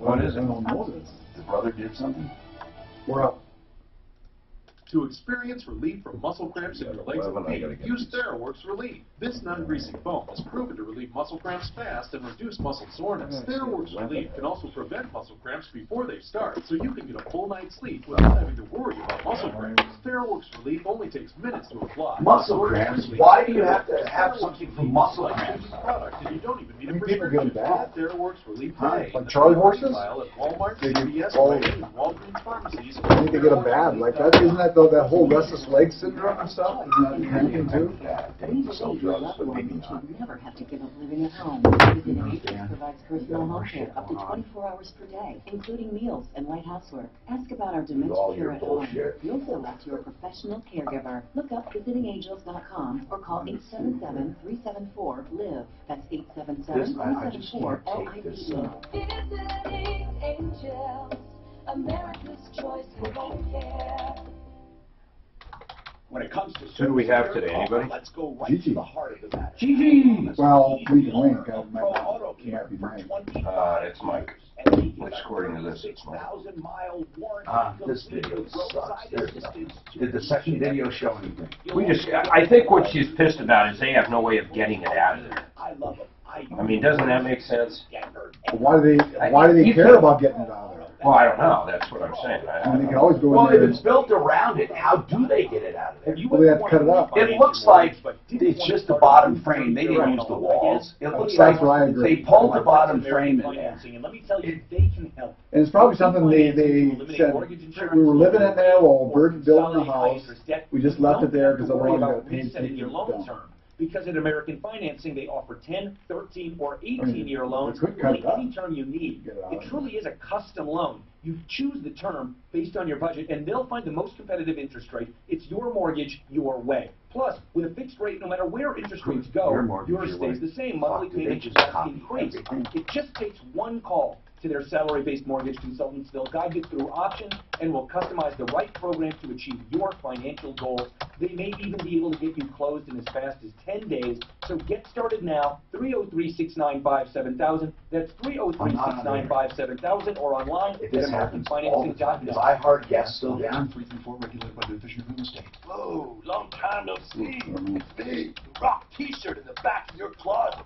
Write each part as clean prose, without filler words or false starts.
What is it? I don't know this. Did brother give something? We're up. To experience relief from muscle cramps in your legs and feet, use TheraWorks Relief. This non-greasy foam is proven to relieve muscle cramps fast and reduce muscle soreness. TheraWorks Relief can also prevent muscle cramps before they start, so you can get a full night's sleep without having to worry about muscle cramps. TheraWorks Relief only takes minutes to apply. Muscle cramps? Why do you have to have something for muscle cramps? Product, and you don't even need a People get them bad. TheraWorks Relief today. Like Charlie horses? At Walmart, They get CVS, all- and Walgreens pharmacies. I think they get them bad. Like that, isn't that that whole restless leg syndrome and stuff? Isn't that the same thing too? We believe your loved one should never have to give up living at home. Visiting Agents provides personal home care up to 24 hours per day, including meals and light housework. Ask about our Dementia Care at Home. You'll select your professional caregiver. Look up visitingangels.com or call 877-374-LIVE. That's 877-374-LIVE. Visiting Angels, America's choice for home care. When it comes to Who do we have today? Anybody? Let's go right Gigi. to the heart of the matter. Gigi! Well, we can link. It Pro Auto might Care be for Mike. 25 It's Mike. and he Which got according to this, it's Mike. 6,000-mile warranty. This video completed sucks. roadside There's assistance to- Did the second video show anything? I think what she's pissed about is they have no way of getting it out of there. I love him. I mean, doesn't that make sense? But why do they care about getting it out of there? Well, I don't know. That's what I'm saying. I mean, they can always go Well, in if there. it's built around it, how do they get it out of there? Well, they have to cut it up. It looks like it's just the bottom frame. They didn't use the walls. It looks like That's what I agree. they pulled the bottom frame in there. And let me tell you, they can help. And it's probably something they said, we were living in there while Burton building the house. We just left it there because the loan got paid to take your it loan down. term. Because at American Financing, they offer 10, 13, or 18-year loans, they could cut really it up. any term you need. Get it out It of it. truly is a custom loan. You choose the term based on your budget, and they'll find the most competitive interest rate. It's your mortgage, your way. Plus, with a fixed rate, no matter where interest rates go, Your mortgage, yours your stays way. the same. Monthly Fuck, they payments just just copy increase. everything. It just takes one call to their salary-based mortgage consultants. They'll guide you through options and will customize the right program to achieve your financial goals. They may even be able to get you closed in as fast as 10 days. So get started now, 303-695-7000. That's 303-695-7000 or online If at this happens all the time, is AmericanFinancing.com. iHeart Gas still down? 334 regulated by the Division of Real Estate. Whoa, long time no see. It's me, the rock t-shirt in the back of your closet.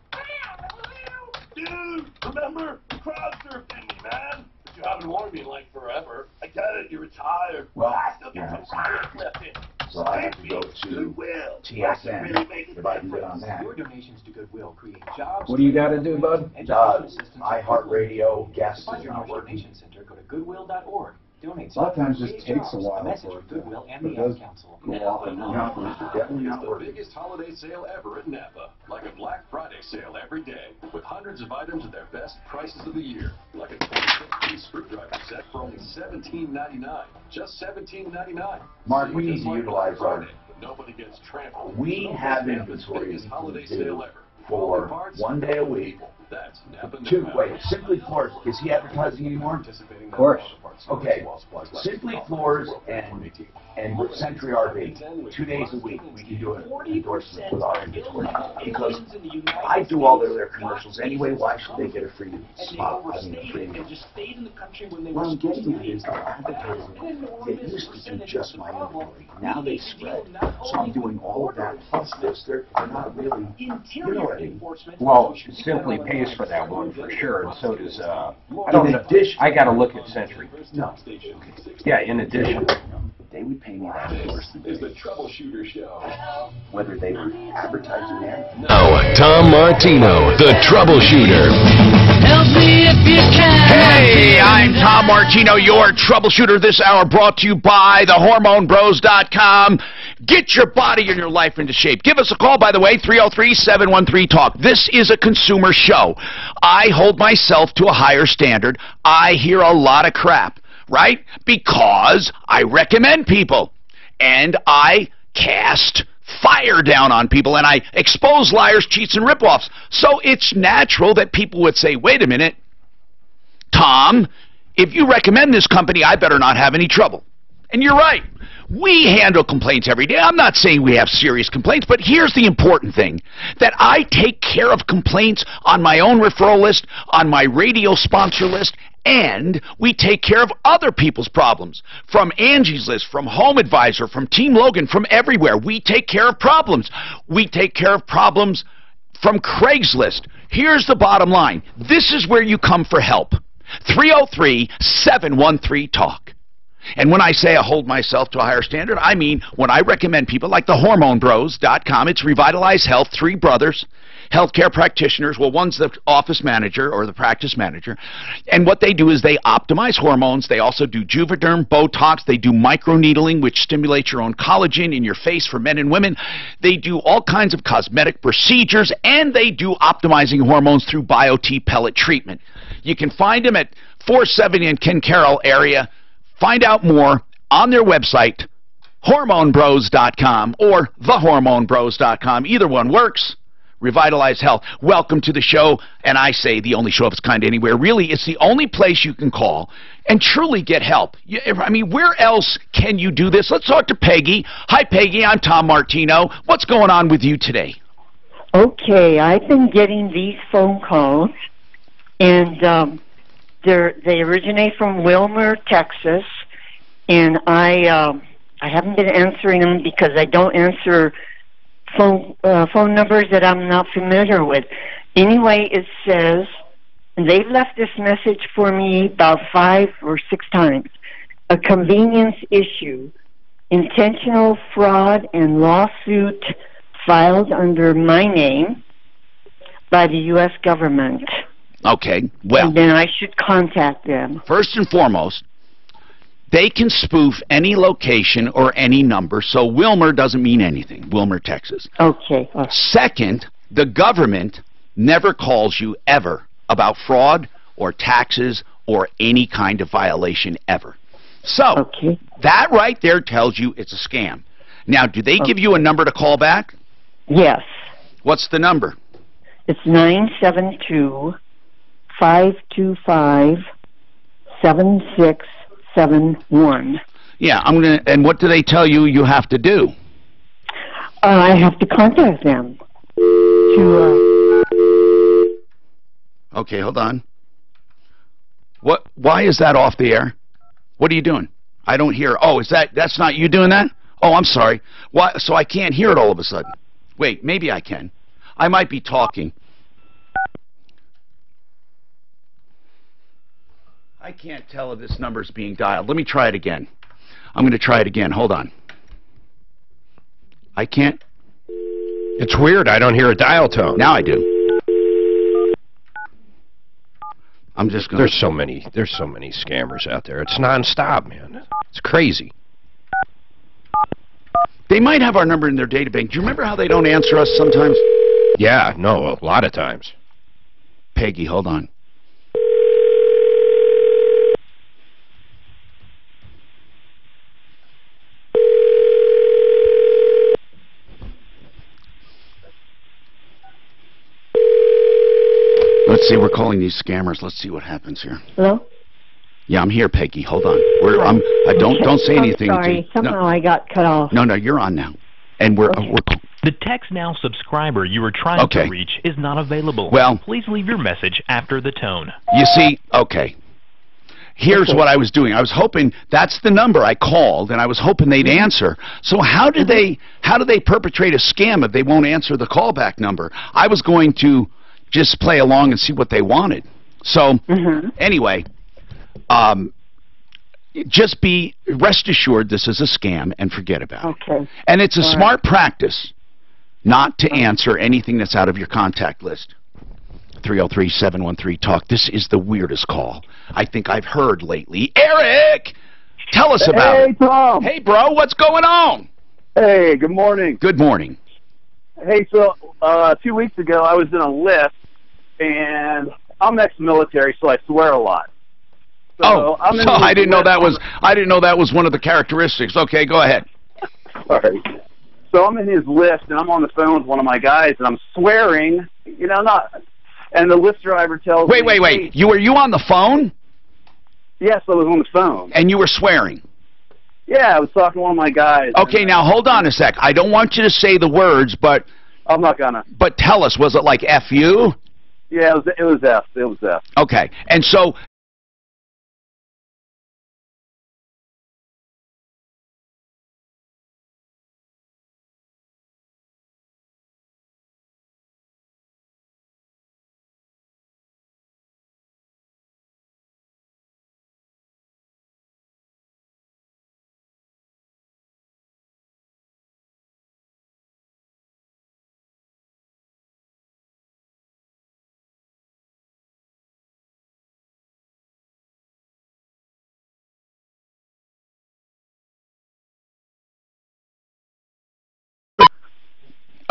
Dude, remember? The crowd surfed in me, man. But you haven't worn me in like forever. I get it, you're retired. Well, I still get yeah. some rock left in. So I have to go to Goodwill. TSN Really make a if I can get on difference. that. Your donations to Goodwill create jobs. What do you got to do, bud? iHeartRadio guest Find is your not nearest working. donation center. Go to goodwill.org. Donate. A lot of times it just Create takes a jobs. while message for from it to- Goodwill and it the does Ad Council. go off and on. No, it's definitely It's not the working. biggest holiday sale ever at Napa. Like a Black Friday sale every day, with hundreds of items at their best prices of the year. Like a 26-piece screwdriver set for only $17.99. Just $17.99. Mark, See, we need just to like utilize Black our- Friday, but nobody gets trampled. We Don't have miss Napa's inventory biggest we holiday can do sale ever. for Quality parts, 1 day a week. That's Napa. Two, Napa. wait, Simply Floors, is he advertising anymore? Of course. Okay, Simply Floors and Century RV, 2 days a week, we can do an endorsement with our inventory. Because I do all their commercials anyway, why should they get a free spot? I mean, a free. What I'm getting at is they're advertising. They used to do just my inventory. Now they spread. So I'm doing all of that plus this. They're not really, you know what I mean? Well, Simply pays for that one for sure, and so does, I don't In know, addition- I gotta look at Century. No. Yeah, in addition. They would pay me that endorsement Is the Troubleshooter Show. whether they were advertising there. Now, Tom Martino, the Troubleshooter. Help me if you can. Hey, I'm Tom Martino, your troubleshooter. This hour brought to you by thehormonebros.com. Get your body and your life into shape. Give us a call, by the way, 303-713-TALK. This is a consumer show. I hold myself to a higher standard. I hear a lot of crap, right? Because I recommend people. And I cast fire down on people, and I expose liars, cheats, and ripoffs. So it's natural that people would say, wait a minute, Tom, if you recommend this company, I better not have any trouble. And you're right. We handle complaints every day. I'm not saying we have serious complaints, but here's the important thing, that I take care of complaints on my own referral list, on my radio sponsor list, And we take care of other people's problems. From Angie's List, from Home Advisor, from Team Logan, from everywhere. We take care of problems. We take care of problems from Craigslist. Here's the bottom line. This is where you come for help. 303-713-TALK. And when I say I hold myself to a higher standard, I mean when I recommend people like the HormoneBros.com, it's Revitalize Health, 3 brothers, healthcare practitioners. Well, one's the office manager or the practice manager. And what they do is they optimize hormones. They also do Juvederm, Botox. They do microneedling, which stimulates your own collagen in your face for men and women. They do all kinds of cosmetic procedures, and they do optimizing hormones through BioT pellet treatment. You can find them at 470 in Ken Carroll area. Find out more on their website, HormoneBros.com or TheHormoneBros.com. Either one works. Revitalize Health. Welcome to the show, and I say the only show of its kind anywhere. Really, it's the only place you can call and truly get help. I mean, where else can you do this? Let's talk to Peggy. Hi, Peggy. I'm Tom Martino. What's going on with you today? Okay, I've been getting these phone calls, and they originate from Wilmer, Texas, and I haven't been answering them because I don't answer phone numbers that I'm not familiar with. Anyway, it says, and they've left this message for me about 5 or 6 times, a convenience issue, intentional fraud and lawsuit filed under my name by the U.S. government. Okay, well, and then I should contact them. First and foremost, they can spoof any location or any number, so Wilmer doesn't mean anything, Wilmer, Texas. Okay. Second, the government never calls you ever about fraud or taxes or any kind of violation ever. So, that right there tells you it's a scam. Now, do they give you a number to call back? Yes. What's the number? It's 972-525-7671. Yeah, and what do they tell you you have to do? I have to contact them. Okay, hold on. Why is that off the air? What are you doing? I don't hear. Oh, that's not you doing that? Oh, I'm sorry. Why? So I can't hear it all of a sudden. Wait, maybe I can. I might be talking. I can't tell if this number's being dialed. Let me try it again. I'm going to try it again. Hold on. I can't. It's weird. I don't hear a dial tone. Now I do. I'm just going to... There's so many scammers out there. It's nonstop, man. It's crazy. They might have our number in their databank. Do you remember how they don't answer us sometimes? Yeah, no, a lot of times. Peggy, hold on. Let's see, we're calling these scammers. Let's see what happens here. Hello? Yeah, I'm here, Peggy. Hold on. Don't say anything. I'm sorry. Somehow I got cut off. No, you're on now. And we're the Text Now subscriber you were trying to reach is not available. Well, please leave your message after the tone. You see, okay. Here's what I was doing. I was hoping that's the number I called, and I was hoping they'd answer. So how do they perpetrate a scam if they won't answer the callback number? I was going to just play along and see what they wanted. So anyway, just rest assured this is a scam and forget about it. Okay. And it's a smart practice not to answer anything that's out of your contact list. 303-713-TALK. This is the weirdest call I think I've heard lately. Eric, tell us about it. Hey, Tom. Hey, bro, what's going on? Hey, good morning. Good morning. Hey, so 2 weeks ago I was in a lift, and I'm ex-military, so I swear a lot. So I didn't know that was one of the characteristics. Okay, go ahead. Sorry. So I'm in his lift, and I'm on the phone with one of my guys, and I'm swearing, and the lift driver tells me... Wait. Were you on the phone? Yes, I was on the phone. And you were swearing? Yeah, I was talking to one of my guys. Okay, now hold on a sec. I don't want you to say the words, but... I'm not gonna. But tell us, was it like F you? Yeah, it was F. It was F. Okay, and so...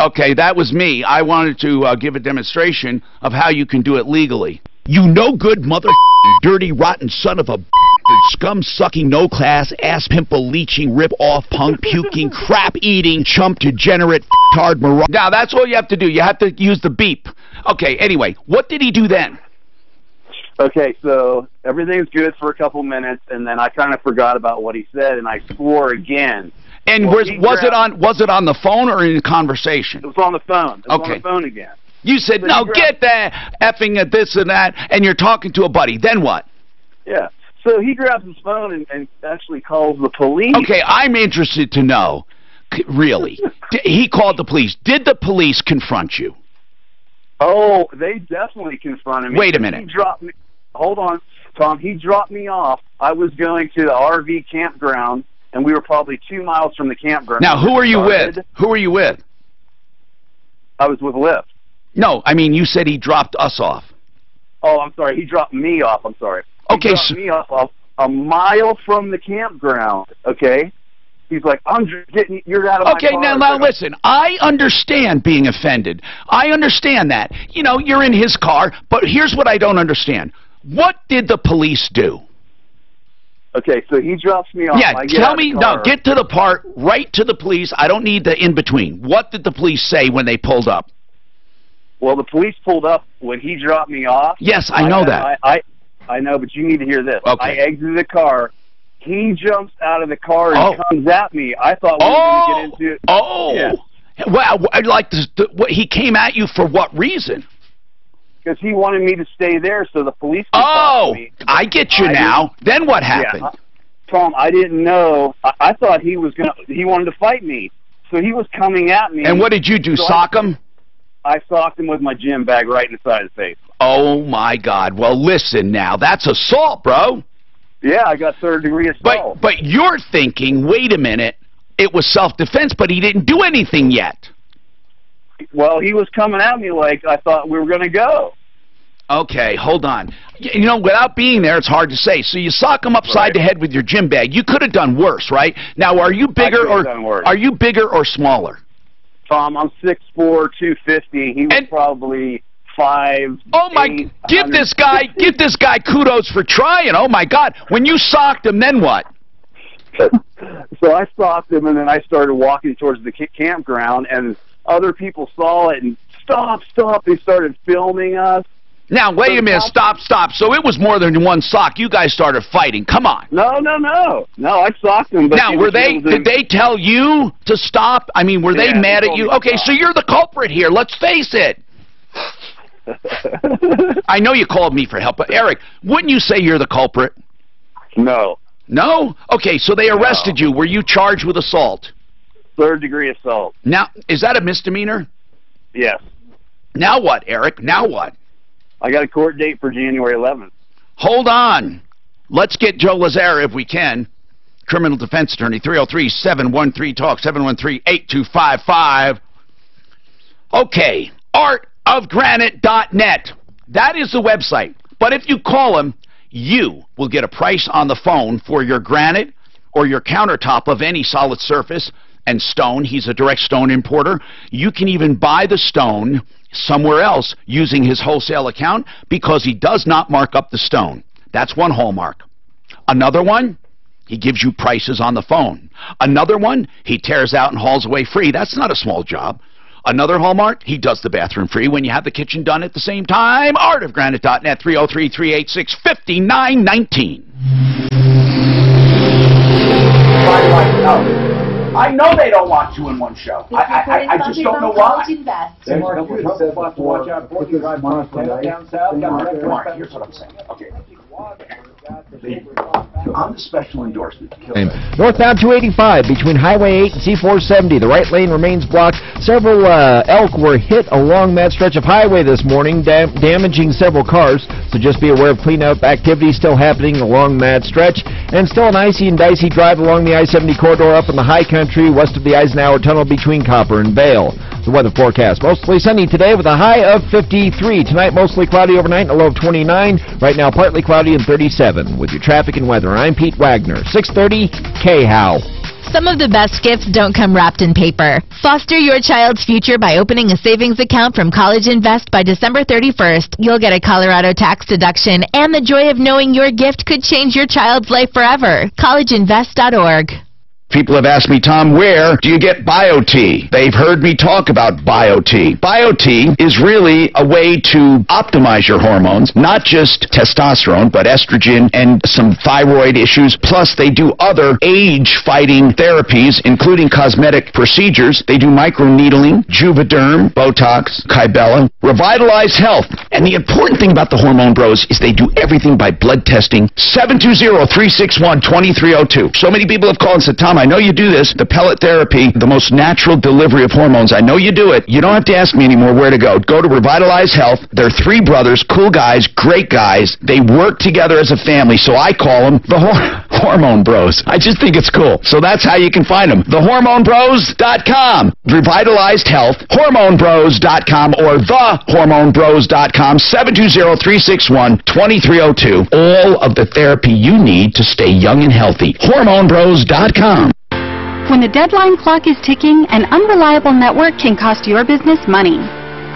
Okay, that was me. I wanted to give a demonstration of how you can do it legally. You no good mother dirty rotten son of a scum sucking no class ass pimple leeching rip off punk puking crap eating chump degenerate hard moron. Now that's all you have to do. You have to use the beep. Okay, anyway, what did he do then? Okay, so everything's good for a couple minutes, and then I kind of forgot about what he said, and I swore again. And well, was it on the phone or in the conversation? It was on the phone. It was okay. on the phone again. You said, no, get that effing at this and that, and you're talking to a buddy. Then what? Yeah. So he grabs his phone and actually calls the police. Okay, I'm interested to know, really. He called the police. Did the police confront you? Oh, they definitely confronted me. Wait a minute. He dropped me. Hold on, Tom. He dropped me off. I was going to the RV campground, and we were probably 2 miles from the campground. Now, who are you with? Who are you with? I was with Lyft. No, I mean, you said he dropped us off. Oh, I'm sorry. He dropped me off. I'm sorry. He dropped me off a mile from the campground, okay? He's like, I'm just getting, you're out of my car. Okay, now listen, I understand being offended. I understand that. You know, you're in his car, but here's what I don't understand. What did the police do? Okay, so he drops me off. Yeah, tell me, no, get to the part, right to the police. I don't need the in-between. What did the police say when they pulled up? Well, the police pulled up when he dropped me off. Yes, I know that. I know, but you need to hear this. Okay. I exited the car. He jumps out of the car and comes at me. I thought we were going to get into it. Oh! Yeah. Well, I'd like to. He came at you for what reason? Because he wanted me to stay there so the police could talk to me. I get you now. Then what happened? Yeah, Tom, I didn't know. I thought he wanted to fight me. So he was coming at me. And what did you do, sock him? I socked him with my gym bag right in the side of the face. Oh, my God. Well, listen now. That's assault, bro. Yeah, I got third-degree assault. But you're thinking, wait a minute, it was self-defense, but he didn't do anything yet. Well, he was coming at me like I thought we were going to go. Okay, hold on. You know, without being there, it's hard to say. So you sock him upside the head with your gym bag. You could have done worse, right? Now, are you bigger or smaller? Tom, I'm 6'4", 250. He was probably 5'8". Oh my! Give this guy kudos for trying. Oh my God! When you socked him, then what? So I socked him, and then I started walking towards the campground, and other people saw it and stop! They started filming us. Now wait a minute! Stop! So it was more than one sock. You guys started fighting. Come on! No! I socked him. But now did they tell you to stop? I mean, were they mad at you? Okay, so you're the culprit here. Let's face it. I know you called me for help, but Eric, wouldn't you say you're the culprit? No. No? Okay, so they arrested you. Were you charged with assault? Third-degree assault. Now, is that a misdemeanor? Yes. Now what, Eric? Now what? I got a court date for January 11th. Hold on. Let's get Joe Lazare, if we can. Criminal defense attorney, 303-713-TALK, 713-8255. Okay, artofgranite.net. That is the website. But if you call him, you will get a price on the phone for your granite or your countertop of any solid surface and stone. He's a direct stone importer. You can even buy the stone somewhere else using his wholesale account because he does not mark up the stone. That's one hallmark. Another one, he gives you prices on the phone. Another one, he tears out and hauls away free. That's not a small job. Another hallmark, he does the bathroom free when you have the kitchen done at the same time. Artofgranite.net, 303-386-5919. I know they don't want two in one show. I just don't know why. Mark, you said to watch out for you guys down south. Mark, here's what I'm saying. Okay. I'm the special endorsement. Northbound 285 between Highway 8 and C470. The right lane remains blocked. Several elk were hit along that stretch of highway this morning, damaging several cars. So just be aware of cleanup activity still happening along that stretch. And still an icy and dicey drive along the I-70 corridor up in the high country west of the Eisenhower Tunnel between Copper and Vale. The weather forecast. Mostly sunny today with a high of 53. Tonight mostly cloudy overnight and a low of 29. Right now partly cloudy and 37. With your traffic and weather, I'm Pete Wagner, 630 KHOW. Some of the best gifts don't come wrapped in paper. Foster your child's future by opening a savings account from College Invest by December 31st. You'll get a Colorado tax deduction and the joy of knowing your gift could change your child's life forever. collegeinvest.org. People have asked me, Tom, where do you get BioT? They've heard me talk about BioT. BioT is really a way to optimize your hormones, not just testosterone, but estrogen and some thyroid issues. Plus, they do other age-fighting therapies, including cosmetic procedures. They do microneedling, Juvederm, Botox, Kybella, Revitalize Health. And the important thing about the Hormone Bros is they do everything by blood testing. 720-361-2302. So many people have called and said, Tom, I know you do this, the pellet therapy, the most natural delivery of hormones. I know you do it. You don't have to ask me anymore where to go. Go to Revitalize Health. They're three brothers, cool guys, great guys. They work together as a family, so I call them the Hormone Bros. I just think it's cool. So that's how you can find them. TheHormoneBros.com. Revitalized Health, HormoneBros.com, or TheHormoneBros.com, 720-361-2302. All of the therapy you need to stay young and healthy. HormoneBros.com. When the deadline clock is ticking, an unreliable network can cost your business money.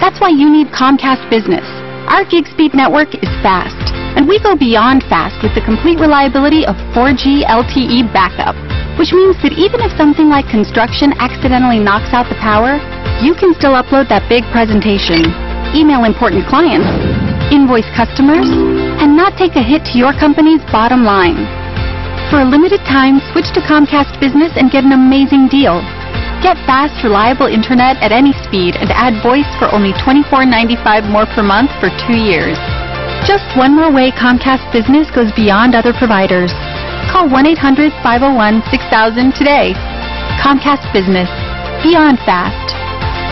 That's why you need Comcast Business. Our gig speed network is fast, and we go beyond fast with the complete reliability of 4G LTE backup, which means that even if something like construction accidentally knocks out the power, you can still upload that big presentation, email important clients, invoice customers, and not take a hit to your company's bottom line. For a limited time, switch to Comcast Business and get an amazing deal. Get fast, reliable internet at any speed and add voice for only $24.95 more per month for 2 years. Just one more way Comcast Business goes beyond other providers. Call 1-800-501-6000 today. Comcast Business. Beyond fast.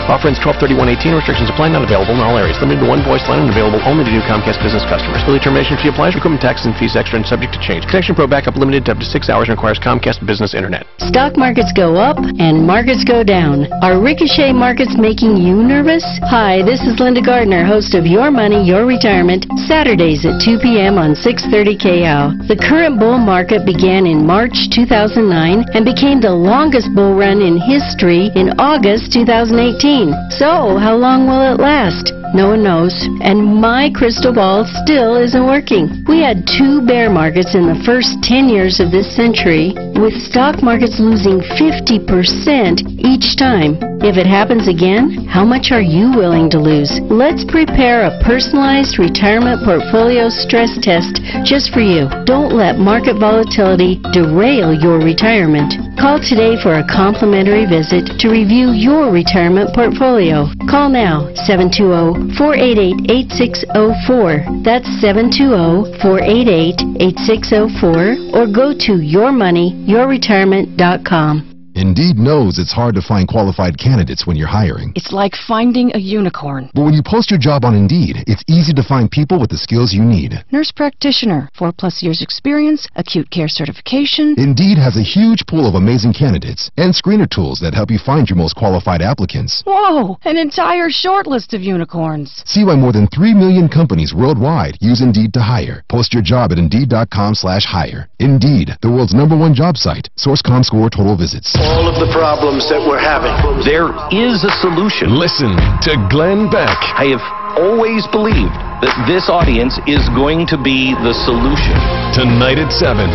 Offer ends 12/31/18. Restrictions apply. Not available in all areas. Limited to one voice line and available only to new Comcast Business customers. Early termination fee applies. Equipment taxes and fees extra and subject to change. Protection Pro backup limited to up to 6 hours and requires Comcast Business Internet. Stock markets go up and markets go down. Are ricochet markets making you nervous? Hi, this is Linda Gardner, host of Your Money, Your Retirement, Saturdays at 2 p.m. on 630 KO. The current bull market began in March 2009 and became the longest bull run in history in August 2018. So, how long will it last? No one knows, and my crystal ball still isn't working. We had 2 bear markets in the first 10 years of this century, with stock markets losing 50% each time. If it happens again, how much are you willing to lose? Let's prepare a personalized retirement portfolio stress test just for you. Don't let market volatility derail your retirement. Call today for a complimentary visit to review your retirement portfolio. Call now, 720-488-8604. That's 720-488-8604, or go to yourmoneyyourretirement.com. Indeed knows it's hard to find qualified candidates when you're hiring. It's like finding a unicorn. But when you post your job on Indeed, it's easy to find people with the skills you need. Nurse practitioner, 4+ years experience, acute care certification. Indeed has a huge pool of amazing candidates and screener tools that help you find your most qualified applicants. Whoa, an entire short list of unicorns. See why more than 3 million companies worldwide use Indeed to hire. Post your job at Indeed.com/hire. Indeed, the world's #1 job site. Source ComScore total visits. All of the problems that we're having. There is a solution. Listen to Glenn Beck. I have always believed that this audience is going to be the solution. Tonight at 7.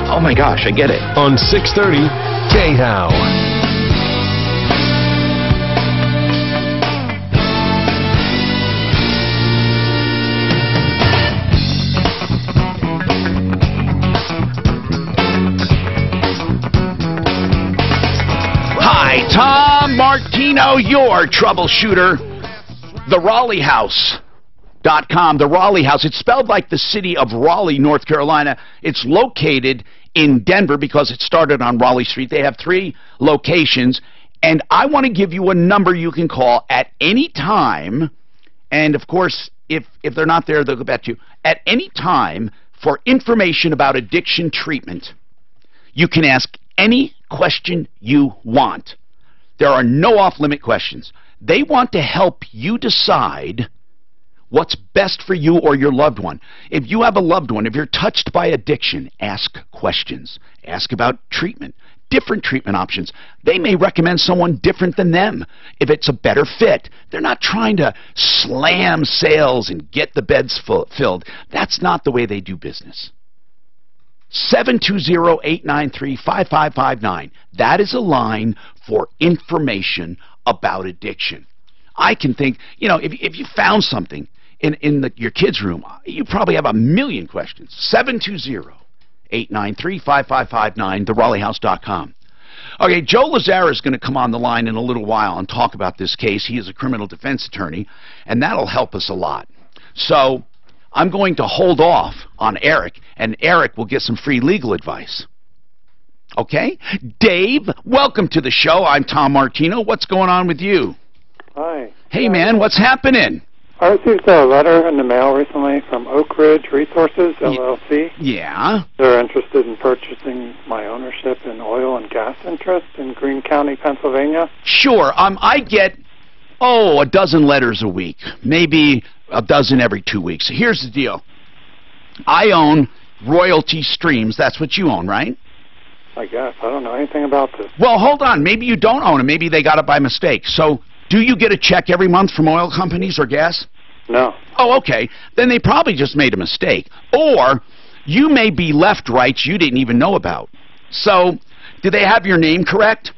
Oh my gosh, I get it. On 630 KHOW. Tom Martino, your troubleshooter. The RaleighHouse.com. The Raleigh House. It's spelled like the city of Raleigh, North Carolina. It's located in Denver because it started on Raleigh Street. They have 3 locations. And I want to give you a number you can call at any time. And, of course, if they're not there, they'll get back to you. At any time for information about addiction treatment. You can ask any question you want. There are no off-limit questions. They want to help you decide what's best for you or your loved one. If you have a loved one, if you're touched by addiction, ask questions. Ask about treatment. different treatment options. They may recommend someone different than them if it's a better fit. They're not trying to slam sales and get the beds filled. That's not the way they do business. 720-893-5559. That is a line for information about addiction. I can think, you know, if you found something in your kid's room, you probably have a million questions. 720-893-5559, theraleighouse.com. Okay, Joe Lazara is going to come on the line in a little while and talk about this case. He is a criminal defense attorney, and that'll help us a lot. So I'm going to hold off on Eric, and Eric will get some free legal advice. Okay? Dave, welcome to the show. I'm Tom Martino. What's going on with you? Hi. Hey, man, what's happening? I received a letter in the mail recently from Oak Ridge Resources, LLC. Yeah? They're interested in purchasing my ownership in oil and gas interests in Greene County, Pennsylvania. Sure. I get, a dozen letters a week, maybe a dozen every 2 weeks. Here's the deal. I own royalty streams. That's what you own, right? I guess. I don't know anything about this. Well, hold on. Maybe you don't own it. Maybe they got it by mistake. So do you get a check every month from oil companies or gas? No. Oh, okay. Then they probably just made a mistake. Or you may be left rights you didn't even know about. So do they have your name correct?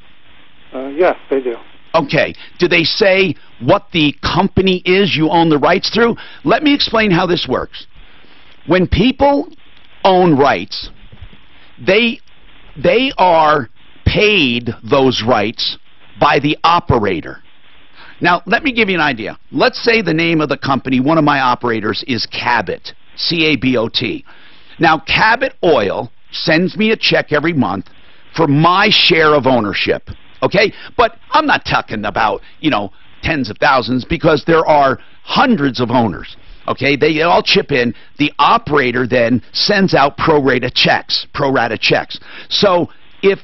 Yes, they do. Okay. Do they say what the company is you own the rights through? Let me explain how this works. When people own rights, they are paid those rights by the operator. Now, let me give you an idea. Let's say the name of the company, one of my operators, is Cabot, C-A-B-O-T. Now, Cabot Oil sends me a check every month for my share of ownership, okay? But I'm not talking about, tens of thousands, because there are hundreds of owners, okay? They all chip in. The operator then sends out pro rata checks. So if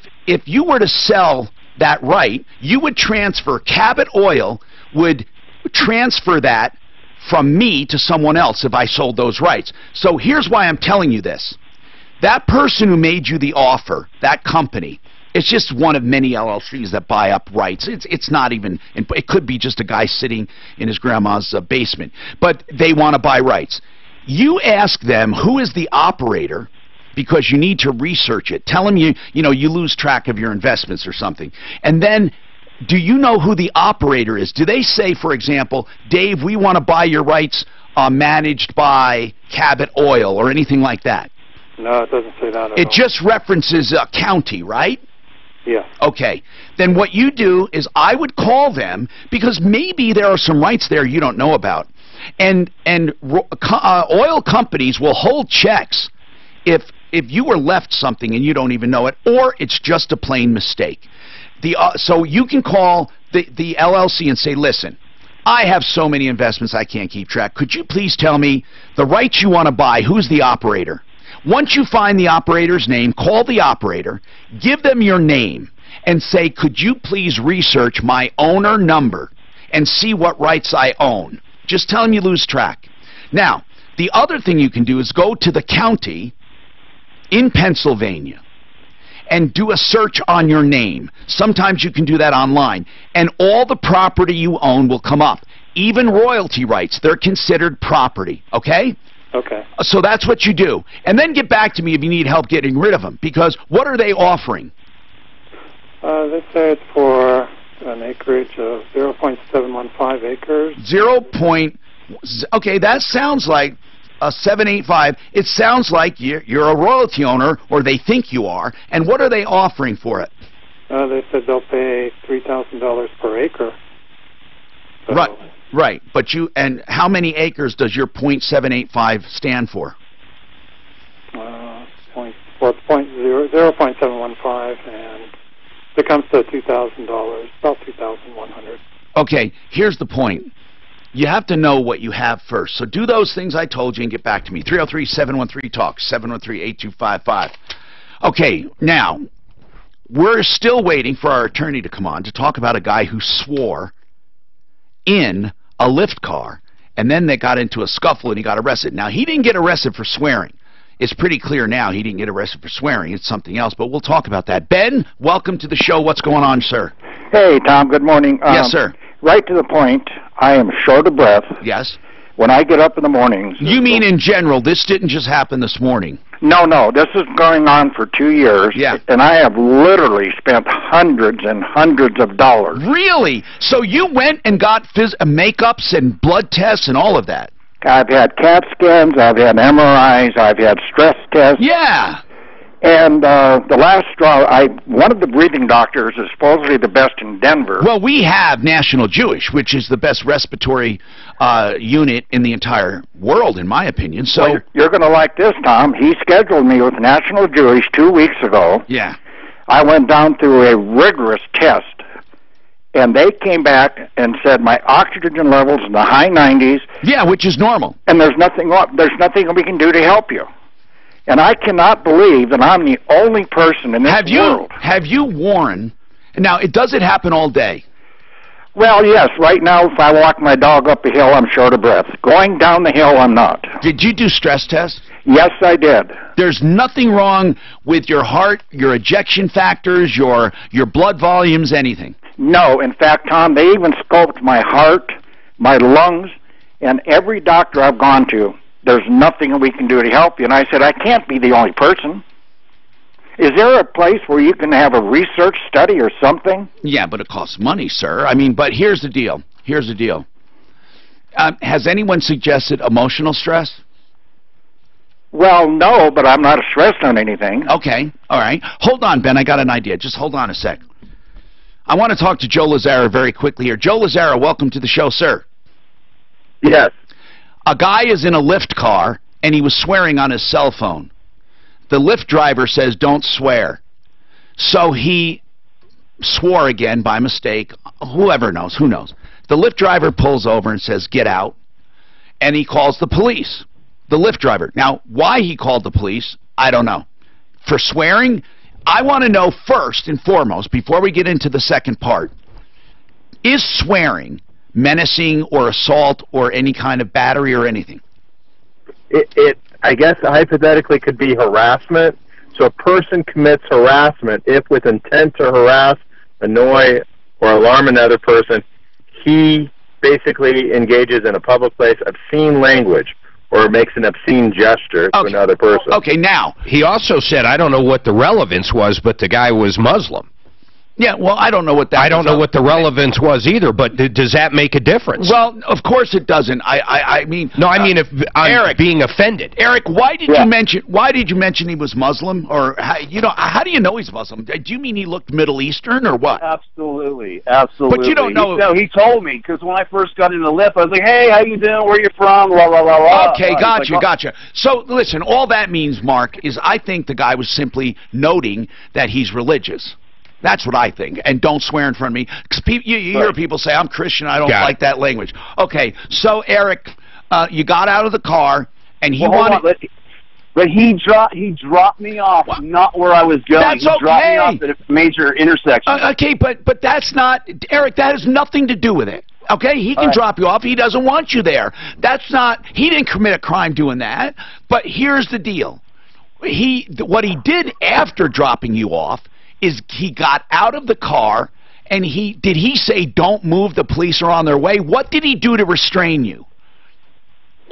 you were to sell that right, you would transfer, Cabot Oil would transfer that from me to someone else if I sold those rights. So here's why I'm telling you this. That person who made you the offer, that company, it's just one of many LLCs that buy up rights. It's not even, it could be just a guy sitting in his grandma's basement, but they want to buy rights. You ask them who is the operator, because you need to research it. Tell them you lose track of your investments or something. And then, do you know who the operator is? Do they say, for example, Dave, we want to buy your rights managed by Cabot Oil or anything like that? No, it doesn't say that at all. It just references a county, right? Yeah. Okay. Then what you do is I would call them, because maybe there are some rights there you don't know about. And oil companies will hold checks if you were left something and you don't even know it, or it's just a plain mistake. So you can call the LLC and say, listen, I have so many investments I can't keep track. Could you please tell me the rights you want to buy? Who's the operator? Once you find the operator's name, call the operator, give them your name, and say, could you please research my owner number and see what rights I own? Just tell them you lose track. Now, the other thing you can do is go to the county in Pennsylvania and do a search on your name. Sometimes you can do that online, and all the property you own will come up. Even royalty rights, they're considered property, okay? Okay. So that's what you do. And then get back to me if you need help getting rid of them, because what are they offering? They say it's for an acreage of 0.715 acres. Okay, that sounds like a 785. It sounds like you're a royalty owner, or they think you are. And what are they offering for it? They said they'll pay $3,000 per acre. So Right. But and how many acres does your .785 stand for? 0.715, and it comes to $2,000, about $2,100. Okay, here's the point. You have to know what you have first. So do those things I told you and get back to me. 303-713-TALK, 713-8255. Okay, now, we're still waiting for our attorney to come on to talk about a guy who swore in a lift car, and then they got into a scuffle and he got arrested. Now, he didn't get arrested for swearing. it's pretty clear now he didn't get arrested for swearing. It's something else, but we'll talk about that. Ben, welcome to the show. What's going on, sir? Hey, Tom, good morning. Yes, sir. Right to the point, I am short of breath. Yes. When I get up in the mornings... You mean in general, this didn't just happen this morning? No, this is going on for 2 years. Yeah. And I have literally spent hundreds and hundreds of dollars. Really? So you went and got makeups and blood tests and all of that? I've had CAT scans, I've had MRIs, I've had stress tests. Yeah. And the last straw, one of the breathing doctors is supposedly the best in Denver. Well, we have National Jewish, which is the best respiratory unit in the entire world, in my opinion. So well, you're going to like this, Tom. He scheduled me with National Jewish 2 weeks ago. Yeah. I went down through a rigorous test, and they came back and said my oxygen levels in the high 90s. Yeah, which is normal. And there's nothing we can do to help you. And I cannot believe that I'm the only person in this world. Have you worn... Now, does it happen all day? Well, yes. Right now, if I walk my dog up a hill, I'm short of breath. Going down the hill, I'm not. Did you do stress tests? Yes, I did. There's nothing wrong with your heart, your ejection factors, your blood volumes, anything? No. In fact, Tom, they even scoped my heart, my lungs, and every doctor I've gone to. There's nothing we can do to help you. And I said, I can't be the only person. Is there a place where you can have a research study or something? Yeah, but it costs money, sir. I mean, but here's the deal. Here's the deal. Has anyone suggested emotional stress? Well, no, but I'm not stressed on anything. Okay, all right. Hold on, Ben. I got an idea. Just hold on a sec. I want to talk to Joe Lazzara very quickly here. Joe Lazzara, welcome to the show, sir. Yes. A guy is in a Lyft car, and he was swearing on his cell phone. The Lyft driver says, don't swear. So he swore again by mistake. Whoever knows, who knows. The Lyft driver pulls over and says, get out. And he calls the police. The Lyft driver. Now, why he called the police, I don't know. For swearing, I want to know first and foremost, before we get into the second part, is swearing menacing or assault or any kind of battery or anything? It I guess hypothetically could be harassment. So a person commits harassment if with intent to harass, annoy, or alarm another person, he basically engages in a public place obscene language or makes an obscene gesture to another person. Okay, now, he also said, I don't know what the relevance was, but the guy was Muslim. Yeah, well, I don't know what that I don't know what the relevance was either, but does that make a difference? Well, of course it doesn't. I mean... No, I mean if I'm Eric, being offended. Eric, why did you mention he was Muslim? Or, how do you know he's Muslim? Do you mean he looked Middle Eastern or what? Absolutely. But you don't know... No, he told me, because when I first got in the Lyft, I was like, hey, how you doing? Where you from? Blah, blah, blah, blah. Okay, gotcha. So, listen, all that means, Mark, is I think the guy was simply noting that he's religious. That's what I think. And don't swear in front of me. Because you hear people say, I'm Christian, I don't like that language. Okay, so, Eric, you got out of the car, and he wanted... But he dropped me off, not where I was going. That's he dropped me off at a major intersection. Okay, but that's not... Eric, that has nothing to do with it. Okay, he can drop you off. He doesn't want you there. That's not... He didn't commit a crime doing that. But here's the deal. What he did after dropping you off is he got out of the car, and did he say, don't move, the police are on their way? What did he do to restrain you?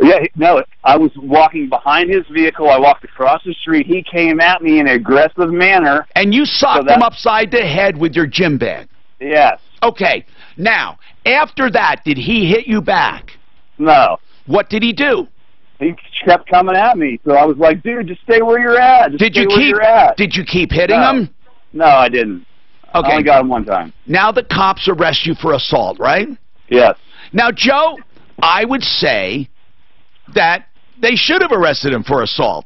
Yeah, no, I was walking behind his vehicle. I walked across the street. He came at me in an aggressive manner. And you socked him upside the head with your gym bag? Yes. Okay. Now, after that, did he hit you back? No. What did he do? He kept coming at me. So I was like, dude, just stay where you're at. Did you keep hitting him? No, I didn't. Okay. I only got him one time. Now the cops arrest you for assault, right? Yes. Now, Joe, I would say that they should have arrested him for assault.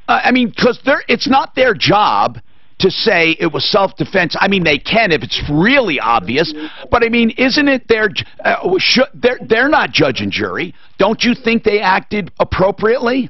I mean, because it's not their job to say it was self-defense. I mean, they can if it's really obvious. But, I mean, isn't it they're not judge and jury. Don't you think they acted appropriately?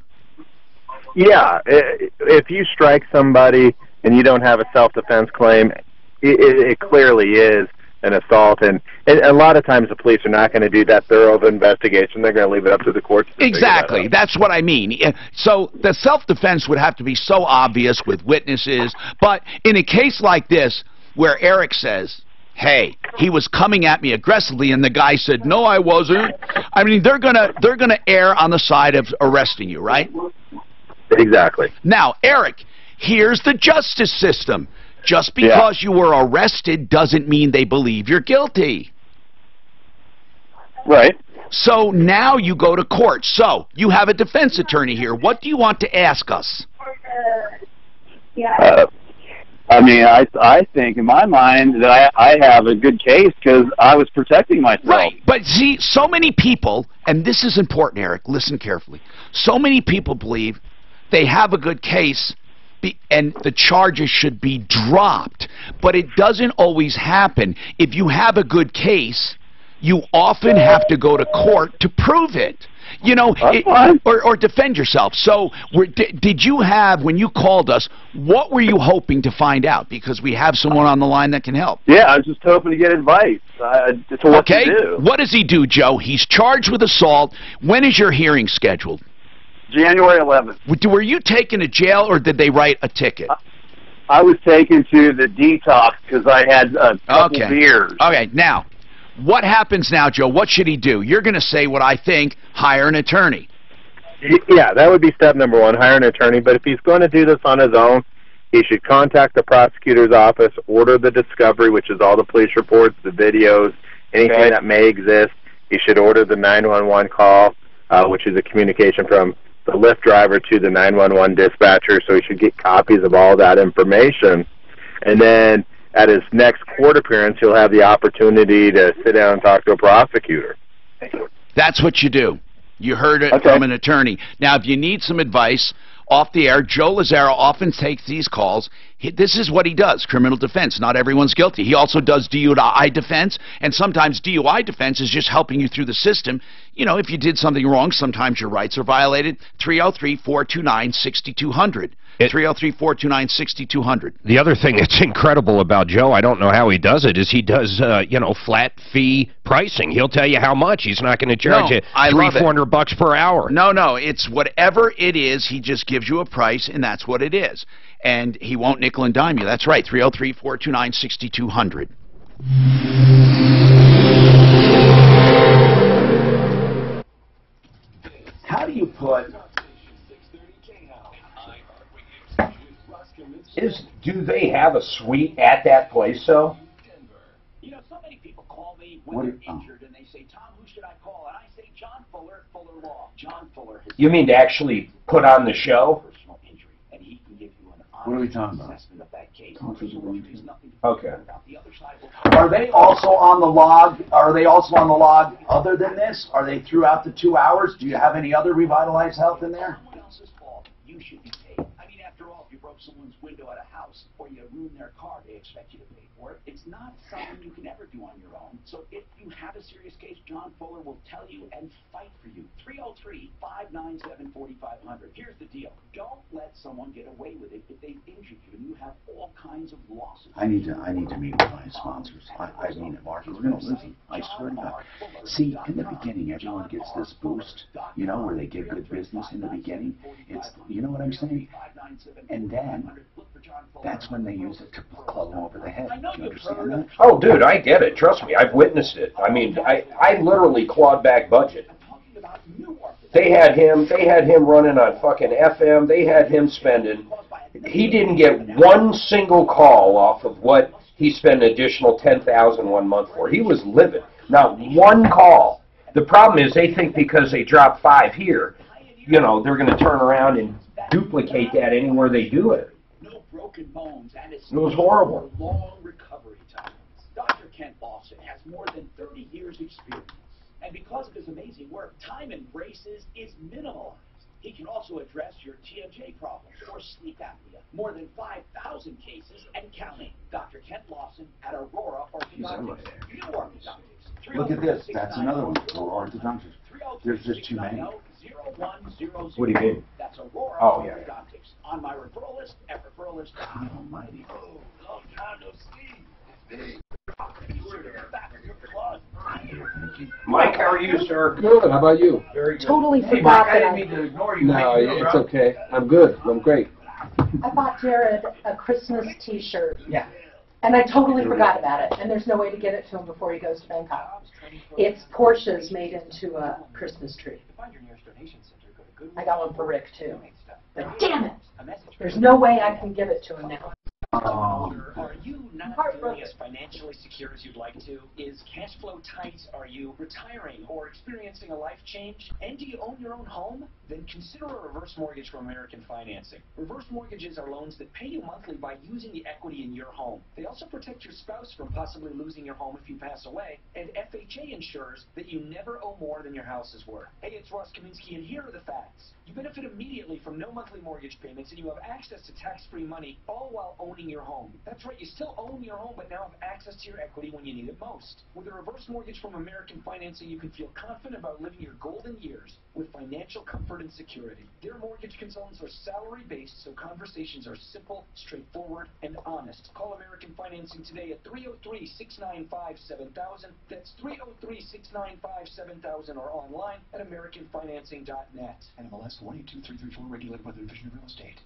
Yeah. If you strike somebody and you don't have a self-defense claim, it clearly is an assault, and a lot of times the police are not going to do that thorough of investigation. They're going to leave it up to the courts to Exactly. That's what I mean. So the self-defense would have to be so obvious with witnesses, but in a case like this where Eric says, hey, he was coming at me aggressively, and the guy said, no, I wasn't. I mean, they're gonna err on the side of arresting you, right? Exactly. Now, Eric, here's the justice system. Just because you were arrested doesn't mean they believe you're guilty. Right. So now you go to court. So you have a defense attorney here. What do you want to ask us? I mean, I think in my mind that I have a good case because I was protecting myself. Right, but see, so many people, and this is important, Eric, listen carefully. So many people believe they have a good case and the charges should be dropped, but it doesn't always happen. If you have a good case, you often have to go to court to prove it. You know, or defend yourself. So did you have, when you called us, what were you hoping to find out? Because we have someone on the line that can help. Yeah, I was just hoping to get advice to what to do. What does he do, Joe? He's charged with assault. When is your hearing scheduled? January 11th. Were you taken to jail, or did they write a ticket? I was taken to the detox because I had a couple beers. Okay, now, what happens now, Joe? What should he do? You're going to say what I think, hire an attorney. Yeah, that would be step number one, hire an attorney. But if he's going to do this on his own, he should contact the prosecutor's office, order the discovery, which is all the police reports, the videos, anything that may exist. He should order the 911 call, which is a communication from the Lyft driver to the 911 dispatcher, so he should get copies of all that information. And then at his next court appearance, he'll have the opportunity to sit down and talk to a prosecutor. That's what you do. You heard it from an attorney. Now, if you need some advice off the air, Joe Lazzaro often takes these calls. This is what he does, criminal defense. Not everyone's guilty. He also does DUI defense, and sometimes DUI defense is just helping you through the system. You know, if you did something wrong, sometimes your rights are violated. 303-429-6200. 303-429-6200. The other thing that's incredible about Joe, I don't know how he does it, is he does, you know, flat fee pricing. He'll tell you how much. He's not going to charge you $300-400 per hour. No, it's whatever it is. He just gives you a price, and that's what it is. And he won't nickel and dime you. That's right, 303-429-6200. How do you put... Do they have a suite at that place, though? You know, so many people call me when they're injured, and they say, Tom, who should I call? And I say, John Fuller, Fuller Law. John Fuller has... You mean to actually put on the show? Personal injury, and he can give you an What are we talking about? assessment of that case. Okay. Are they also on the log? Are they also on the log other than this? Are they throughout the 2 hours? Do you have any other Revitalize Health in there? Someone else's fault. You should be paid. I mean, after all, if you broke someone's window at a house or you ruined their car, they expect you to pay for it. It's not something you can ever do on your own. So if you have a serious case, John Fuller will tell you and fight for you. 303-597-4500. Here's the deal. Don't let someone get away with it if they've injured you and you have all kinds of losses. I need to meet with my sponsors. I mean it, Mark. We're going to listen. I swear to God. See, in the beginning, everyone gets this boost, you know, where they get good business in the beginning. It's, you know what I'm saying? And then, that's when they use it to club them over the head. Do you understand that? Oh, dude, I get it. Trust me, I've witnessed it. I mean, I literally clawed back budget. They had him running on fucking FM. They had him spending. He didn't get one single call off of what he spent an additional $10,000 1 month for. He was livid. Not one call. The problem is they think because they drop 5 here, you know, they're going to turn around and duplicate that anywhere they do it. No broken bones, and it's It was horrible. long recovery times. Dr. Kent Lawson has more than 30 years experience. And because of his amazing work, time in braces is minimalized. He can also address your TMJ problems or sleep apnea. More than 5,000 cases and counting. Dr. Kent Lawson at Aurora Orthodontics. New Orthodontics. Look at this. That's another one for orthodontics. There's just too many. What do you mean? That's Aurora Orthodontics. On my referral list at referrallist.com. God almighty. Oh, long time no see. It's big. Mike, how are you, sir? Good. How about you? Very good. Totally Hey, forgot Mike, I that didn't mean to ignore you. No, How you doing, it's bro? okay. I'm good. I'm great. I bought Jared a Christmas T-shirt. Yeah. And I totally forgot about it, and there's no way to get it to him before he goes to Bangkok. It's Porsches made into a Christmas tree. I got one for Rick, too. But damn it! There's no way I can give it to him now. Are you not feeling as financially secure as you'd like to? Is cash flow tight? Are you retiring or experiencing a life change? And do you own your own home? Then consider a reverse mortgage from American Financing. Reverse mortgages are loans that pay you monthly by using the equity in your home. They also protect your spouse from possibly losing your home if you pass away. And FHA ensures that you never owe more than your house is worth. Hey, it's Ross Kaminsky, and here are the facts. You benefit immediately from no monthly mortgage payments, and you have access to tax-free money, all while owning your home. That's right, you still own your home, but now have access to your equity when you need it most. With a reverse mortgage from American Financing, you can feel confident about living your golden years with financial comfort and security. Their mortgage consultants are salary-based, so conversations are simple, straightforward, and honest. Call American Financing today at 303-695-7000. That's 303-695-7000, or online at AmericanFinancing.net. NMLS 182334, regulated by the Division of Real Estate.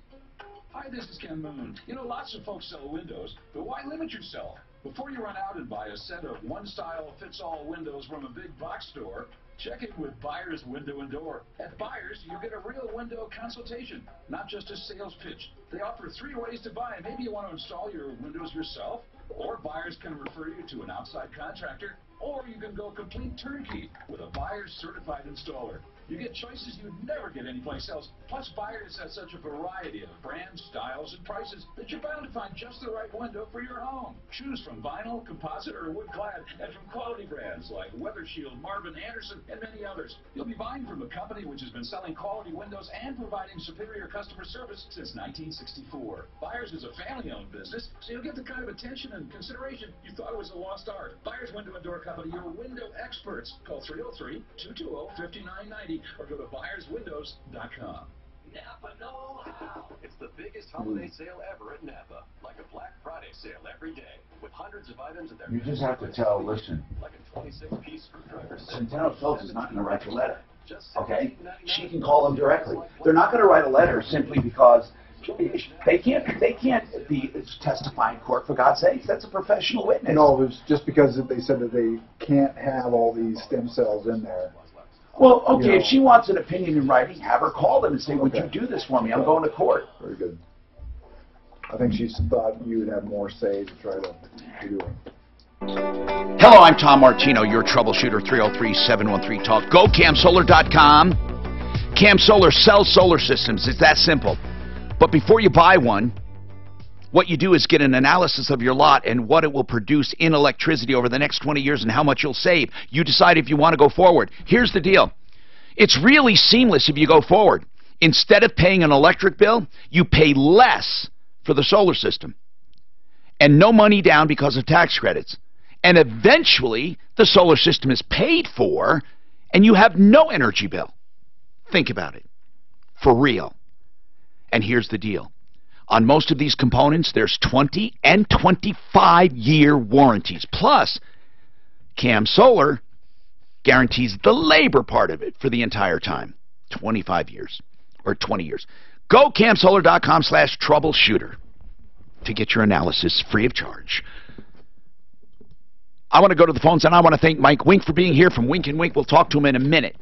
Hi, this is Ken Moon. You know, lots of folks sell windows, but why limit yourself? Before you run out and buy a set of one-style-fits-all windows from a big box store, check in with Buyers Window and Door. At Buyers, you get a real window consultation, not just a sales pitch. They offer 3 ways to buy. Maybe you want to install your windows yourself, or Buyers can refer you to an outside contractor, or you can go complete turnkey with a Buyers certified installer. You get choices you'd never get anyplace else. Plus, Buyers has such a variety of brands, styles, and prices that you're bound to find just the right window for your home. Choose from vinyl, composite, or wood-clad, and from quality brands like Weather Shield, Marvin, Anderson, and many others. You'll be buying from a company which has been selling quality windows and providing superior customer service since 1964. Buyers is a family-owned business, so you'll get the kind of attention and consideration you thought it was a lost art. Buyers Window and Door Company, your window experts. Call 303-220-5990. Or go to buyerswindows.com. Napa know-how. It's the biggest holiday sale ever at Napa. Like a Black Friday sale every day, with hundreds of items at their... You just have to tell, listen, like a 26-piece screwdriver set. Centeno Schultz is not going to write the letter, okay? She can call them directly. They're not going to write a letter simply because they can't be testifying in court, for God's sakes. That's a professional witness. No, it's just because they said that they can't have all these stem cells in there. Well, okay, if she wants an opinion in writing, have her call them and say, would you do this for me? I'm going to court. Very good. I think she thought you would have more say to try to do it. Hello, I'm Tom Martino, your troubleshooter, 303-713-TALK. GoCamSolar.com. Cam Solar sells solar systems. It's that simple. But before you buy one, what you do is get an analysis of your lot and what it will produce in electricity over the next 20 years and how much you'll save. You decide if you want to go forward. Here's the deal. It's really seamless if you go forward. Instead of paying an electric bill, you pay less for the solar system. And no money down because of tax credits. And eventually, the solar system is paid for and you have no energy bill. Think about it. For real. And here's the deal. On most of these components, there's 20 and 25-year warranties. Plus, Cam Solar guarantees the labor part of it for the entire time. 25 years or 20 years. Go camsolar.com/troubleshooter to get your analysis free of charge. I want to go to the phones, and I want to thank Mike Wink for being here from Wink and Wink. We'll talk to him in a minute.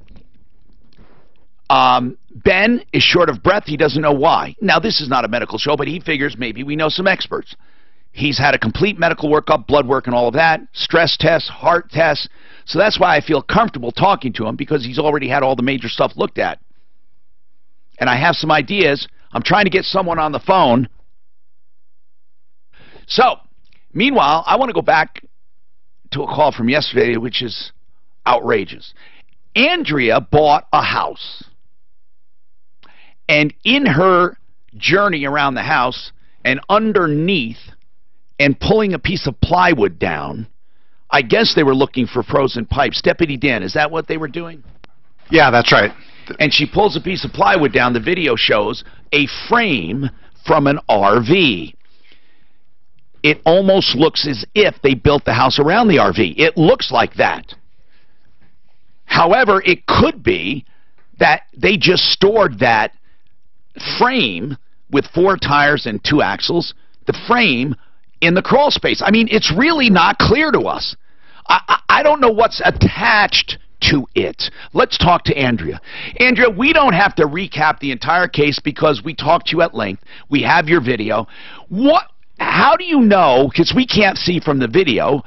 Ben is short of breath. He doesn't know why. Now, this is not a medical show, but he figures maybe we know some experts. He's had a complete medical workup, blood work and all of that, stress tests, heart tests. So that's why I feel comfortable talking to him, because he's already had all the major stuff looked at. And I have some ideas. I'm trying to get someone on the phone. So, meanwhile, I want to go back to a call from yesterday, which is outrageous. Andrea bought a house. And in her journey around the house and underneath and pulling a piece of plywood down, I guess they were looking for frozen pipes. Deputy Dan, is that what they were doing? Yeah, that's right. And she pulls a piece of plywood down. The video shows a frame from an RV. It almost looks as if they built the house around the RV. It looks like that. However, it could be that they just stored that frame with 4 tires and 2 axles, the frame, in the crawl space. I mean, it's really not clear to us. I don't know what's attached to it. Let's talk to Andrea. Andrea, we don't have to recap the entire case because we talked to you at length. We have your video. How do you know, because we can't see from the video,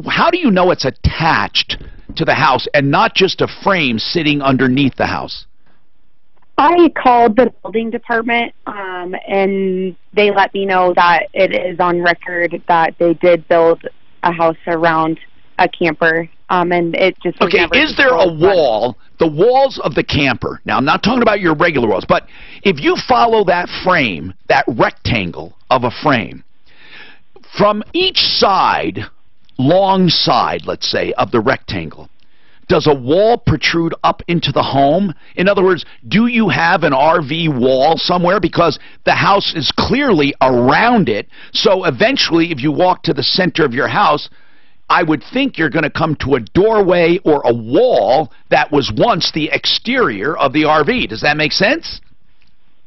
how do you know it's attached to the house and not just a frame sitting underneath the house? I called the building department, and they let me know that it is on record that they did build a house around a camper, and it just was never is there a wall, the walls of the camper, now I'm not talking about your regular walls, but if you follow that frame, that rectangle of a frame, from each side, long side, let's say, of the rectangle, does a wall protrude up into the home? In other words, do you have an RV wall somewhere? Because the house is clearly around it, so eventually if you walk to the center of your house, I would think you're going to come to a doorway or a wall that was once the exterior of the RV. Does that make sense?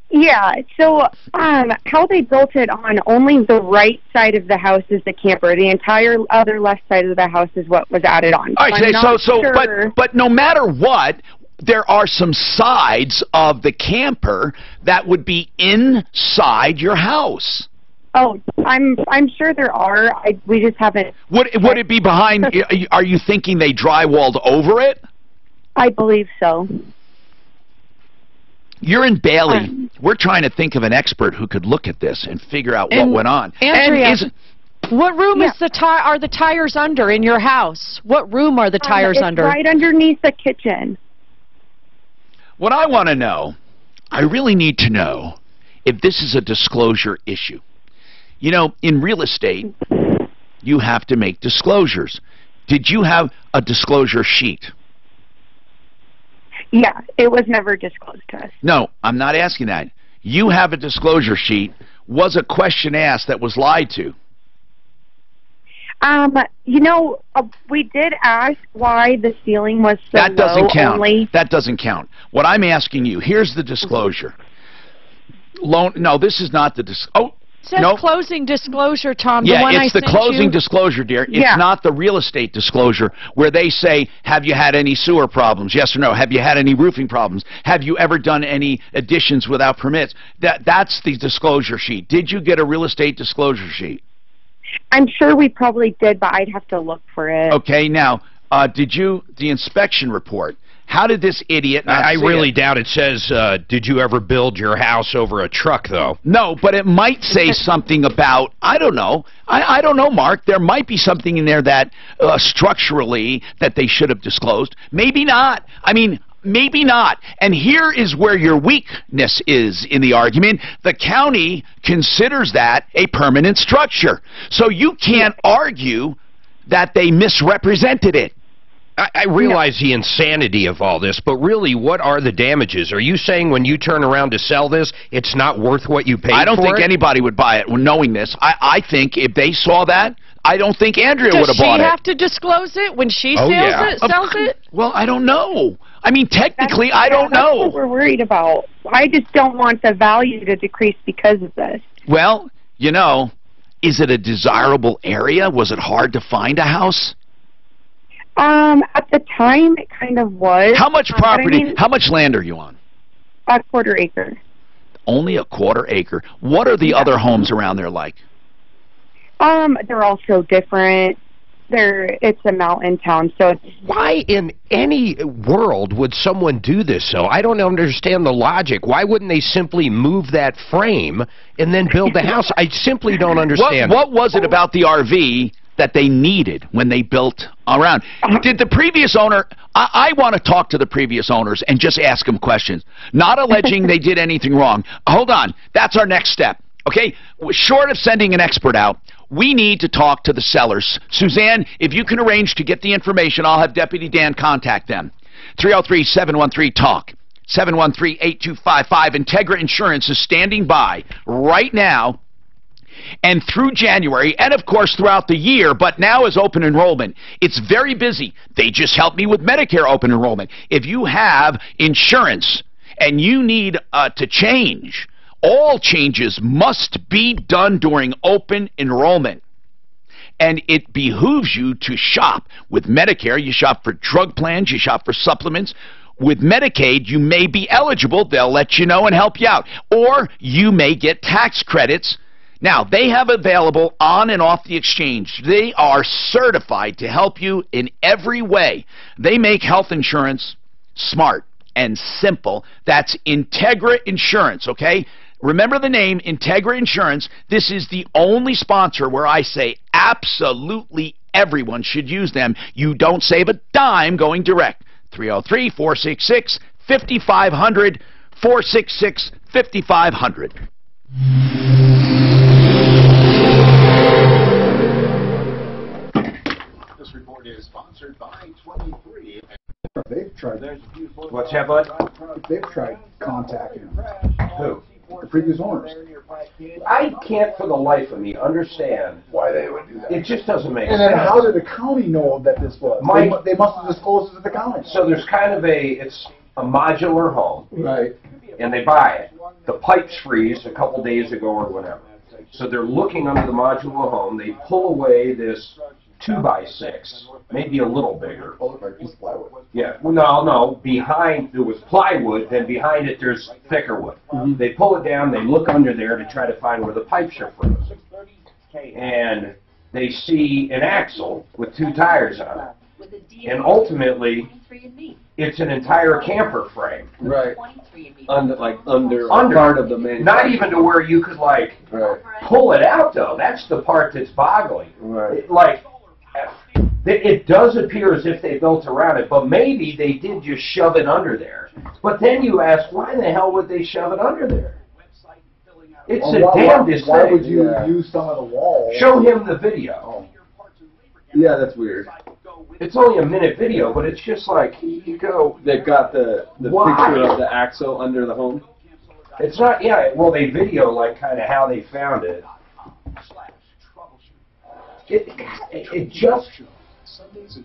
Yeah, so how they built it on only the right side of the house is the camper. The entire other left side of the house is what was added on. All right, but no matter what, there are some sides of the camper that would be inside your house. Oh, I'm sure there are. We just haven't. Would it be behind? Are you thinking they drywalled over it? I believe so. You're in Bailey. We're trying to think of an expert who could look at this and figure out what went on. Andrea, what room is are the tires under in your house? What room are the tires under? Right underneath the kitchen. What I want to know, I really need to know, if this is a disclosure issue. You know, in real estate, you have to make disclosures. Did you have a disclosure sheet? Yeah, it was never disclosed to us. No, I'm not asking that. You have a disclosure sheet. Was a question asked that was lied to? You know, we did ask why the ceiling was so that doesn't low count. only. That doesn't count. What I'm asking you, here's the disclosure. No, this is not the It says closing disclosure, Tom. Yeah, the one it's the closing disclosure, dear. It's not the real estate disclosure where they say, have you had any sewer problems? Yes or no. Have you had any roofing problems? Have you ever done any additions without permits? That's the disclosure sheet. Did you get a real estate disclosure sheet? I'm sure we probably did, but I'd have to look for it. Okay, now, the inspection report, how did this idiot not I see really it? doubt it says, did you ever build your house over a truck, though? No, but it might say something about, I don't know. I don't know, Mark. There might be something in there that structurally that they should have disclosed. Maybe not. I mean, maybe not. And here is where your weakness is in the argument. The county considers that a permanent structure. So you can't argue that they misrepresented it. I realize the insanity of all this, but really, what are the damages? Are you saying when you turn around to sell this, it's not worth what you paid for it? I don't think anybody would buy it knowing this. I think if they saw that, I don't think Andrea would have bought it. Does she have to disclose it when she sells it? Well, I don't know. I mean, technically, I don't know. That's what we're worried about. I just don't want the value to decrease because of this. Well, you know, is it a desirable area? Was it hard to find a house? At the time, it kind of was. How much property, how much land are you on? A quarter acre. Only a quarter acre. What are the other homes around there like? They're all so different. It's a mountain town, so it's... Why in any world would someone do this, though? I don't understand the logic. Why wouldn't they simply move that frame and then build the house? I simply don't understand. What was it about the RV that they needed when they built around? Did the previous owner... I want to talk to the previous owners and just ask them questions. Not alleging they did anything wrong. Hold on. That's our next step. Okay? Short of sending an expert out, we need to talk to the sellers. Suzanne, if you can arrange to get the information, I'll have Deputy Dan contact them. 303-713-TALK. 713-8255. Integra Insurance is standing by right now. and through January, and of course throughout the year, but now is open enrollment. It's very busy. They just helped me with Medicare open enrollment. If you have insurance and you need to change, all changes must be done during open enrollment. And it behooves you to shop. With Medicare, you shop for drug plans, you shop for supplements. With Medicaid, you may be eligible. They'll let you know and help you out. Or you may get tax credits. Now, they have available on and off the exchange. They are certified to help you in every way. They make health insurance smart and simple. That's Integra Insurance, okay? Remember the name, Integra Insurance. This is the only sponsor where I say absolutely everyone should use them. You don't save a dime going direct. 303-466-5500, 466-5500. This report is sponsored by 23. They've tried. What's that, bud? They've tried contacting them. Who? The previous owners. I can't for the life of me understand why they would do that. It just doesn't make sense. And then how did the county know that this was? They must have disclosed it to the county. So there's kind of it's a modular home. Right. And they buy it. The pipes freeze a couple days ago or whatever. So they're looking under the modular home. They pull away this 2x6, maybe a little bigger. Plywood. Yeah, well, no. Behind there was plywood, then behind it there's thicker wood. They pull it down, they look under there to try to find where the pipes are frozen. And they see an axle with 2 tires on it. And ultimately, it's an entire camper frame. Right. Under part of the manufacturer. Not even to where you could, pull it out, though. That's the part that's boggling. Right. It does appear as if they built around it, but maybe they did just shove it under there. But then you ask, why the hell would they shove it under there? It's damnedest thing. Why would you use some of the walls? Show him the video. Yeah, that's weird. It's only a minute video, but it's just like, you go... They've got the picture of the axle under the home? It's not, well, they video, kind of how they found it. It just...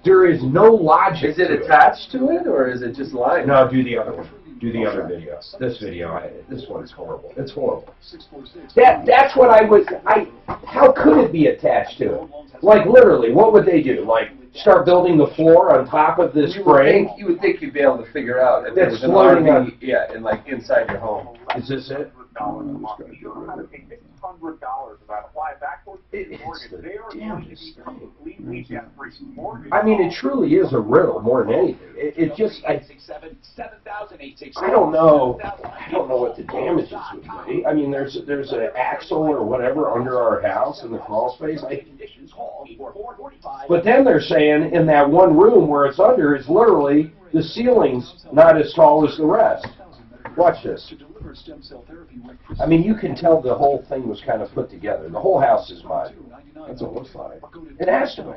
There is no logic. Is it attached to it, or is it just lying? No, do the other one. Do the other video. This video, this one's horrible. It's horrible. That's what I would... How could it be attached to it? Literally, what would they do? Start building the floor on top of this frame? You would think you'd be able to figure out if that's there was an RV, inside your home. Is this it? I mean, it truly is a riddle more than anything. It just, I don't know. I don't know what the damages would be. I mean, there's an axle or whatever under our house in the crawl space. But then they're saying in that one room where it's under, it's literally the ceiling's not as tall as the rest. Watch this. I mean, you can tell the whole thing was kind of put together. The whole house is mine. That's what it looks like. It has to be.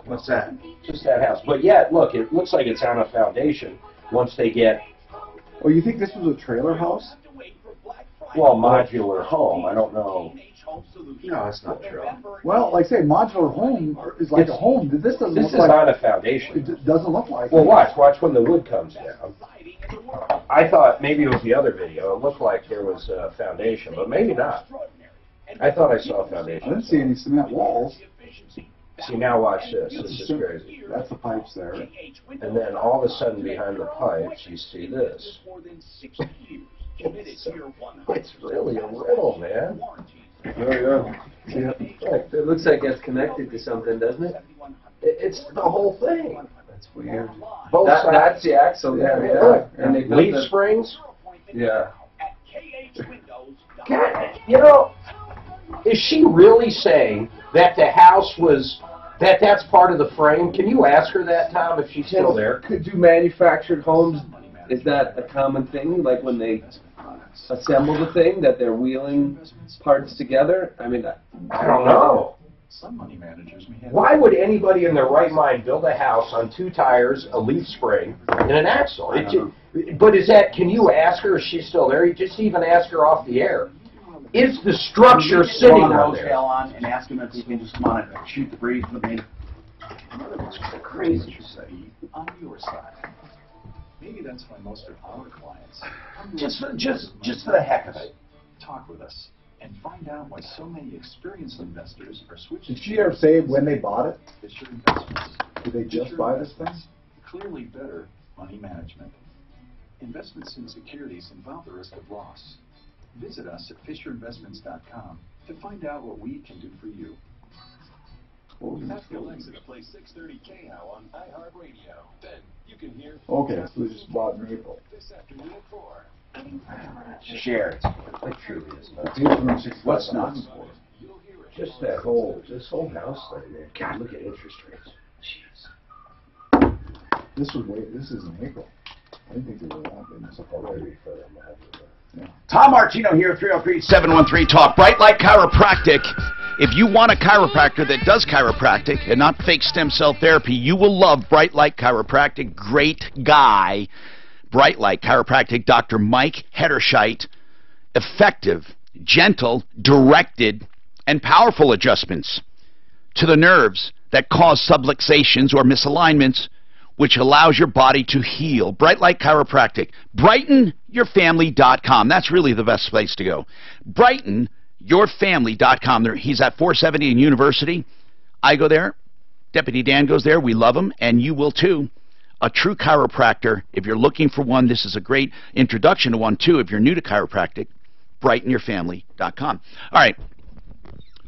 What's that? Just that house. But yet, look, it looks like it's on a foundation once they get... Oh, you think this was a trailer house? Well, modular home. I don't know. No, it's not true. Well, like I say, modular home is like a home. This doesn't look like... This is on a foundation. It doesn't look like it. Well, watch when the wood comes down. I thought maybe it was the other video. It looked like there was a foundation, but maybe not. I thought I saw a foundation. I didn't see any cement walls. See, now watch this. This is crazy. That's the pipes there. And then all of a sudden behind the pipes, you see this. It's really a riddle, man. Oh, yeah. It looks like it's connected to something, doesn't it? It's the whole thing. That's weird. Both sides. That's the axle. Yeah. And they leaf springs. Yeah. Is she really saying that the house was that's part of the frame? Can you ask her that, Tom, if she's still there? Could you manufactured homes? Is that a common thing? Like when they assemble the thing, that they're wheeling parts together? I mean, I don't know. Some money managers may have... Why would anybody in their right mind build a house on 2 tires, a leaf spring, and an axle? But is that? Can you ask her if she's still there? You just even ask her off the air. is the structure sitting Ron out there? Rosedale on and ask him if he can just come on and shoot the breeze with me. It's crazy. On your side. Maybe that's why most of our clients Just for the heck of it. talk with us and find out why so many experienced investors are switching. Did she ever say when they bought it? Fisher Investments. Did they just buy this thing? Clearly better money management. Investments in securities involve the risk of loss. Visit us at FisherInvestments.com to find out what we can do for you. Ask Alexa to play 630 KHOW on iHeartRadio. Then you can hear. Okay, so they just bought in April. This afternoon at 4. Share it. It truly is. What's nuts? Just that this whole house thing, man. God, look at interest rates. Jeez. This is in April. I didn't think they were that big. It's already for them. Yeah. Tom Martino here, 303-713-TALK. Bright Light Chiropractic. If you want a chiropractor that does chiropractic and not fake stem cell therapy, you will love Bright Light Chiropractic. Great guy. Bright Light Chiropractic, Dr. Mike Hederscheit. Effective, gentle, directed, and powerful adjustments to the nerves that cause subluxations or misalignments, which allows your body to heal. Bright Light Chiropractic. BrightenYourFamily.com. That's really the best place to go. BrightenYourFamily.com. He's at 470 in University. I go there. Deputy Dan goes there. We love him, and you will too. A true chiropractor. If you're looking for one, this is a great introduction to one too. If you're new to chiropractic, BrightenYourFamily.com. All right.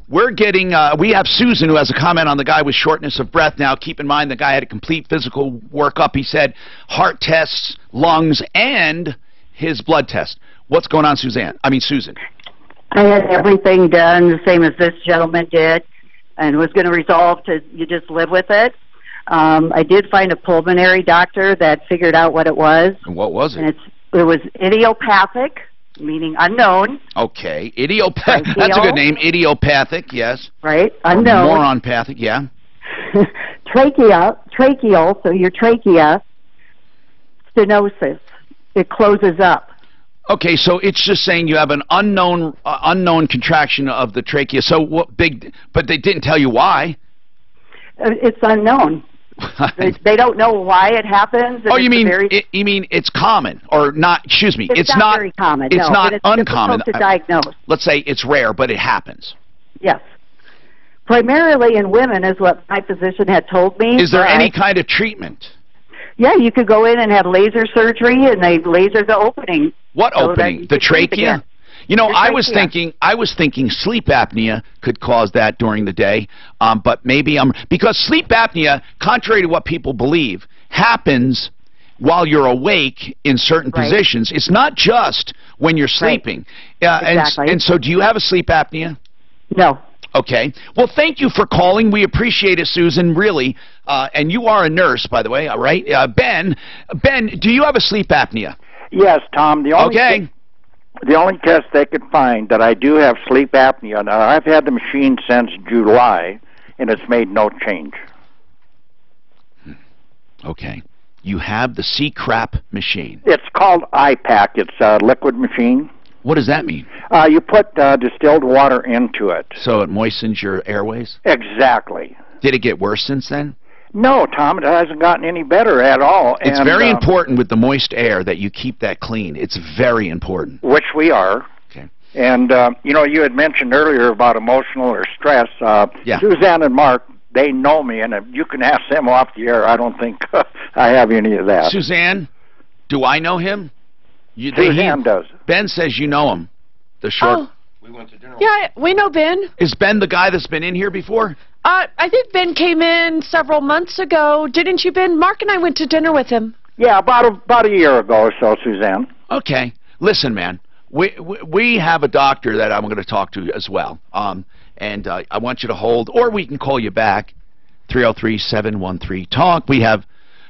We're getting, we have Susan who has a comment on the guy with shortness of breath. Now, keep in mind the guy had a complete physical workup. He said heart tests, lungs, and his blood test. What's going on, Susan? I had everything done the same as this gentleman did and was going to resolve to you just live with it. I did find a pulmonary doctor that figured out what it was. And what was it? And it was idiopathic, meaning unknown. Okay, idiopathic. That's a good name. Idiopathic, yes. Right, unknown. Moronpathic, yeah. Tracheal, so your trachea, stenosis. It closes up. Okay, so it's just saying you have an unknown contraction of the trachea. So what big? But they didn't tell you why. It's unknown. They don't know why it happens. Oh, you mean you mean it's common or not? Excuse me, it's not very common. It's not uncommon. Difficult to diagnose. Let's say it's rare, but it happens. Yes, primarily in women, is what my physician had told me. Is there any kind of treatment? Yeah, you could go in and have laser surgery, and they laser the opening. What opening? The trachea? You know, I was thinking sleep apnea could cause that during the day, but maybe because sleep apnea, contrary to what people believe, happens while you're awake in certain positions. It's not just when you're sleeping. Exactly. And so, do you have a sleep apnea? No. Okay. Well, thank you for calling. We appreciate it, Susan, really. And you are a nurse, by the way, all right? Ben, do you have a sleep apnea? Yes, Tom. The only test they could find that I do have sleep apnea. Now, I've had the machine since July, and it's made no change. Okay. You have the C-CRAP machine. It's called IPAC. It's a liquid machine. What does that mean? You put distilled water into it. So it moistens your airways? Exactly. Did it get worse since then? No, Tom, it hasn't gotten any better at all. It's very important with the moist air that you keep that clean. It's very important. Which we are. Okay. And, you had mentioned earlier about emotional or stress. Yeah. Suzanne and Mark, they know me, and if you can ask them off the air, I don't think I have any of that. Suzanne, do I know him? Suzanne does. Ben says you know him. The short. Oh. We went to dinner. Yeah, we know Ben. Is Ben the guy that's been in here before? I think Ben came in several months ago. Didn't you, Ben? Mark and I went to dinner with him. Yeah, about a year ago or so, Suzanne. Okay. Listen, man. We have a doctor that I'm going to talk to as well. And I want you to hold, or we can call you back, 303-713-TALK. We have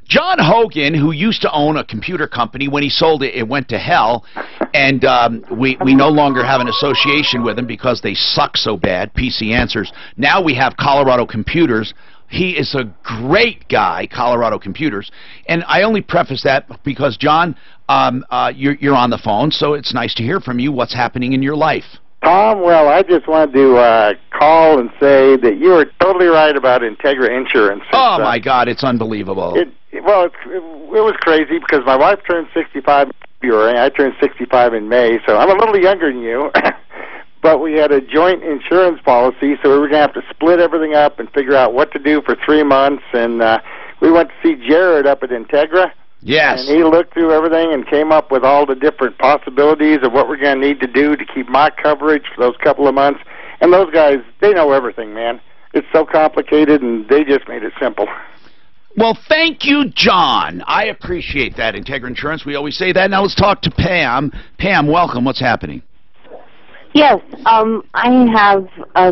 John Hogan, who used to own a computer company. When he sold it, it went to hell. And we no longer have an association with them because they suck so bad, PC Answers. Now we have Colorado Computers. He is a great guy, Colorado Computers. And I only preface that because, John, you're on the phone, so it's nice to hear from you. What's happening in your life? Tom, well, I just wanted to call and say that you were totally right about Integra Insurance. Oh, my God, it's unbelievable. It was crazy because my wife turned 65 in February. I turned 65 in May, so I'm a little younger than you. But we had a joint insurance policy, so we were going to have to split everything up and figure out what to do for 3 months. And we went to see Jared up at Integra. Yes. And he looked through everything and came up with all the different possibilities of what we're going to need to do to keep my coverage for those couple of months. And those guys, they know everything, man. It's so complicated, and they just made it simple. Well, thank you, John. I appreciate that, Integra Insurance. We always say that. Now let's talk to Pam. Pam, welcome. What's happening? Yes, I have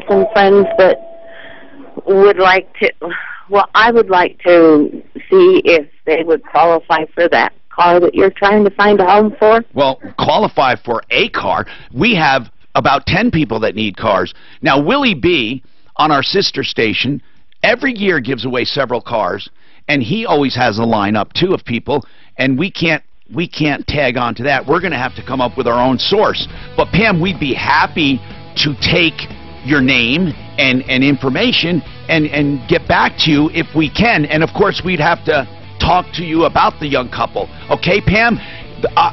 some friends that would like to, well, I would like to see if they would qualify for that car that you're trying to find a home for. Well, qualify for a car. We have about 10 people that need cars. Now, Willie B. on our sister station every year gives away several cars, and he always has a lineup, too, of people, and we can't tag on to that. We're going to have to come up with our own source. But, Pam, we'd be happy to take your name and information and get back to you if we can. And, of course, we'd have to talk to you about the young couple. Okay, Pam?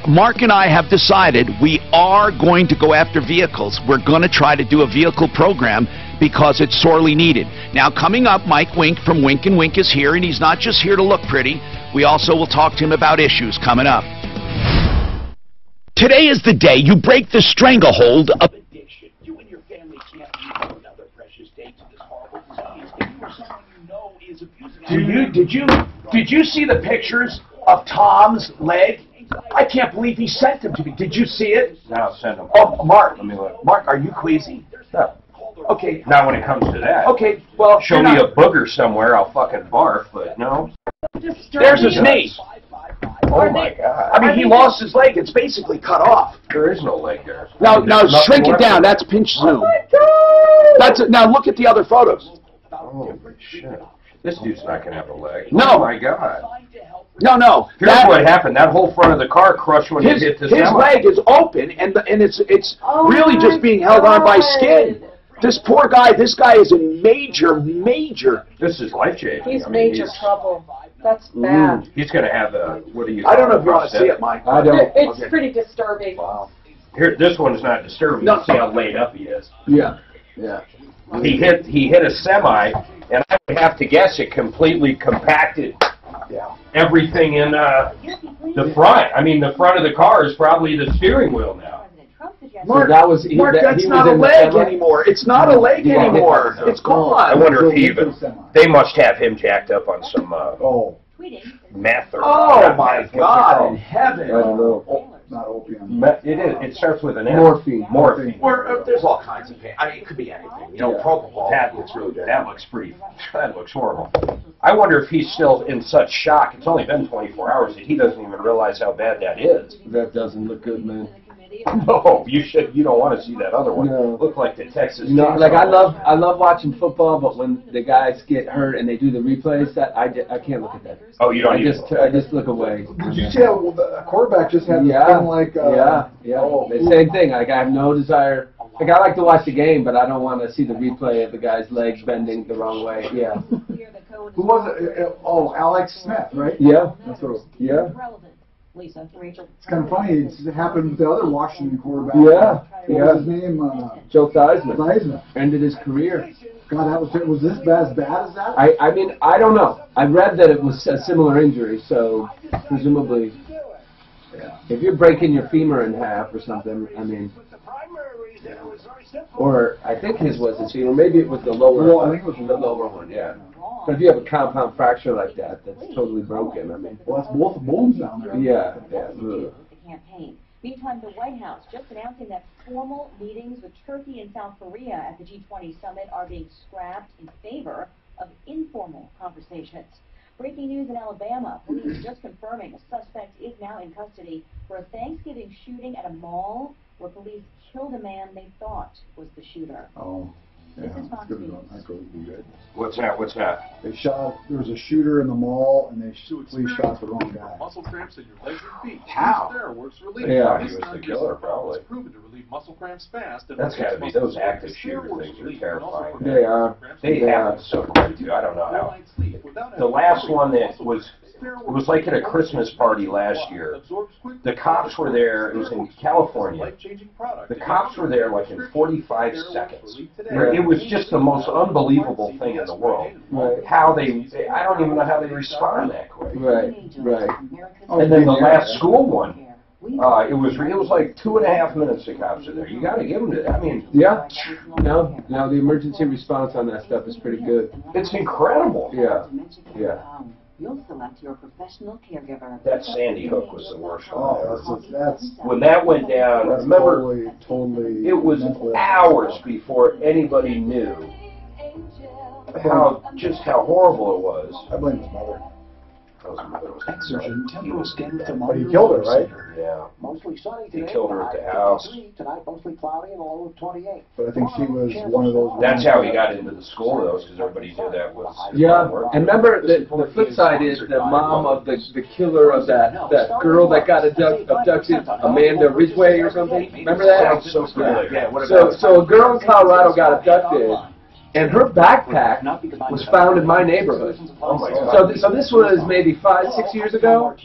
Mark and I have decided we are going to go after vehicles. We're going to try to do a vehicle program because it's sorely needed. Now, coming up, Mike Wink from Wink & Wink is here, and he's not just here to look pretty. We also will talk to him about issues coming up. Today is the day you break the stranglehold of addiction. You and your family can't leave another precious day to this horrible disease. If you or someone you know is abusing Did you see the pictures of Tom's leg? I can't believe he sent them to me. Did you see it? Now send them. Oh, Mark. Let me look. Mark, are you queasy? No. Okay. Not when it comes to that. Okay, well, Show me a booger somewhere, I'll fucking barf, but no. There's his knee. Oh, my God. I mean, he lost his leg. It's basically cut off. There is no leg there. Now, There's shrink nothing it down. left. That's pinch zoom. Now, look at the other photos. Oh, shit. This dude's not going to have a leg. No. Oh, my God. No. Here's what happened. That whole front of the car crushed when he hit the His semi. leg is open, and it's really just being held on by skin. This poor guy, this guy is in major. This is life-changing. He's major trouble. That's bad. He's going to have a, what do you I don't know if you want to see it, Mike. I don't. It's pretty disturbing. Wow. Here, this one's not disturbing. No. You see how laid up he is. Yeah. He hit a semi, and I would have to guess it completely compacted everything in the front. I mean, the front of the car is probably the steering wheel now. Mark, Mark, that's not a leg anymore. It's not a leg anymore. It's gone. I wonder if he even, they must have him jacked up on some meth or Oh, my God in heaven. I don't know. Not opium. It is. It starts with an M. Morphine. Or, there's all kinds of pain. I mean, it could be anything. You know, propofol. That looks really bad. That looks horrible. I wonder if he's still in such shock. It's only been 24 hours that he doesn't even realize how bad that is. That doesn't look good, man. No, you don't want to see that other one. No. Look like the Texas. You know, like I love watching football, but when the guys get hurt and they do the replays, I can't look at that. Oh, you don't. I just look away. Did you see how the quarterback just had the thing like? The same thing. Like I have no desire. Like I like to watch the game, but I don't want to see the replay of the guy's legs bending the wrong way. Yeah. Who was it? Oh, Alex Smith, right? Yeah. That's what it was. Yeah. Lisa, Rachel. It's kind of funny. It happened with the other Washington quarterback. Yeah. What was his name? Joe Theismann. Theismann. Ended his career. God, was this as bad as that? I mean, I don't know. I read that it was a similar injury, so presumably, if you're breaking your femur in half or something, I mean, or I think his was his femur. Maybe it was the lower. Well, I think it was the lower one. Yeah. But if you have a compound fracture like that, that's totally broken. I mean, well, that's both bones down there. Yeah. The campaign. Meantime, the White House just announcing that formal meetings with Turkey and South Korea at the G20 summit are being scrapped in favor of informal conversations. Breaking news in Alabama. Police just confirming a suspect is now in custody for a Thanksgiving shooting at a mall where police killed a man they thought was the shooter. Oh. Yeah, it's good enough. That would be good. What's that? What's that? They shot. There was a shooter in the mall, and police shot the wrong guy. Muscle cramps in your legs and feet. How? TheraWorks relief. Yeah, he was the killer, probably. It's proven to relieve muscle cramps fast. And That's got to be those active shooter things are terrifying. They are. They happen so quick too. I don't know how. The last one that was. It was like at a Christmas party last year. The cops were there. It was in California. The cops were there like in 45 seconds. It was just the most unbelievable thing in the world. Right. How I don't even know how they respond that quick. Right. And then the last school one, it was like 2.5 minutes the cops are there. You got to give them I mean, yeah. No, the emergency response on that stuff is pretty good. It's incredible. Yeah. You'll select your professional caregiver. That Sandy Hook was the worst one. Oh, that's when that went down. Remember, totally. It was hours before anybody knew how horrible it was. I blame his mother. Exertion temporal scan But he killed her, right? Yeah. Mostly sunny He today. killed her at the house. Tonight mostly cloudy and a low of 28. But I think she was one of those. That's how he got into the school, though, because everybody knew that was. Yeah, and remember the flip side is the mom of the killer of that girl that got abducted, Amanda Ridgway or something. Remember that? So familiar. Yeah. So a girl in Colorado got abducted, and her backpack was found in my neighborhood. Oh my God. So this was maybe 5-6 years ago,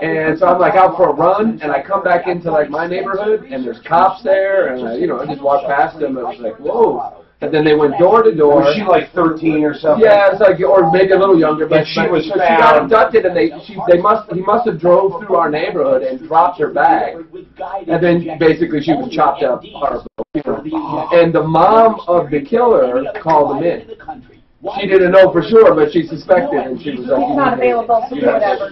and so I'm like out for a run, and I come back into like my neighborhood, and there's cops there, and I just walked past them, and I was like, whoa. And then they went door to door. Was she like 13 or something? Yeah, it's like, or maybe a little younger. But she was so she got abducted, and he must have drove through our neighborhood and dropped her bag, and then basically she was chopped up. And the mom of the killer called him in. She didn't know for sure, but she suspected, and she was like, He's not available, so do whatever.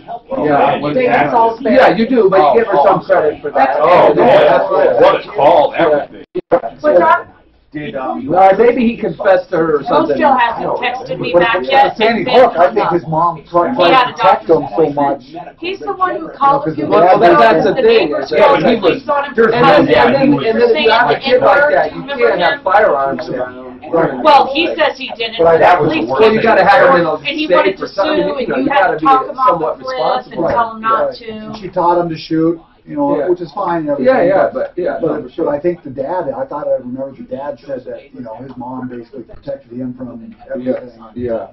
Yeah, you do, but you give her some credit for that. Oh, that's right. What a call, everything. What's that? Maybe he confessed to her or something. Still hasn't texted me back yet. Sandy Hook, I think his mom tried to protect him so much. He's the one who called a few Well, minutes ago. that's the thing. Neighbors called the police on him for And then saying if you have a kid like that, you Remember can't have him? firearms around. Well, he says he didn't. But that was the worst. Well, you got to have him in a and he wanted safe to or something. sue, and you had to talk him off the cliff and responsible. tell him not to. She taught him to shoot, which is fine and everything. But I think the dad, I thought I remember the dad said that, his mom basically protected him from everything. Yeah.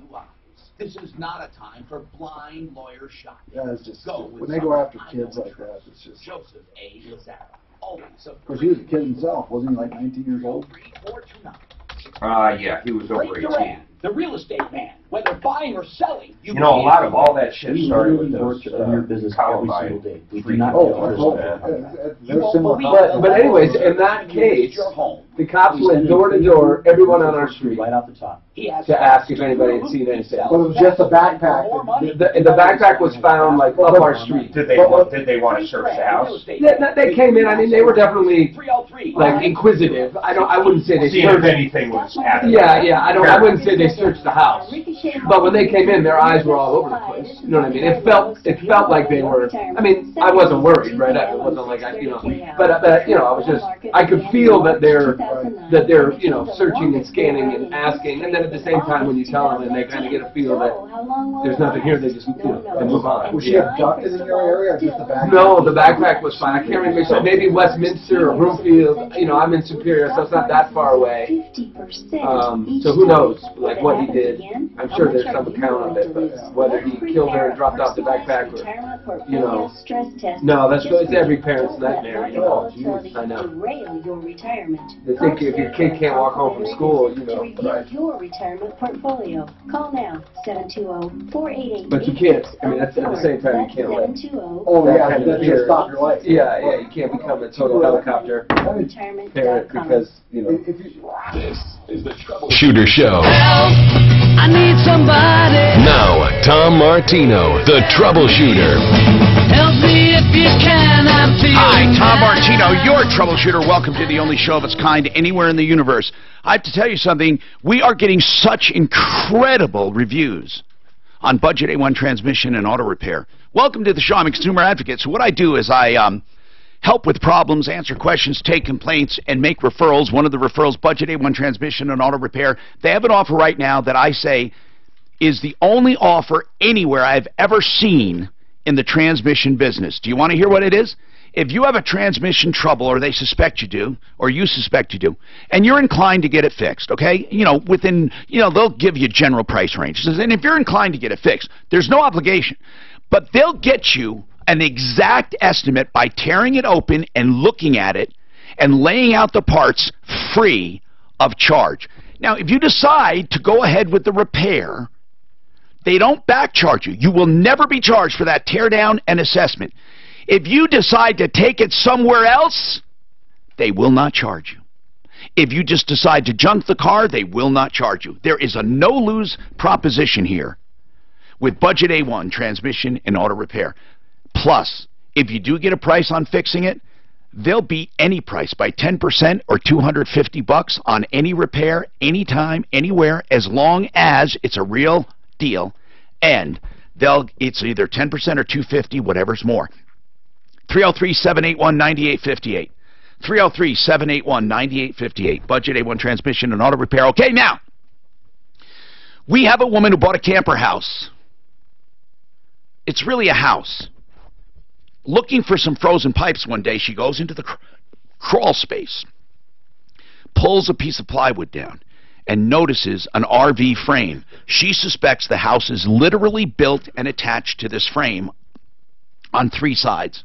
This is not a time for blind lawyer shots. Yeah, it's just, when they go after kids like that, it's just. Joseph A. Lazaro, always Of course, he was a kid himself, wasn't he, like 19 years old? Yeah, he was over 18. The real estate man, whether buying or selling. A lot of all that shit started with those your business Columbine. But anyways, in that case, the cops went door to door, everyone on our street, right off the top. to ask if anybody had seen anything. Well, it was just a backpack. The backpack was found like up our street. Did they want to search the house? They came in. I mean, they were definitely like inquisitive. I wouldn't say they See if searched. anything was happening. Yeah. I wouldn't say they searched the house. But when they came in, their eyes were all over the place. You know what I mean? It felt like they were. I mean, I wasn't worried, right? It wasn't like but I was just. I could feel that they're searching and scanning and asking, and then at the same time when you tell them and they kind of get a feel that there's nothing here, they just they move on. Was she abducted in your area or just the backpack? No, the backpack was fine. I can't remember. So maybe Westminster or Broomfield. I'm in Superior, so it's not that far away. So who knows, like what he did. I'm sure there's some account of it, but whether he killed her and dropped off the backpack or, No, it's every parent's nightmare, I know. They think if your kid can't walk home from school, Your retirement portfolio. Call now, 720-488. But you can't, at the same time, you can't let that just stop your life. Yeah, you can't become a total helicopter parent because, This is the Troubleshooter Show. I need somebody. Now, Tom Martino, the Troubleshooter. Help me if you can. Hi, Tom Martino, your troubleshooter. Welcome to the only show of its kind anywhere in the universe. I have to tell you something. We are getting such incredible reviews on budget A1 transmission and auto repair. Welcome to the show. I'm a consumer advocate. So what I do is I help with problems, answer questions, take complaints, and make referrals. One of the referrals, Budget A1 Transmission and Auto Repair. They have an offer right now that I say is the only offer anywhere I've ever seen in the transmission business. Do you want to hear what it is? If you have a transmission trouble, or they suspect you do, or you suspect you do, and you're inclined to get it fixed, okay? They'll give you general price ranges. And if you're inclined to get it fixed, there's no obligation. But they'll get you an exact estimate by tearing it open and looking at it and laying out the parts free of charge. Now, if you decide to go ahead with the repair, they don't back charge you. You will never be charged for that tear down and assessment. If you decide to take it somewhere else, they will not charge you. If you just decide to junk the car, they will not charge you. There is a no-lose proposition here with Budget A1 Transmission and Auto Repair. Plus, if you do get a price on fixing it, they'll beat any price by 10% or $250 on any repair, anytime, anywhere, as long as it's a real deal, and it's either 10% or $250, whatever's more. 303-781-9858. 303-781-9858. Budget A1 Transmission and Auto Repair. Okay, now, we have a woman who bought a camper house. It's really a house. Looking for some frozen pipes one day, she goes into the crawl space, pulls a piece of plywood down, and notices an RV frame. She suspects the house is literally built and attached to this frame on 3 sides,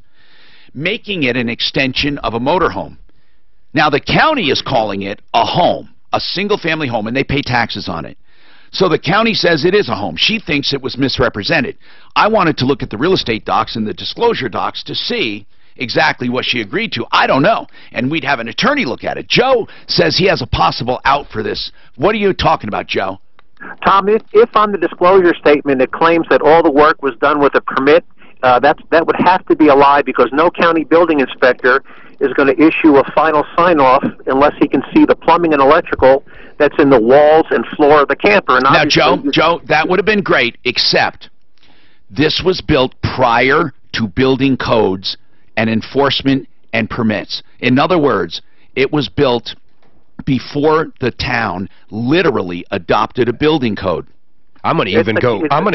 making it an extension of a motorhome. Now, the county is calling it a home, a single-family home, and they pay taxes on it. So the county says it is a home. She thinks it was misrepresented. I wanted to look at the real estate docs and the disclosure docs to see exactly what she agreed to. I don't know. And we'd have an attorney look at it. Joe says he has a possible out for this. What are you talking about, Joe? Tom, if on the disclosure statement it claims that all the work was done with a permit, that would have to be a lie, because no county building inspector is going to issue a final sign-off unless he can see the plumbing and electrical that's in the walls and floor of the camper. And now, Joe, that would have been great, except this was built prior to building codes and enforcement and permits. In other words, it was built before the town literally adopted a building code. I'm going to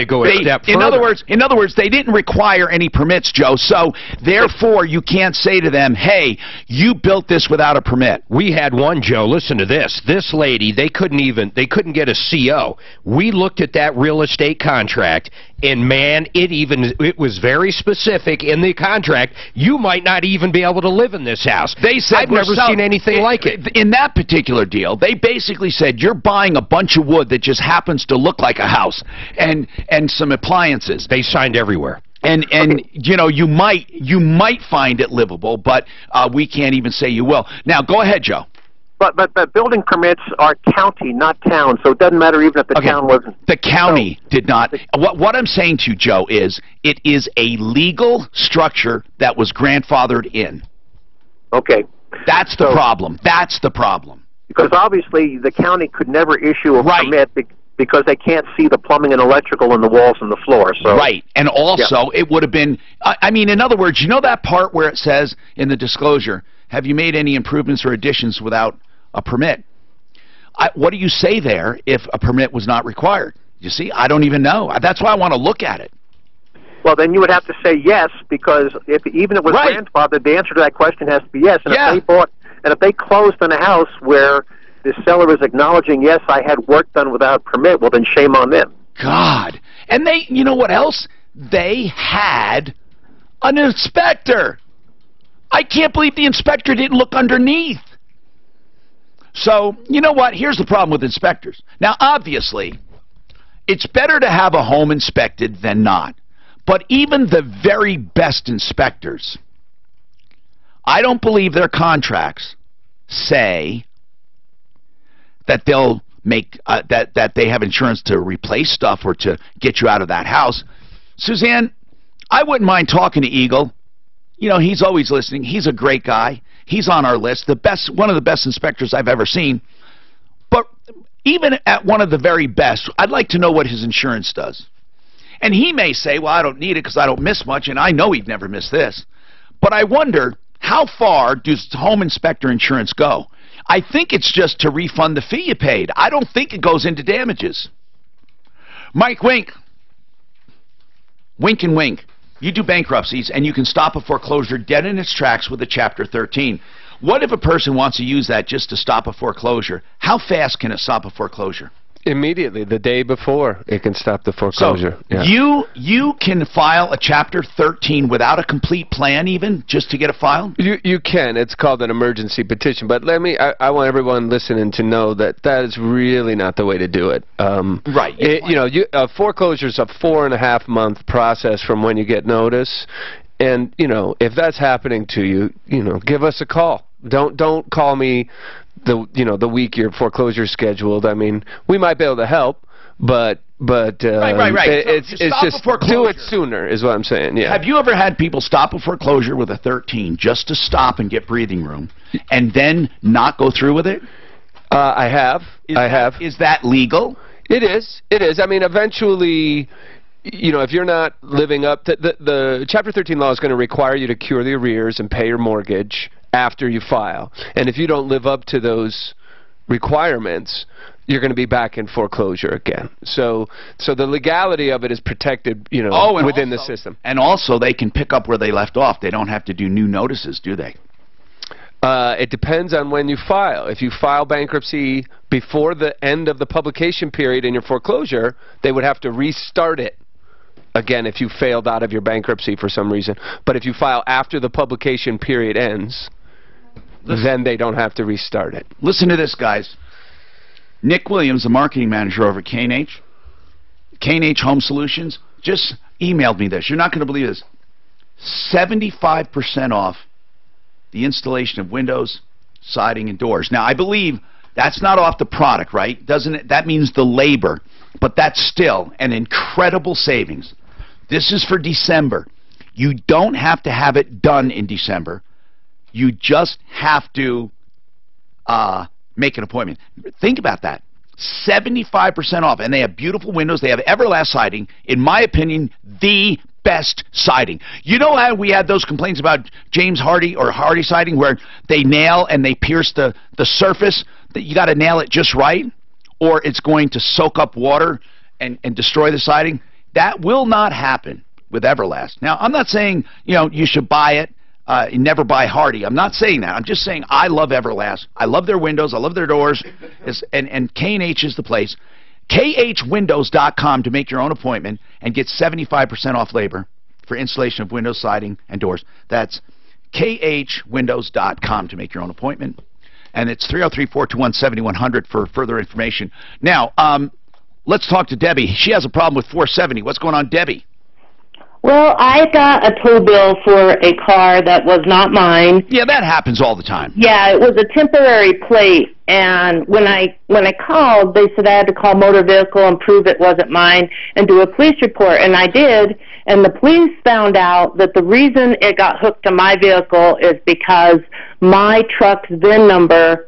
go a step further. In other words, they didn't require any permits, Joe. So therefore, you can't say to them, "Hey, you built this without a permit." We had one, Joe. Listen to this. This lady, they couldn't get a CO. We looked at that real estate contract, and man, it was very specific in the contract. You might not even be able to live in this house. They said, I've never seen anything like it. In that particular deal, they basically said, you're buying a bunch of wood that just happens to look like a house and some appliances. They signed everywhere. And you might find it livable, but we can't even say you will. Now, go ahead, Joe. But building permits are county, not town, so it doesn't matter even if the town wasn't. The county did not. What I'm saying to you, Joe, is it is a legal structure that was grandfathered in. Okay. That's the problem. That's the problem. Because obviously the county could never issue a permit because they can't see the plumbing and electrical in the walls and the floor. So. Right. And also, it would have been, I mean, in other words, you know that part where it says in the disclosure, have you made any improvements or additions without a permit? What do you say there if a permit was not required? You see, I don't even know. That's why I want to look at it. Well, then you would have to say yes, because even if it was grandfathered, the answer to that question has to be yes. And if they closed on a house where the seller is acknowledging, yes, I had work done without permit, well, then shame on them. God. And you know what else? They had an inspector. I can't believe the inspector didn't look underneath. So, you know what? Here's the problem with inspectors. Now, obviously, it's better to have a home inspected than not. But even the very best inspectors, I don't believe their contracts say that they'll make that they have insurance to replace stuff or to get you out of that house. Suzanne, I wouldn't mind talking to Eagle. You know, he's always listening. He's a great guy. He's on our list. One of the best inspectors I've ever seen. But even at one of the very best, I'd like to know what his insurance does. And he may say, well, I don't need it because I don't miss much, and I know he'd never miss this. But I wonder, how far does home inspector insurance go? I think it's just to refund the fee you paid. I don't think it goes into damages. Mike Wink. Wink and Wink. You do bankruptcies, and you can stop a foreclosure dead in its tracks with a Chapter 13. What if a person wants to use that just to stop a foreclosure? How fast can it stop a foreclosure? Immediately, the day before, it can stop the foreclosure. So you can file a Chapter 13 without a complete plan, even just to get it filed. You can. It's called an emergency petition. But I want everyone listening to know that that is really not the way to do it. Right. Foreclosure is a 4.5-month process from when you get notice, and if that's happening to you, give us a call. Don't call me the week your foreclosure's scheduled. I mean, we might be able to help, but right. It's just do it sooner is what I'm saying. Yeah. Have you ever had people stop a foreclosure with a 13 just to stop and get breathing room, and then not go through with it? I have. Is that legal? It is. It is. I mean, eventually, if you're not living up to the Chapter 13 law is going to require you to cure the arrears and pay your mortgage after you file. And if you don't live up to those requirements, you're going to be back in foreclosure again. So the legality of it is protected, within the system. And also, they can pick up where they left off. They don't have to do new notices, do they? It depends on when you file. If you file bankruptcy before the end of the publication period in your foreclosure, they would have to restart it again if you failed out of your bankruptcy for some reason. But if you file after the publication period ends, then they don't have to restart it. Listen to this, guys. Nick Williams, the marketing manager over at K&H Home Solutions, just emailed me this. You're not going to believe this. 75% off the installation of windows, siding, and doors. Now, I believe that's not off the product, right? Doesn't it? That means the labor. But that's still an incredible savings. This is for December. You don't have to have it done in December. You just have to make an appointment. Think about that. 75% off. And they have beautiful windows. They have Everlast siding. In my opinion, the best siding. You know how we had those complaints about James Hardy or Hardy siding where they nail and they pierce the surface? That you got to nail it just right, or it's going to soak up water and destroy the siding. That will not happen with Everlast. Now, I'm not saying you should buy it. You never buy Hardy. I'm not saying that. I'm just saying I love Everlast. I love their windows. I love their doors. And K&H is the place. KHWindows.com to make your own appointment and get 75% off labor for installation of windows, siding, and doors. That's KHWindows.com to make your own appointment. And it's 303-421-7100 for further information. Now, let's talk to Debbie. She has a problem with 470. What's going on, Debbie? Well, I got a tow bill for a car that was not mine. Yeah, that happens all the time. Yeah, it was a temporary plate, and when I called, they said I had to call motor vehicle and prove it wasn't mine and do a police report, and I did, and the police found out that the reason it got hooked to my vehicle is because my truck's VIN number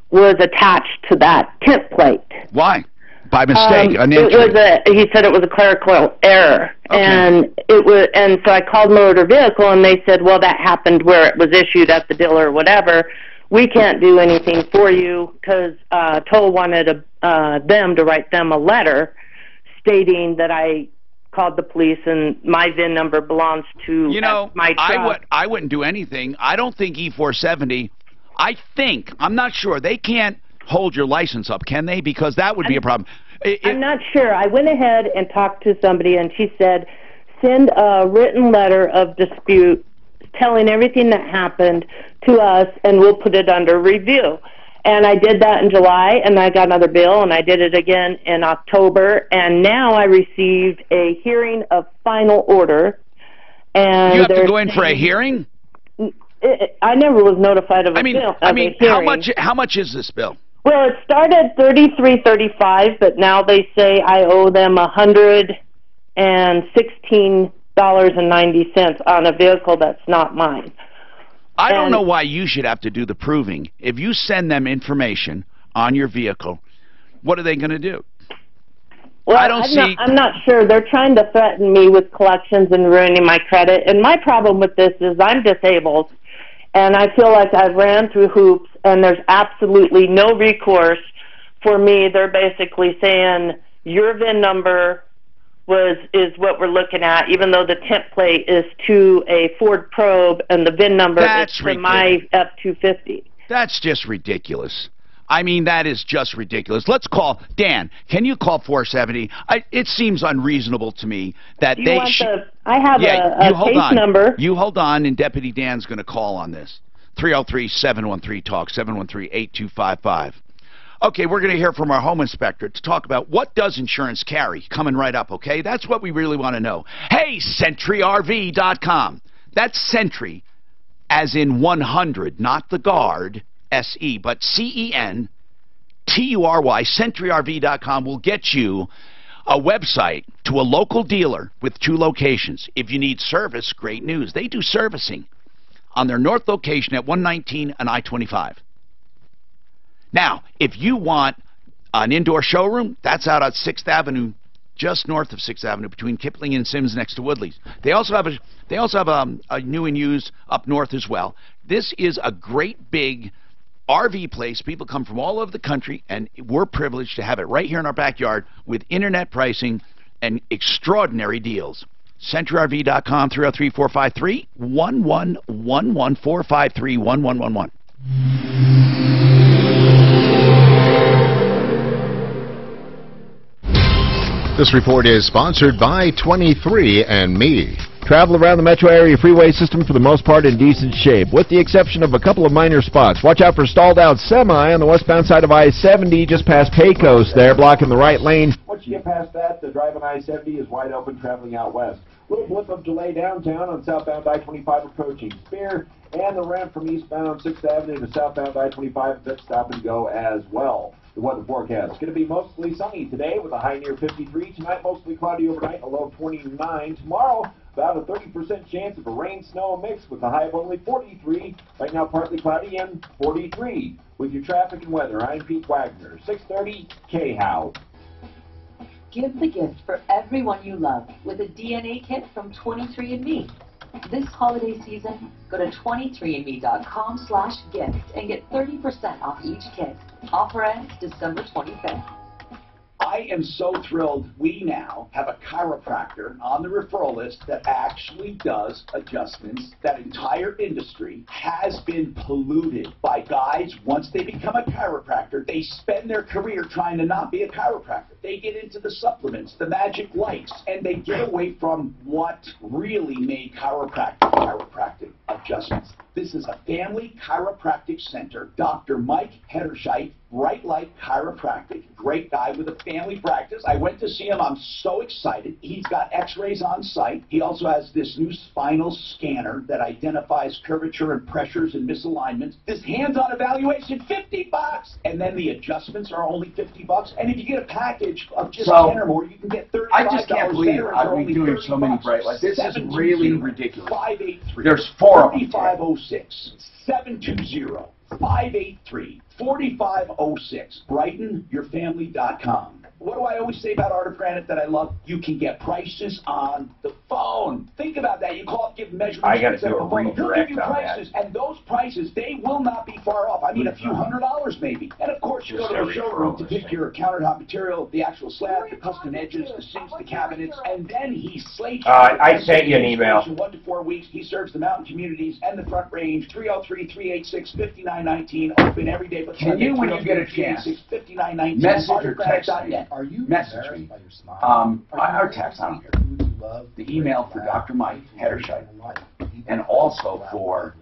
was attached to that temp plate. Why? By mistake, he said it was a clerical error, and so I called motor vehicle, and they said, well, that happened where it was issued at the dealer or whatever. We can't do anything for you because Toll wanted them to write them a letter stating that I called the police and my VIN number belongs to my truck. I wouldn't do anything. I don't think E470. I'm not sure they can't hold your license up, can they? Because that would be a problem. I'm not sure. I went ahead and talked to somebody, and she said, send a written letter of dispute telling everything that happened to us, and we'll put it under review. And I did that in July, and I got another bill, and I did it again in October, and now I received a hearing of final order. And you have to go in for a hearing? I never was notified of a bill. How much is this bill? Well, it started $33.35, but now they say I owe them $116.90 on a vehicle that's not mine. I don't know why you should have to do the proving. If you send them information on your vehicle, what are they going to do? Well, I'm not sure. They're trying to threaten me with collections and ruining my credit. And my problem with this is I'm disabled. And I feel like I've ran through hoops, and there's absolutely no recourse for me. They're basically saying your VIN number is what we're looking at, even though the template is to a Ford Probe and the VIN number is to my F-250. That's just ridiculous. I mean, that is just ridiculous. Let's call Dan. Can you call 470? It seems unreasonable to me that I have a case number. You hold on, and Deputy Dan's going to call on this. 303-713-TALK, 713-8255. Okay, we're going to hear from our home inspector to talk about what does insurance carry. Coming right up, okay? That's what we really want to know. Hey, SentryRV.com. That's Sentry, as in 100, not the guard, S-E, but C-E-N-T-U-R-Y, SentryRV.com will get you a website to a local dealer with 2 locations. If you need service, great news. They do servicing on their north location at 119 and I-25. Now, if you want an indoor showroom, that's out on 6th Avenue, just north of 6th Avenue, between Kipling and Sims, next to Woodley's. They also have a new and used up north as well. This is a great big RV place. People come from all over the country, and we're privileged to have it right here in our backyard with internet pricing and extraordinary deals. SentryRV.com, 303-453-1111, 453-1111. This report is sponsored by 23andMe. Travel around the metro area freeway system for the most part in decent shape, with the exception of a couple of minor spots. Watch out for stalled out semi on the westbound side of I-70 just past Pecos there, blocking the right lane. Once you get past that, the drive on I-70 is wide open traveling out west. Little blip of delay downtown on southbound I-25 approaching Spear, and the ramp from eastbound 6th Avenue to southbound I-25 is stop and go as well. The weather forecast is going to be mostly sunny today with a high near 53. Tonight, mostly cloudy overnight, a low of 29. Tomorrow, about a 30% chance of a rain-snow mix with a high of only 43. Right now, partly cloudy and 43. With your traffic and weather, I'm Pete Wagner, 630 KHOW. Give the gift for everyone you love with a DNA kit from 23andMe. This holiday season, go to 23andme.com/gift and get 30% off each kit. Offer ends December 25th. I am so thrilled we now have a chiropractor on the referral list that actually does adjustments. That entire industry has been polluted by guys. Once they become a chiropractor, they spend their career trying to not be a chiropractor. They get into the supplements, the magic lights, and they get away from what really made chiropractic adjustments. This is a family chiropractic center. Dr. Mike Hederscheit, Bright Light Chiropractic, great guy with a family practice. I went to see him. I'm so excited. He's got x-rays on site. He also has this new spinal scanner that identifies curvature and pressures and misalignments. This hands-on evaluation, $50. And then the adjustments are only $50. And if you get a package of just 10 or more, you can get $35. I just can't believe I've been doing so many Bright Lights. This is really ridiculous. 583. There's 4 of them. 4506 720 583 4506. BrightonYourFamily.com. What do I always say about Art of Granite that I love? You can get prices on the phone. Think about that. You call up, give measurements. I got to do a He'll give redirect you on prices, that. and those prices, they will not be far off. I mean, a few $100s maybe. And of course, you go to the showroom to pick your countertop material, the actual slab, the custom edges, the sinks, the cabinets, and then he slates. I sent you an email. 1 to 4 weeks. He serves the mountain communities and the Front Range. 303-386-5919. Open every day. But Can you, when you get a chance, message or text me? Message me. Our text, I don't care. The email for Dr. Mike Hederscheit, and also for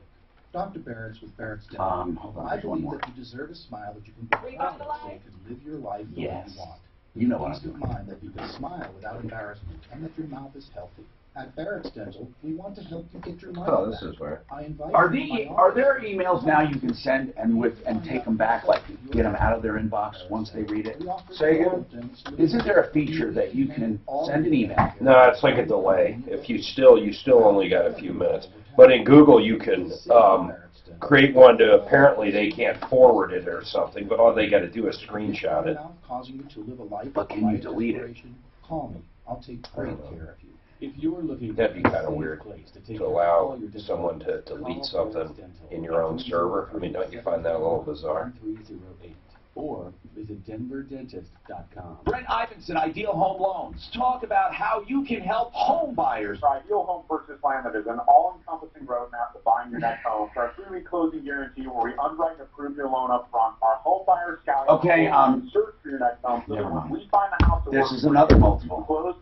Dr. Barrett's with Barrett's Dental. hold on, I there's one believe more. that you deserve a smile that you can put on so you can live your life the way you want. You know what I'm Peace of mind that you can smile without embarrassment and that your mouth is healthy. At Barrett's Dental, we want to help you get your life back. this is where. I invite Are you to my are there emails now you can send and take them back, like get them out of their inbox once they read it? Say again? Isn't there a feature that you can send an email? No, it's like a delay. If you still only got a few minutes. But in Google, you can create one to, apparently they can't forward it or something, but all they got to do is screenshot it. Causing you to live a life But can you delete it? Call me. I'll take great care of you. If you're looking That'd be kind of weird to allow someone to delete something in your own server. I mean, don't you find that a little bizarre? Or visit denverdentist.com. Brent Ivinson, Ideal Home Loans. Talk about how you can help home buyers. Ideal Home Purchase Plan is an all-encompassing roadmap to buying your next home. For our 3-week closing guarantee, where we underwrite and approve your loan up front, our home buyer scout search for your next home. So when we find the house, this is another multiple. Close.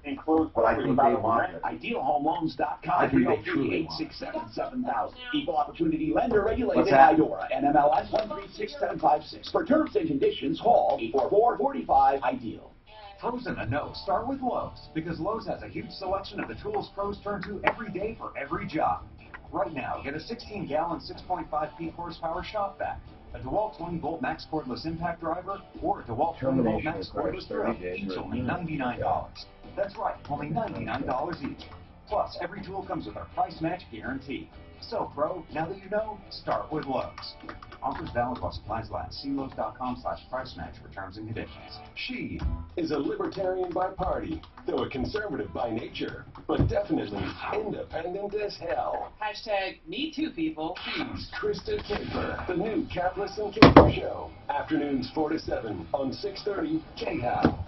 But I think they want it. IdealHomeLoans.com. 303-867-7000. Equal Opportunity Lender, regulated by DORA. NMLS 136756. For terms and conditions, call 844-45-IDEAL. Pros and a no start with Lowe's, because Lowe's has a huge selection of the tools pros turn to every day for every job. Right now, get a 16-gallon 6.5 peak horsepower shop vac, a DeWalt 20-volt max cordless impact driver, or a DeWalt 20-volt max cordless drill, each only $99. That's right, only $99 each. Plus, every tool comes with our price match guarantee. So, pro, now that you know, start with Lowe's. Offers valid while supplies last. See Lowe's.com/price match for terms and conditions. She is a libertarian by party, though a conservative by nature, but definitely independent as hell. Hashtag me too, people. She's Krista Kafer, the new Capless and Kafer Show. Afternoons 4 to 7 on 630 KHAL.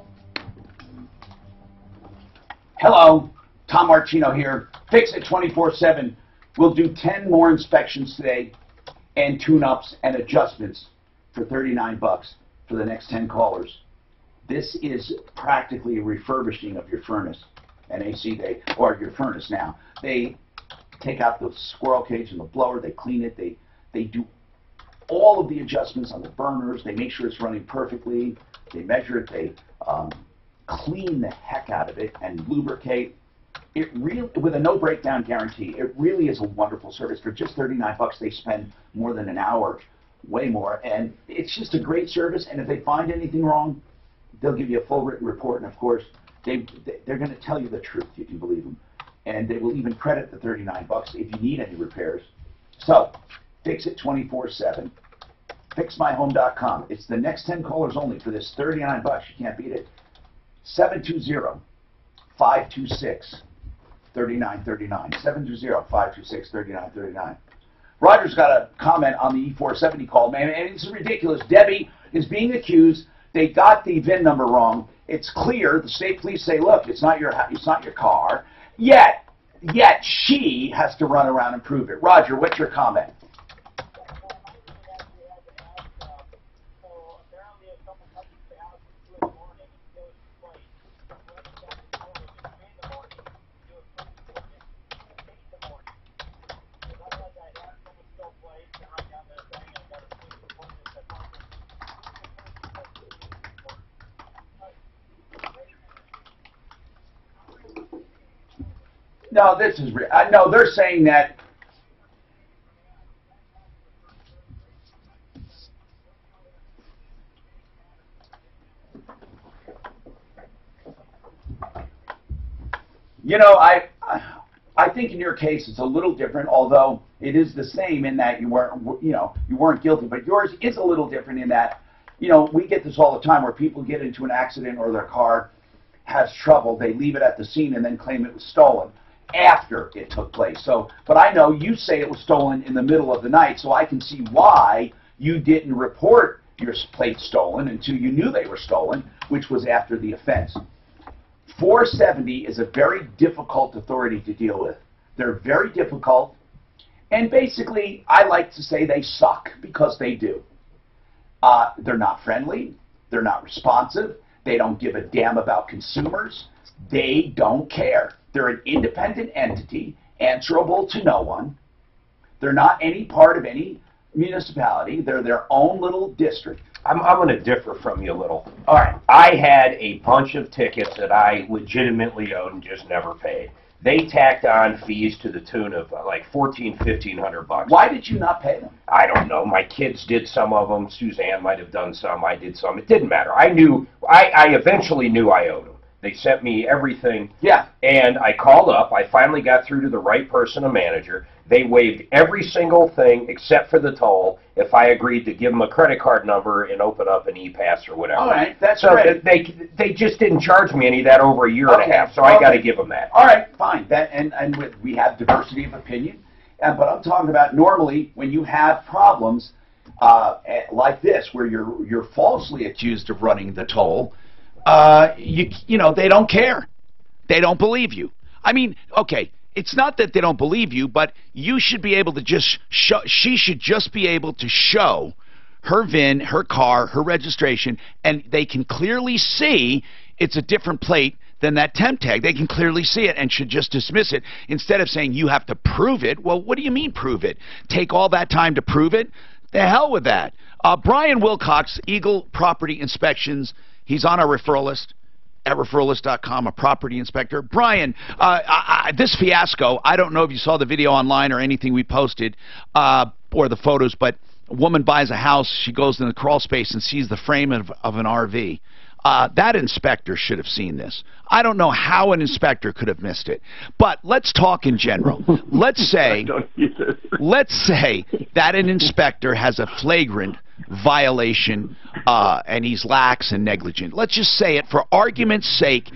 Hello, Tom Martino here. Fix It 24/7. We'll do 10 more inspections today and tune-ups and adjustments for $39 for the next 10 callers. This is practically a refurbishing of your furnace and AC, or your furnace now. They take out the squirrel cage and the blower, they clean it, they do all of the adjustments on the burners, they make sure it's running perfectly, they measure it, they clean the heck out of it and lubricate. It really, with a no breakdown guarantee, it really is a wonderful service. For just $39, they spend more than an hour, way more, and it's just a great service. And if they find anything wrong, they'll give you a full written report. And of course, they're going to tell you the truth. You can believe them, and they will even credit the $39 if you need any repairs. So, Fix It 24/7. FixMyHome.com. It's the next 10 callers only for this $39. You can't beat it. 720-526. 3939. 720-526-3939. Roger's got a comment on the E470 call, man, and it's ridiculous. Debbie is being accused. They got the VIN number wrong. It's clear. The state police say, look, it's not your car. Yet she has to run around and prove it. Roger, what's your comment? No, this is real. No, they're saying that. You know, I think in your case it's a little different, although it is the same in that you weren't guilty. But yours is a little different in that, we get this all the time where people get into an accident or their car has trouble. They leave it at the scene and then claim it was stolen after it took place. So, but I know you say it was stolen in the middle of the night, so I can see why you didn't report your plates stolen until you knew they were stolen, which was after the offense. 470 is a very difficult authority to deal with. They're very difficult, and basically, I like to say they suck, because they do. They're not friendly. They're not responsive. They don't give a damn about consumers. They don't care. They're an independent entity, answerable to no one. They're not any part of any municipality. They're their own little district. I'm going to differ from you a little. All right. I had a bunch of tickets that I legitimately owed and just never paid. They tacked on fees to the tune of like $1,500. Why did you not pay them? I don't know. My kids did some of them. Suzanne might have done some. I did some. It didn't matter. I eventually knew I owed them. They sent me everything. Yeah. And I called up. I finally got through to the right person, a manager. They waived every single thing except for the toll if I agreed to give them a credit card number and open up an e-pass or whatever. All right, that's so great. They just didn't charge me any of that over a year and a half, so I got to give them that. All right, fine. fine. We have diversity of opinion. But I'm talking about normally when you have problems like this, where you're falsely accused of running the toll, you know, they don't care. They don't believe you. I mean, okay, it's not that they don't believe you, but you should be able to just show, she should just be able to show her VIN, her car, her registration, and they can clearly see it's a different plate than that temp tag. They can clearly see it and should just dismiss it instead of saying you have to prove it. Well, what do you mean prove it? Take all that time to prove it? The hell with that. Brian Wilcox, Eagle Property Inspections. He's on our referral list at referralist.com, a property inspector. Brian, this fiasco, I don't know if you saw the video online or anything we posted or the photos, but a woman buys a house, she goes in the crawl space and sees the frame of an RV. That inspector should have seen this. I don't know how an inspector could have missed it. But let's talk in general. Let's say that an inspector has a flagrant violation and he's lax and negligent. Let's just say it for argument's sake.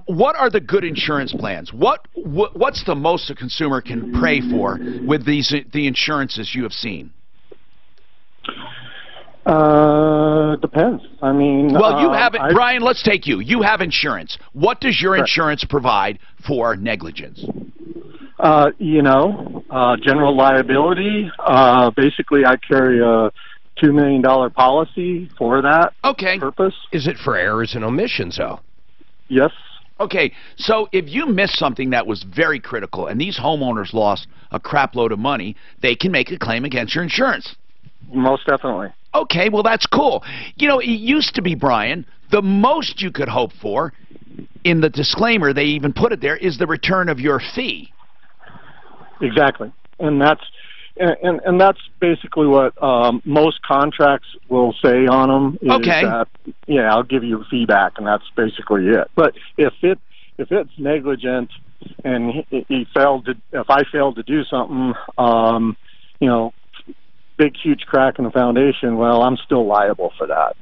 What are the good insurance plans? What's the most a consumer can pray for with the insurances you have seen? Depends. I mean, well, you have it, Brian. Let's take you. You have insurance. What does your insurance provide for negligence? You know, general liability. Basically, I carry a $2 million policy for that purpose. Is it for errors and omissions, though? Yes. Okay, so if you missed something that was very critical and these homeowners lost a crap load of money, they can make a claim against your insurance. Most definitely. Okay, well, that's cool. You know, it used to be, Brian, the most you could hope for, in the disclaimer, they even put it there, is the return of your fee. Exactly. And that's basically what most contracts will say on them. Is that, yeah, I'll give you a fee back, and that's basically it. But if it's negligent and if I failed to do something, you know, big, huge crack in the foundation, well, I'm still liable for that.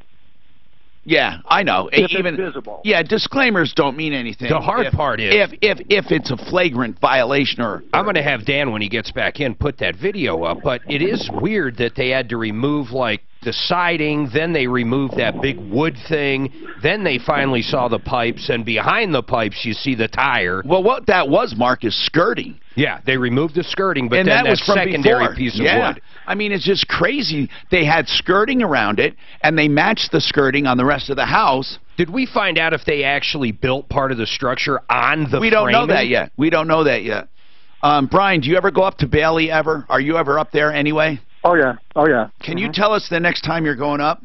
Yeah, I know. If it's visible. Yeah, disclaimers don't mean anything. The hard part is if it's a flagrant violation or I'm going to have Dan, when he gets back in, put that video up, but it is weird that they had to remove, like, the siding, then they removed that big wood thing, then they finally saw the pipes, and behind the pipes you see the tire. Well, what that was, Mark, is skirting. Yeah, they removed the skirting, but and then that was from secondary before. piece of wood. I mean, it's just crazy. They had skirting around it, and they matched the skirting on the rest of the house. Did we find out if they actually built part of the structure on the framing? We don't know that yet. We don't know that yet. Brian, do you ever go up to Bailey ever? Are you ever up there anyway? Oh, yeah. Oh, yeah. Can you tell us the next time you're going up?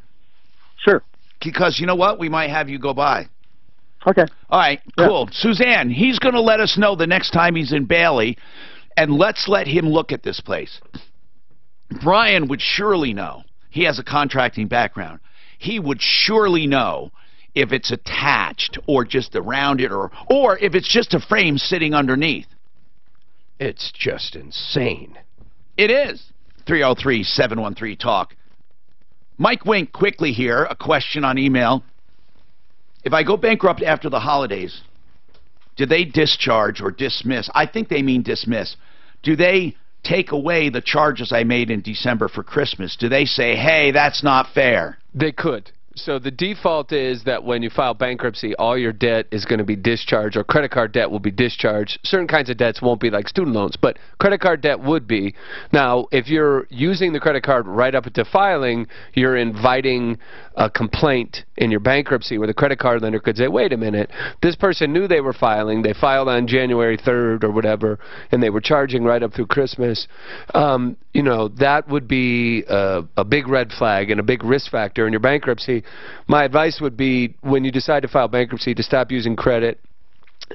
Sure. Because you know what? We might have you go by. Okay. All right, cool. Yeah. Suzanne, he's going to let us know the next time he's in Bailey, and let's let him look at this place. Brian would surely know. He has a contracting background. He would surely know if it's attached or just around it or if it's just a frame sitting underneath. It's just insane. It is. 303-713-TALK. Mike Wink, quickly here, a question on email. If I go bankrupt after the holidays, do they discharge or dismiss? I think they mean dismiss. Do they take away the charges I made in December for Christmas? Do they say, hey, that's not fair? They could. So the default is that when you file bankruptcy, all your debt is going to be discharged, or credit card debt will be discharged. Certain kinds of debts won't be, like student loans, but credit card debt would be. Now, if you're using the credit card right up to filing, you're inviting a complaint in your bankruptcy where the credit card lender could say, wait a minute, this person knew they were filing, they filed on January 3rd or whatever, and they were charging right up through Christmas. You know, that would be a big red flag and a big risk factor in your bankruptcy. My advice would be, when you decide to file bankruptcy, to stop using credit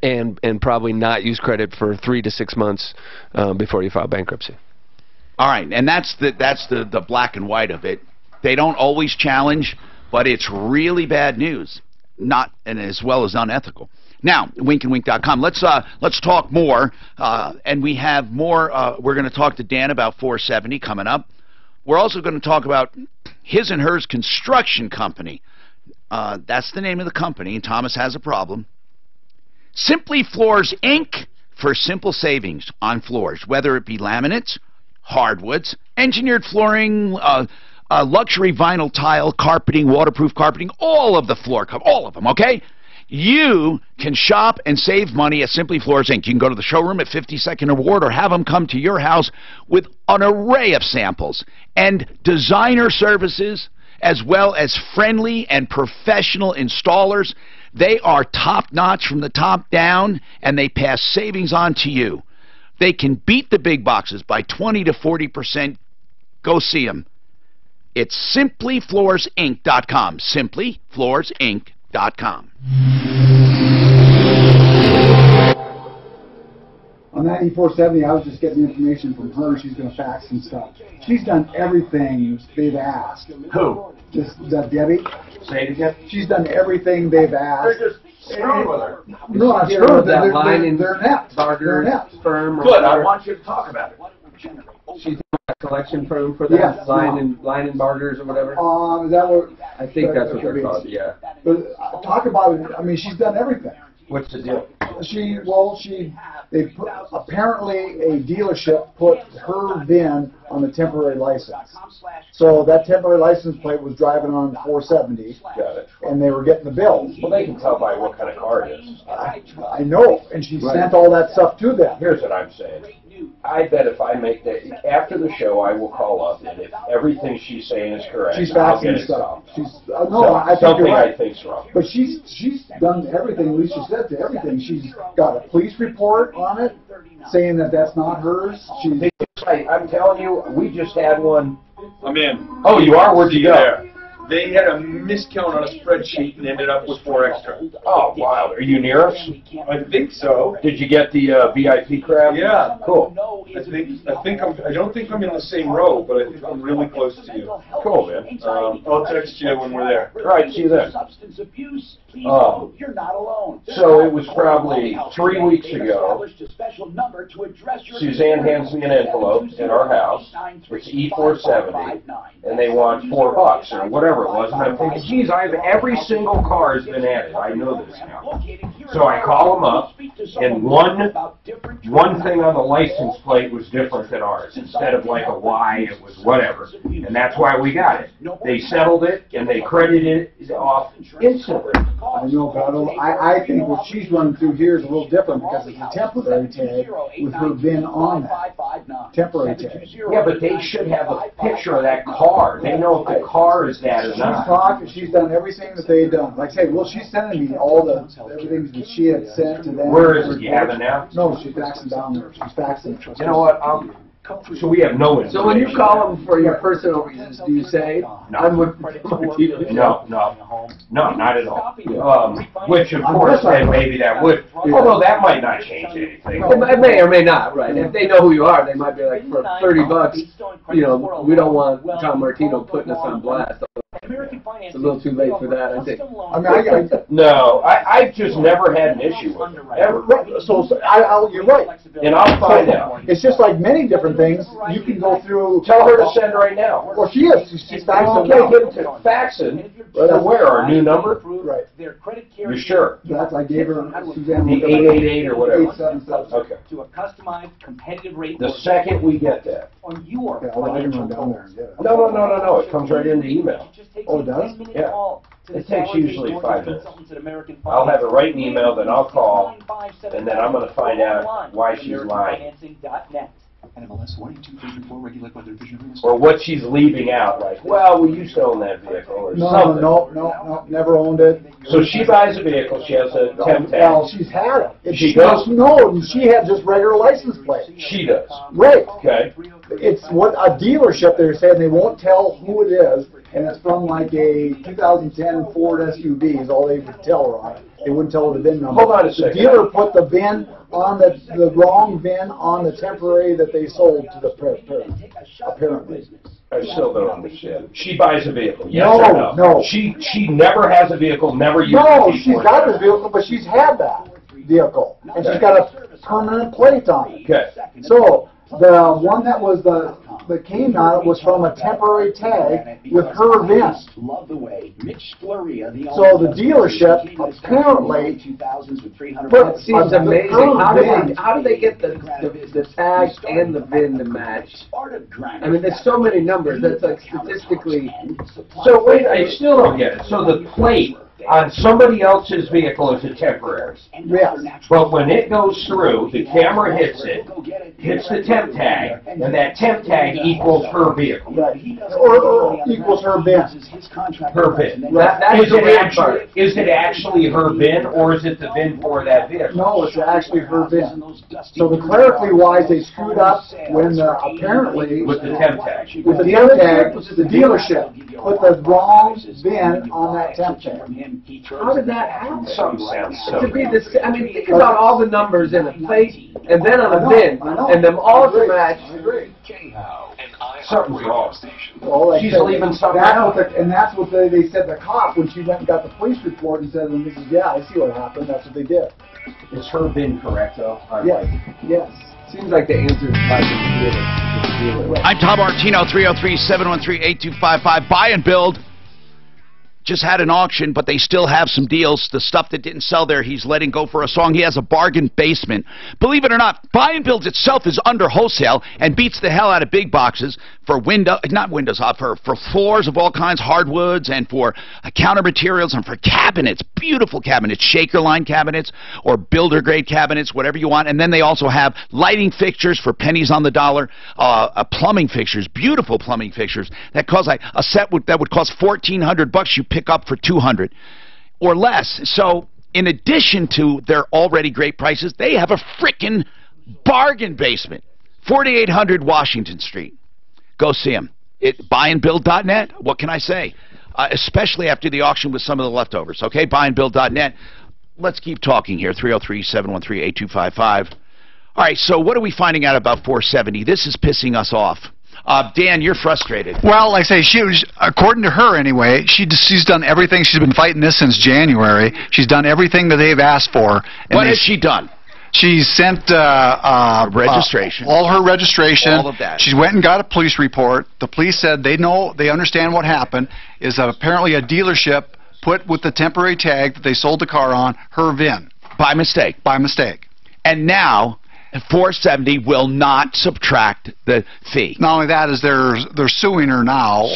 and probably not use credit for 3 to 6 months before you file bankruptcy. All right, and that's the black and white of it. They don't always challenge, but it's really bad news, not and as well as unethical. Now, winkandwink.com. Let's talk more, and we have more. We're going to talk to Dan about 470 coming up. We're also going to talk about his and hers construction company. That's the name of the company, and Thomas has a problem. Simply Floors Inc. for simple savings on floors, whether it be laminates, hardwoods, engineered flooring, luxury vinyl tile, carpeting, waterproof carpeting, all of the floor cover, all of them, okay? You can shop and save money at Simply Floors, Inc. You can go to the showroom at 52nd and Ward or have them come to your house with an array of samples and designer services as well as friendly and professional installers. They are top-notch from the top down, and they pass savings on to you. They can beat the big boxes by 20 to 40%. Go see them. It's simplyfloorsinc.com. Simplyfloorsinc.com. On 9470, I was just getting information from her. She's going to fax some stuff. She's done everything they've asked. Who? Just Debbie. Say it again. She's done everything they've asked. They're just screwing with her. No, I'm screwed with that line in their net. Barter firm. Good. I want you to talk about it. She's a collection firm for that, yes, line and barters or whatever. Is that what? I think that's what they're called. Yeah. But talk about it. I mean, she's done everything. What's the deal? They put, apparently a dealership put her VIN on the temporary license. So that temporary license plate was driving on 470. Got it. And they were getting the bill. Well, they can tell by what kind of car it is. I know, and she sent all that stuff to them. Here's what I'm saying. I bet if I make that, after the show, I will call up, and if everything she's saying is correct, I'll get it solved. I think you're right. I think's wrong. But she's done everything. Lisa said to everything. She's got a police report on it saying that that's not hers. I'm telling you, we just had one. I'm in. Oh, you are? Where'd you go? They had a miscount on a spreadsheet and ended up with 4 extra. Oh, wow. Are you near us? I think so. Did you get the VIP crab? Yeah. Cool. I don't think I'm in the same row, but I think I'm really close to you. Cool, man. I'll text you when we're there. All right, see you then. You're not alone. So it was probably 3 weeks ago. Suzanne hands me an envelope at our house. It's E470, and they want $4 or whatever it was. And I'm thinking, geez, every single car has been added. I know this now. So I call them up, and one thing on the license plate was different than ours. Instead of like a Y, it was whatever. And that's why we got it. They settled it, and they credited it off instantly. I know, but I think what she's running through here is a little different because it's a temporary tag with her VIN on that. Temporary tag. Yeah, but they should have a picture of that car. They know if the car is that or not. She's done everything that they've done. Like I say, well, she's sending me all everything that she had sent to them. Where is it? You have it now? No, she's faxing down there. She's faxing it. You know what? So we have no information. So when you call them for your personal reasons, do you say, I'm with No, not at all. Which, of course, then maybe that would, although that might not change anything. It may or may not, right. If they know who you are, they might be like, for $30, we don't want Tom Martino putting us on blast. It's a little too late for that, I think. No, I've just never had an issue with it. Ever. You're right. And I'll find out. It's just like many different things. You can go through. Tell her to send right now. Well, she is. She's faxing. Okay, give it to faxing. Where? Our new number? Right. You sure? That's, I gave her Suzanne. The 888 or whatever. 877. Okay. To a customized competitive rate. The second we get that. On your I can run down there and get it. No. It comes right into email. Oh, it does? Yeah. It takes usually 5 minutes. I'll have it right in email, then I'll call, and then I'm going to find out why she's lying. NMLS 18234 regulated by the Division of Real Or what she's leaving out, like, well, we used to own that vehicle, or something. No, never owned it. So she buys a vehicle, she has a temp tag. Well, she's had it. She does? No, she had just regular license plate. She does. Right. Okay. It's what a dealership they're saying they won't tell who it is, and it's from like a 2010 Ford SUV is all they would tell her on it. They wouldn't tell her the VIN number. Hold on a second. The dealer put the VIN on the wrong VIN on the temporary that they sold to the apparently. I still don't understand. She buys a vehicle, yes or no? No. She never has a vehicle, never uses No, she's got the vehicle, but she's had that vehicle, and she's got a permanent plate on it. Okay. So the one that was the that came out was from a temporary tag with her VIN. Love the way Mitch Floria, the So the dealership apparently It seems amazing. How do they get the tag and the VIN to match? I mean, there's so many numbers. That's like statistically. So wait, I still don't get it. So the plate on somebody else's vehicle is a temporary. Yes. But when it goes through, the camera hits it, hits the temp tag, and that temp tag equals her vehicle. Or equals her VIN. Her VIN. Is it actually her VIN, or is it the VIN for that vehicle? No, it's actually her VIN. So the clerically wise, they screwed up when apparently with the temp tag. With the temp tag, the dealership put the wrong VIN on that temp tag. How did that happen? To be this, I mean, think about all the numbers in a plate and then on a VIN, and them all to match. Something's wrong. Well, She's leaving something out. And that's what they said the cop when she went and got the police report and said, and he said, yeah, I see what happened. That's what they did. Is her VIN correct, though? Yes. Yes. Seems like the answer is by the dealer. I'm Tom Martino, 303-713-8255. Buy and Build just had an auction, but they still have some deals. The stuff that didn't sell there, he's letting go for a song. He has a bargain basement. Believe it or not, Buy and Build itself is under wholesale and beats the hell out of big boxes for for floors of all kinds, hardwoods, and for counter materials and for cabinets, beautiful cabinets, shaker line cabinets or builder grade cabinets, whatever you want. And then they also have lighting fixtures for pennies on the dollar, plumbing fixtures, beautiful plumbing fixtures that cost like a set that would cost $1,400. You pick up for $200 or less. So in addition to their already great prices, they have a frickin' bargain basement. 4800 Washington Street. Go see them. Buyandbuild.net. What can I say? Especially after the auction with some of the leftovers. Okay, buyandbuild.net. Let's keep talking here. 303-713-8255. All right, so what are we finding out about 470? This is pissing us off. Dan, you're frustrated. Well, like I say, she was, according to her anyway, she's done everything. She's been fighting this since January. She's done everything that they've asked for. What has she done? She sent registration, all her registration. All of that. She went and got a police report. The police said they understand what happened. Is that apparently a dealership put with the temporary tag that they sold the car on her VIN by mistake. By mistake. And now 470 will not subtract the fee. Not only that, is they're suing her now.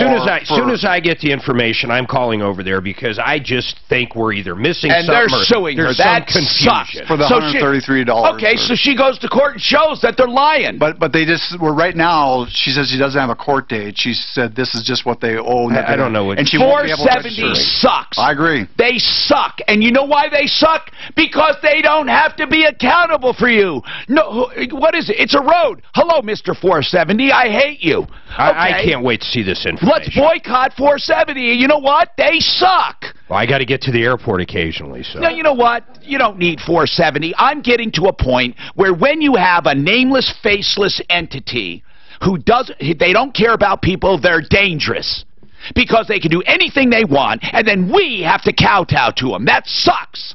Soon as I get the information, I'm calling over there because I just think we're either missing and something they're suing her. That sucks. For the $133. Okay, so she goes to court and shows that they're lying. But they just right now. She says she doesn't have a court date. She said this is just what they owe. I don't know what. And she won't be able to 470 sucks. I agree. They suck, and you know why they suck? Because they don't have to be accountable for you. No. What is it? It's a road. Hello, Mr. 470. I hate you. Okay. I can't wait to see this information. Let's boycott 470. You know what? They suck. Well, I got to get to the airport occasionally. So. No, you know what? You don't need 470. I'm getting to a point where when you have a nameless, faceless entity who they don't care about people, they're dangerous. Because they can do anything they want, and then we have to kowtow to them. That sucks.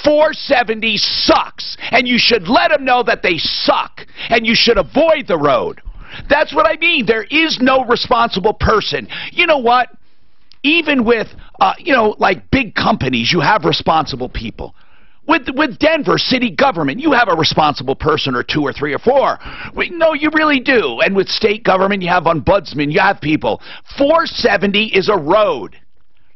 470 sucks, and you should let them know that they suck, and you should avoid the road. That's what I mean. There is no responsible person. You know what? Even with, like big companies, you have responsible people. With Denver city government, you have a responsible person or two or three or four. No, you really do. And with state government, you have ombudsmen, you have people. 470 is a road.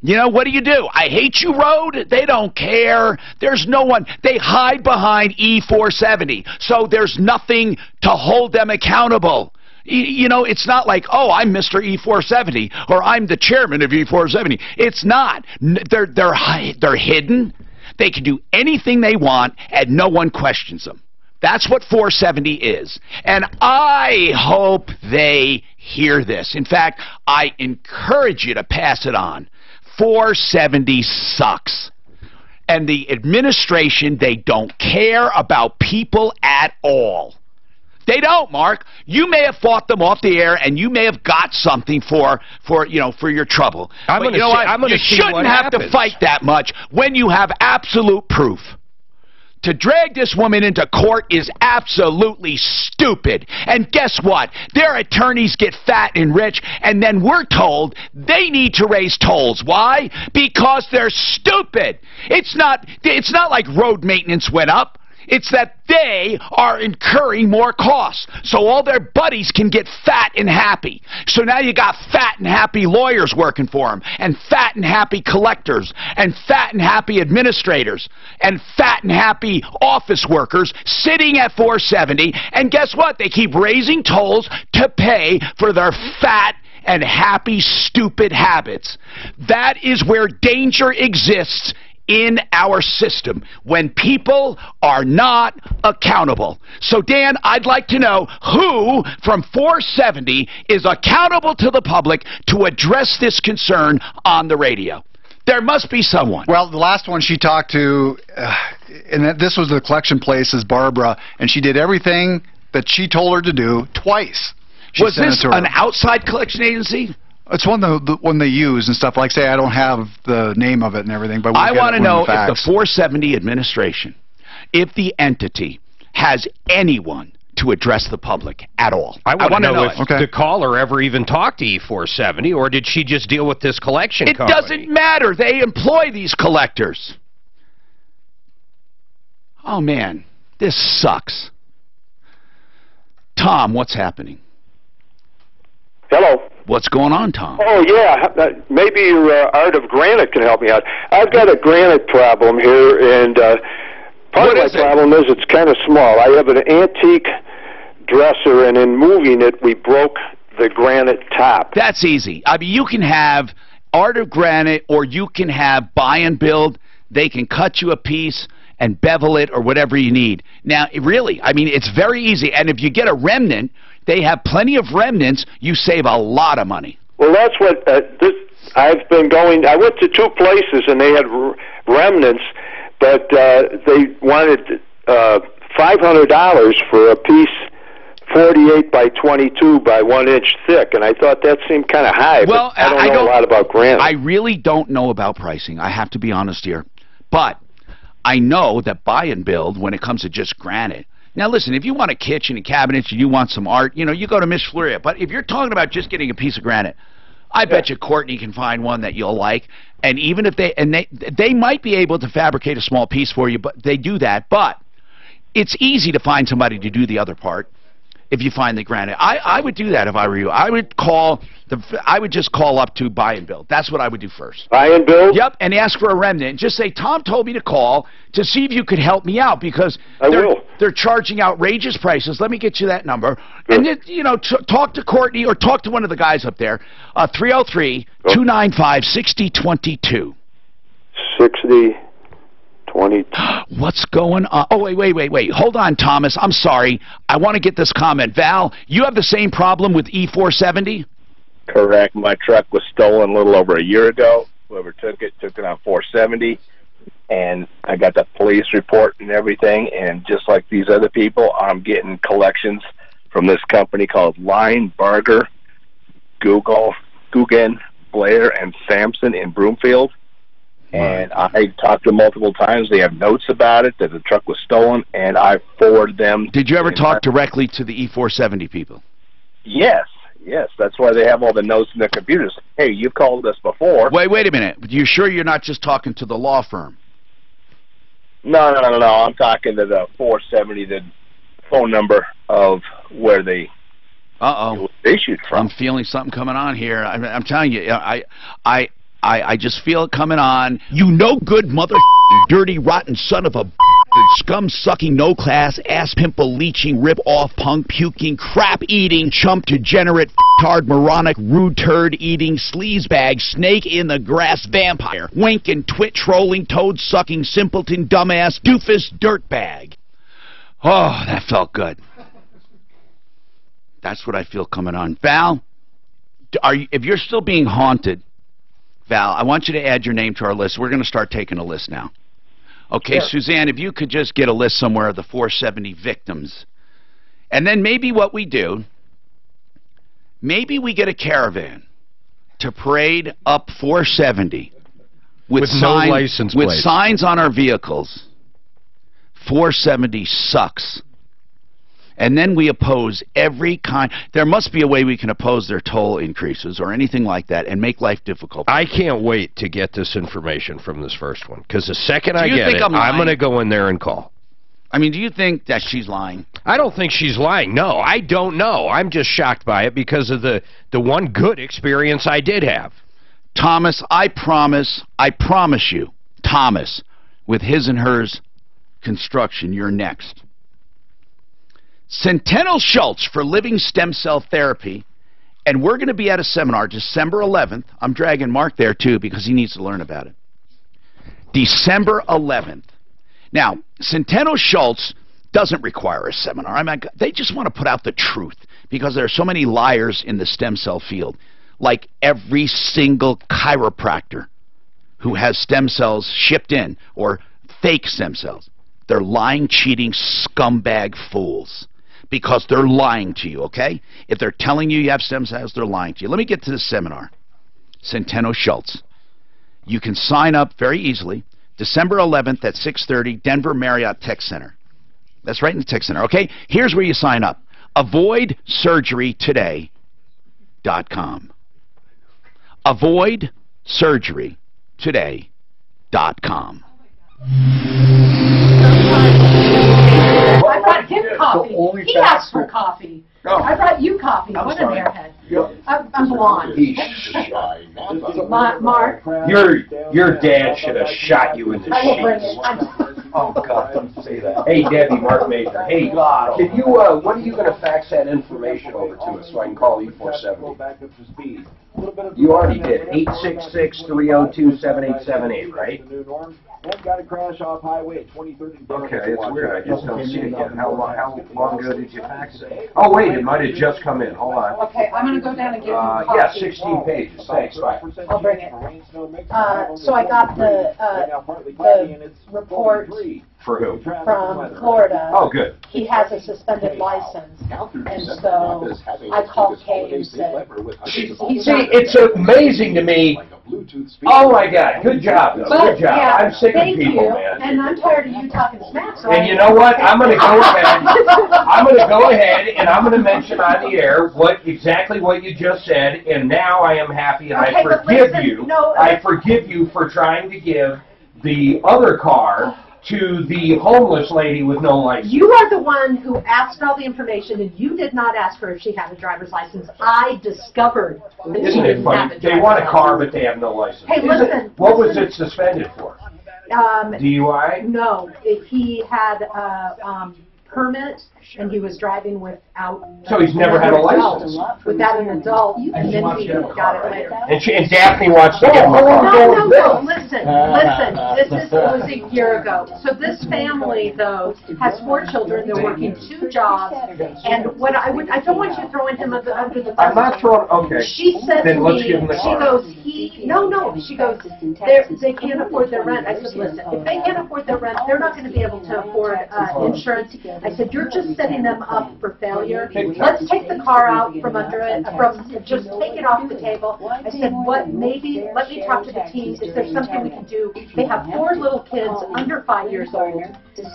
You know, what do? I hate you road? They don't care. There's no one. They hide behind E470. So there's nothing to hold them accountable. You know, it's not like, oh, I'm Mr. E470 or I'm the chairman of E470. It's not. They're hidden. They can do anything they want and no one questions them. That's what 470 is. And I hope they hear this. In fact, I encourage you to pass it on. 470 sucks. And the administration, they don't care about people at all. They don't, Mark. You may have fought them off the air, and you may have got something for your trouble. But you know what? You shouldn't have to fight that much when you have absolute proof. To drag this woman into court is absolutely stupid. And guess what? Their attorneys get fat and rich, and then we're told they need to raise tolls. Why? Because they're stupid. It's not like road maintenance went up. It's that they are incurring more costs, so all their buddies can get fat and happy. So now you got fat and happy lawyers working for them, and fat and happy collectors, and fat and happy administrators, and fat and happy office workers sitting at 470, and guess what? They keep raising tolls to pay for their fat and happy, stupid habits. That is where danger exists in our system, when people are not accountable. So, Dan, I'd like to know who from 470 is accountable to the public to address this concern on the radio. There must be someone. Well, the last one she talked to, and this was the collection place, is Barbara, and she did everything that she told her to do twice. Was this an outside collection agency? It's the one they use and stuff. Like, say, I don't have the name of it and everything, but I want to know if the 470 administration, if the entity has anyone to address the public at all. I want to know if the caller ever even talked to E470, or did she just deal with this collection company? It doesn't matter. They employ these collectors. Oh, man, this sucks. Tom, what's happening? Hello. What's going on, Tom? Oh, yeah. Maybe your Art of Granite can help me out. I've got a granite problem here, and part of my problem is it's kind of small. I have an antique dresser, and in moving it, we broke the granite top. That's easy. I mean, you can have Art of Granite, or you can have Buy and Build. They can cut you a piece and bevel it or whatever you need. Now, really, I mean, it's very easy. And if you get a remnant, they have plenty of remnants. You save a lot of money. Well, that's what I've been going. I went to two places and they had remnants, but they wanted $500 for a piece 48 by 22 by 1 inch thick, and I thought that seemed kind of high. Well, but I don't know a lot about granite. I really don't know about pricing. I have to be honest here, but I know that Buy and Build, when it comes to just granite. Now, listen, if you want a kitchen and cabinets and you want some art, you know, you go to Miss Fleuria. But if you're talking about just getting a piece of granite, I bet you Courtney can find one that you'll like. And even if they might be able to fabricate a small piece for you, but they do that. But it's easy to find somebody to do the other part if you find the granite. I would do that if I were you. I would just call up to Buy and Build. That's what I would do first. Buy and Build? Yep, and ask for a remnant. Just say, Tom told me to call to see if you could help me out, because they're charging outrageous prices. Let me get you that number. Good. And then, you know, talk to Courtney or talk to one of the guys up there. 303-295-6022. 60. What's going on? Oh, wait. Hold on, Thomas. I'm sorry. I want to get this comment. Val, you have the same problem with E470? Correct. My truck was stolen a little over a year ago. Whoever took it on 470, and I got the police report and everything, and just like these other people, I'm getting collections from this company called Line Barger, Guggen, Blair, and Sampson in Broomfield. And I talked to them multiple times. They have notes about it, that the truck was stolen, and I forwarded them. Did you ever talk directly to the E470 people? Yes. That's why they have all the notes in their computers. Hey, you called us before. Wait a minute. You sure you're not just talking to the law firm? No. I'm talking to the 470, the phone number of where they issued from. I'm feeling something coming on here. I'm telling you, I just feel it coming on. You no good mother dirty rotten son of a scum sucking no class ass pimple leeching rip off punk puking crap eating chump degenerate tard moronic rude turd eating sleazebag snake in the grass vampire wink and twit trolling toad sucking simpleton dumbass doofus dirtbag. Oh, that felt good. That's what I feel coming on. Val, if you're still being haunted, Val, I want you to add your name to our list. We're going to start taking a list now. Okay, sure. Suzanne, if you could just get a list somewhere of the 470 victims. And then maybe what we do, maybe we get a caravan to parade up 470 with no license plate, with signs on our vehicles. 470 sucks. And then we oppose every kind. There must be a way we can oppose their toll increases or anything like that and make life difficult. I can't wait to get this information from this first one, because the second I get it, I'm going to go in there and call. I mean, do you think that she's lying? I don't think she's lying. No, I don't know. I'm just shocked by it because of the one good experience I did have. Thomas, I promise you, Thomas, with his and hers construction, you're next. Centennial Schultz for Living Stem Cell Therapy, and we're going to be at a seminar December 11th. I'm dragging Mark there too because he needs to learn about it. December 11th. Now, Centennial Schultz doesn't require a seminar. I mean, they just want to put out the truth because there are so many liars in the stem cell field. Like every single chiropractor who has stem cells shipped in or fake stem cells. They're lying, cheating, scumbag fools. Because they're lying to you, okay? If they're telling you you have stem cells, they're lying to you. Let me get to this seminar. Centennial Schultz. You can sign up very easily. December 11th at 6:30, Denver Marriott Tech Center. That's right in the Tech Center, okay? Here's where you sign up. AvoidSurgeryToday.com. AvoidSurgeryToday.com. I brought him coffee. He asked for coffee. Oh. I brought you coffee. What an airhead. I'm blonde. Mark. Your dad should have shot you in the I will bring it. Oh, God, don't say that. Hey, Debbie, Mark Major. Hey, God, can you, when are you going to fax that information over to us so I can call E470? You already did. 866-302-7878, right? And got a crash off highway at 2030. Okay, it's weird. I just don't see it yet. How long ago did you fax it? Oh, wait, it might have just come in. Hold on. Okay, I'm going to go down and get you coffee. Yeah, 16 pages. Thanks, bye. I'll bring it. So I got the report For who? from Florida. Oh, good. He has a suspended license, and so I called Kay and said, See, it's amazing to me. Oh my God, good job, though. Good job. Yeah, I'm sick of thank people, you. man. And I'm tired of you talking smack. So And you know what? I'm going to go ahead. I'm going to go ahead and I'm going to mention on the air exactly what you just said. And now I am happy and I forgive you. I forgive you for trying to give the other car to the homeless lady with no license. You are the one who asked all the information, and you did not ask her if she had a driver's license. I discovered that she didn't have a driver's license. They want a car, but they have no license. Hey, listen. What was it suspended for? DUI? No, he had a permit, and he was driving without. So he's never had a license. Without an adult, and then he got it later. And Daphne wants to get him a car. No, listen. This was a year ago. So this family, though, has 4 children. They're working 2 jobs, and what I don't want you throwing him under the bus. I'm not throwing. Okay. She said then to let's me, give him the car. she goes, she goes, they can't afford their rent. I said, listen, if they can't afford their rent, they're not going to be able to afford insurance. I said, you're just setting them up for failure. Let's take the car out from under it, just take it off the table. I said, let me talk to the team. Is there something we can do? They have 4 little kids under 5 years old,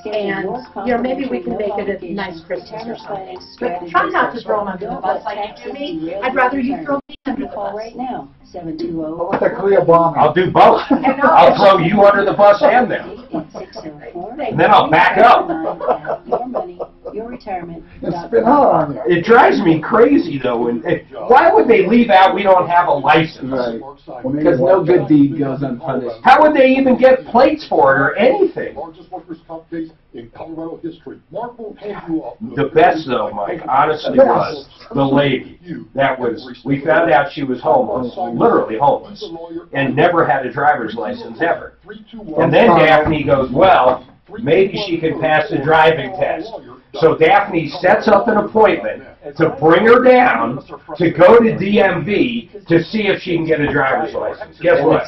and maybe we can make it a nice Christmas or something. But try not to throw them under the bus like you do me. I'd rather you throw me under the bus. Right now. 720. I'll do both. I'll throw you under the bus and them. And then I'll back up. Your retirement. It drives me crazy, though. Why would they leave out we don't have a license? Because no good deed goes unpunished. How would they even get plates for it or anything? In Colorado history. Mark will hand you up. The best, though, Mike, honestly was the lady that we found out she was homeless, literally homeless, and never had a driver's license ever. And then Daphne goes, well, maybe she can pass the driving test. So Daphne sets up an appointment to bring her down to go to DMV to see if she can get a driver's license. Guess what?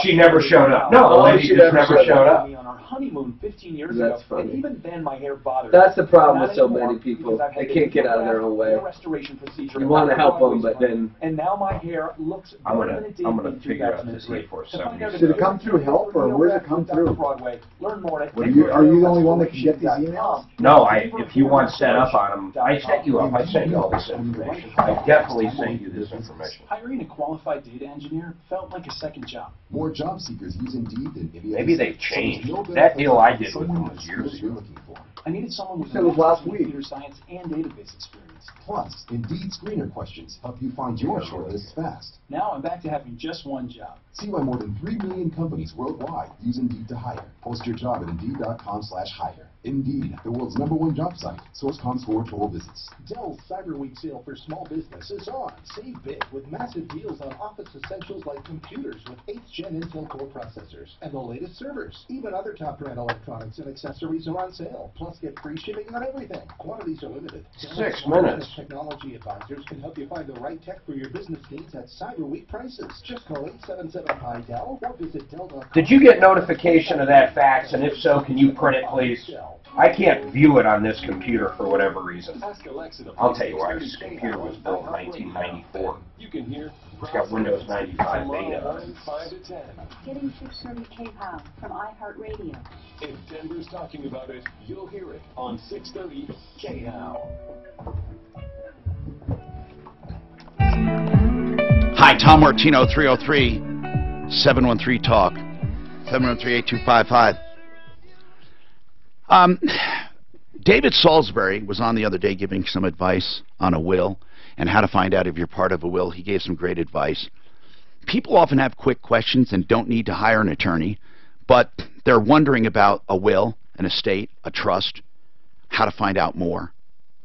She never showed up. No, the lady just never showed up. On our honeymoon 15 years ago, and even then my hair bothered. That's the problem with so many people. They can't get out of their own way. You want to help them, but then. And now my hair looks better than it did in 2003. Did it come through help, or where did it come through? Learn more at Are you the only one that can get these emails? No, if you want set up on them, I set you up. I sent you all this information. I definitely sent you this information. Hiring a qualified data engineer felt like a second job. More job seekers use Indeed than any Maybe they've changed. That deal I did with them was years ago. I needed someone with last week. computer science and database experience. Plus, Indeed screener questions help you find your shortlist fast. Now I'm back to having just one job. See why more than 3 million companies worldwide use Indeed to hire. Post your job at Indeed.com/hire. Indeed, the world's #1 job site. Source.com score total visits. Dell's Cyber Week sale for small business is on. Save big with massive deals on office essentials like computers with 8th Gen Intel Core processors and the latest servers. Even other top brand electronics and accessories are on sale. Plus, get free shipping on everything. Quantities are limited. 6 minutes. Technology advisors can help you find the right tech for your business needs at Cyber Week prices. Just call 877-HI-DELL or visit Dell.com. Did you get notification of that fax? And if so, can you print it, please? I can't view it on this computer for whatever reason. I'll tell you why. This computer was built in 1994. It's got Windows 95 beta on it. 5 to 10. Getting 630 K-Pow from iHeartRadio. If Denver's talking about it, you'll hear it on 630 KHOW. Hi, Tom Martino, 303-713-TALK, 713-8255. David Salisbury was on the other day giving some advice on a will and how to find out if you're part of a will. He gave some great advice. People often have quick questions and don't need to hire an attorney, but they're wondering about a will, an estate, a trust, how to find out more.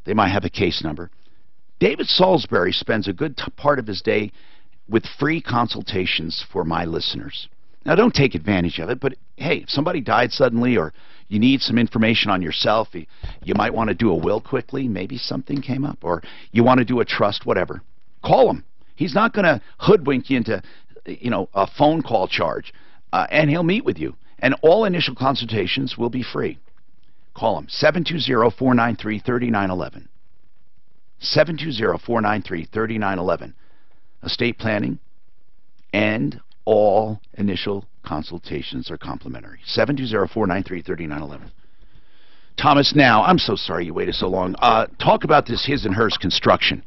They might have a case number. David Salisbury spends a good part of his day with free consultations for my listeners. Now, don't take advantage of it, but hey, if somebody died suddenly or you need some information on yourself, you might want to do a will quickly, maybe something came up, or you want to do a trust, whatever. Call him. He's not going to hoodwink you into, a phone call charge, and he'll meet with you. And all initial consultations will be free. Call him, 720-493-3911. 720-493-3911. Estate planning and all initial consultations are complimentary. 720-493-3911. Thomas, now, I'm so sorry you waited so long. Talk about this his and hers construction.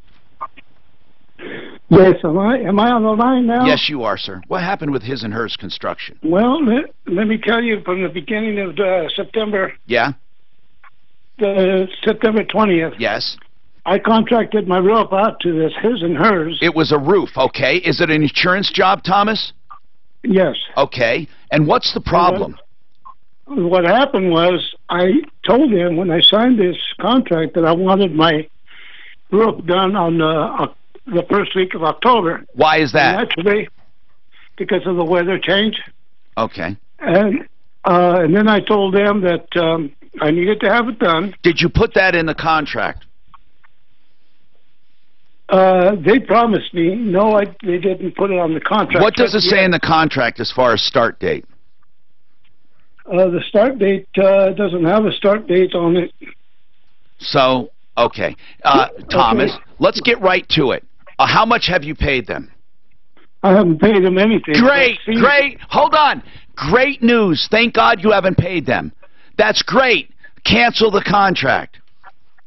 Yes, am I on the line now? Yes, you are, sir. What happened with his and hers construction? Well, let me tell you from the beginning of September. Yeah? September 20th. Yes. I contracted my roof out to this his and hers. It was a roof, okay. Is it an insurance job, Thomas? Yes. Okay. And what's the problem? What happened was I told him when I signed this contract that I wanted my roof done on the first week of October. Why is that? Naturally, because of the weather change. Okay. And then I told them that I needed to have it done. Did you put that in the contract? They promised me. No, they didn't put it on the contract. What does it say in the contract as far as start date? The start date doesn't have a start date on it. So, okay. Thomas, let's get right to it. How much have you paid them? I haven't paid them anything. Great. Hold on. Great news. Thank God you haven't paid them. That's great. Cancel the contract.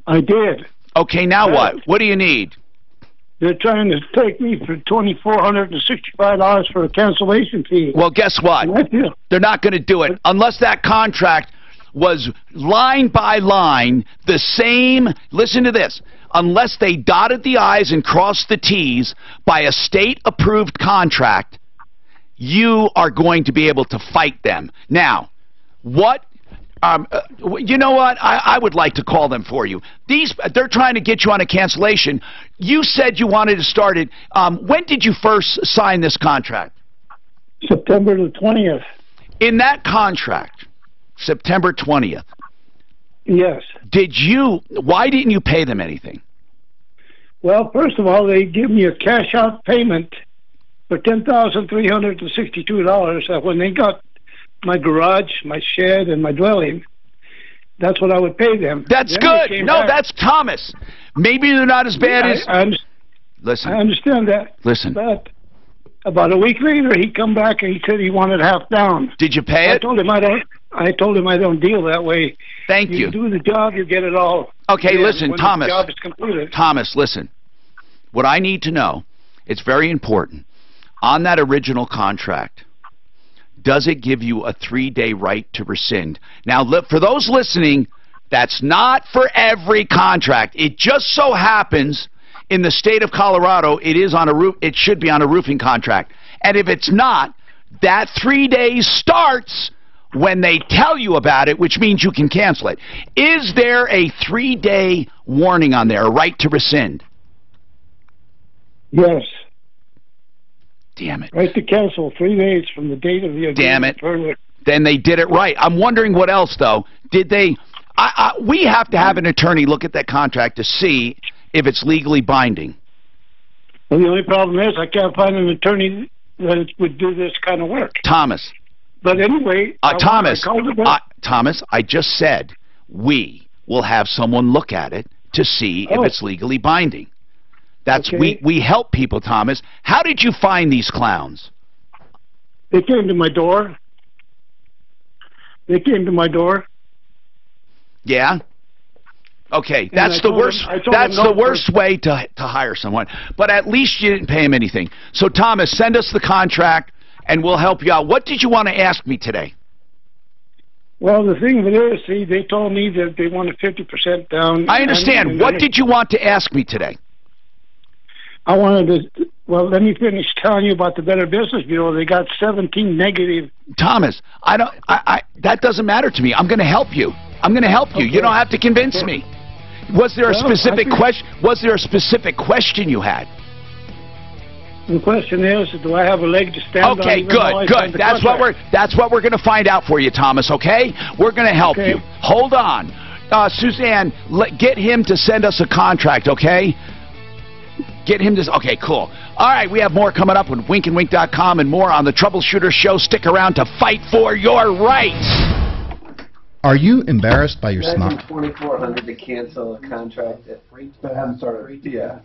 I did. Okay, now what? What do you need? They're trying to take me for $2,465 for a cancellation fee. Well, guess what? They're not going to do it unless that contract was line by line the same. Listen to this. Unless they dotted the I's and crossed the T's by a state-approved contract, you are going to be able to fight them. Now, what... you know what? I would like to call them for you. They're trying to get you on a cancellation. You said you wanted to start it. When did you first sign this contract? September the 20th. In that contract, September 20th. Yes. Why didn't you pay them anything? Well, first of all, they give me a cash-out payment for $10,362 when they got my garage, my shed, and my dwelling. That's what I would pay them. That's good. No, that's Thomas. Maybe they're not as bad as... Listen. I understand that. Listen. But about a week later, he come back and he said he wanted half down. Did you pay it? I told him I I told him I don't deal that way. Thank you. You do the job, you get it all. Okay, then listen, when Thomas. The job is completed. Thomas, listen. What I need to know, it's very important. On that original contract, does it give you a 3-day right to rescind? Now, for those listening, that's not for every contract. It just so happens in the state of Colorado, it should be on a roofing contract. And if it's not, that 3 days starts when they tell you about it, which means you can cancel it. Is there a 3-day warning on there, a right to rescind? Yes. Damn it. Right to cancel 3 days from the date of the agreement. Damn it. Further. Then they did it right. I'm wondering what else, though. Did they... we have to have an attorney look at that contract to see if it's legally binding. Well, the only problem is I can't find an attorney that would do this kind of work. Thomas. But anyway... Thomas, I just said we will have someone look at it to see if it's legally binding. That's okay. We help people, Thomas. How did you find these clowns? They came to my door. Yeah? Okay, that's the worst. That's the worst way to hire someone. But at least you didn't pay him anything. So Thomas, send us the contract, and we'll help you out. What did you want to ask me today? Well, the thing of it is, see, they told me that they wanted 50% down. I understand. What did you want to ask me today? I wanted to. Well, let me finish telling you about the Better Business Bureau. They got 17 negative. Thomas, that doesn't matter to me. I'm going to help you. I'm going to help you. You don't have to convince me. Was there a specific question? Was there a specific question you had? The question is, do I have a leg to stand on? Okay, good. That's what we're going to find out for you, Thomas. Okay, we're going to help you. Hold on, Suzanne. Get him to send us a contract. Okay. Get him this. Okay, cool. All right, we have more coming up with winkandwink.com and more on the Troubleshooter Show. Stick around to fight for your rights. Are you embarrassed by your smart? $2,400 to cancel a contract that hasn't started. Yeah.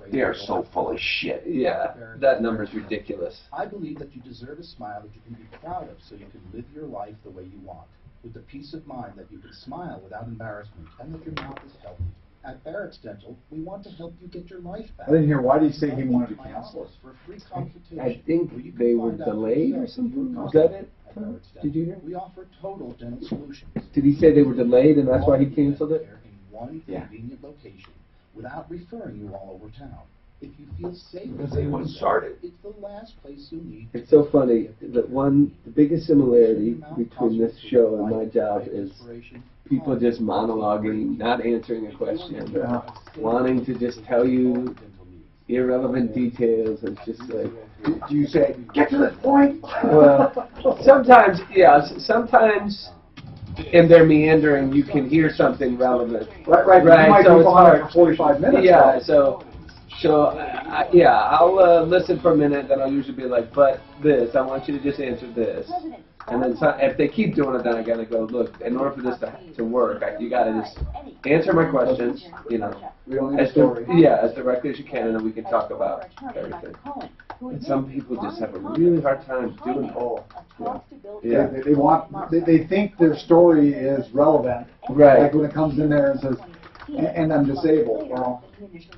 They are so full of shit. Yeah, that number's ridiculous. I believe that you deserve a smile that you can be proud of, so you can live your life the way you want, with the peace of mind that you can smile without embarrassment and that your mouth is healthy. At Barrett's Dental, we want to help you get your life back. I didn't hear, why did he say he wanted to cancel it? For a free consultation. I think they were delayed or something. Was that it? Did you hear? We offer total dental solutions. Did he say they were delayed and that's why he canceled it? In one convenient location, without referring you all over town. If you feel safe, because they wouldn't start it. It's the last place you'll need. It's so funny that the biggest similarity between this show and my job is people just monologuing, not answering a question, wanting to just tell you irrelevant details. It's just like, do you say, get to the point? Well, sometimes, yeah, sometimes in their meandering, you can hear something relevant. Right. So it's hard. For 45 minutes. Yeah, yeah, I'll listen for a minute, then I'll usually be like, but this, I want you to just answer this. And then if they keep doing it, then I gotta go, look, in order for this to work, you gotta just answer my questions, you know, as directly as you can, and then we can talk about everything. And some people just have a really hard time doing both. Yeah. They think their story is relevant. Right. Like when it comes in there and says, and I'm disabled. Well,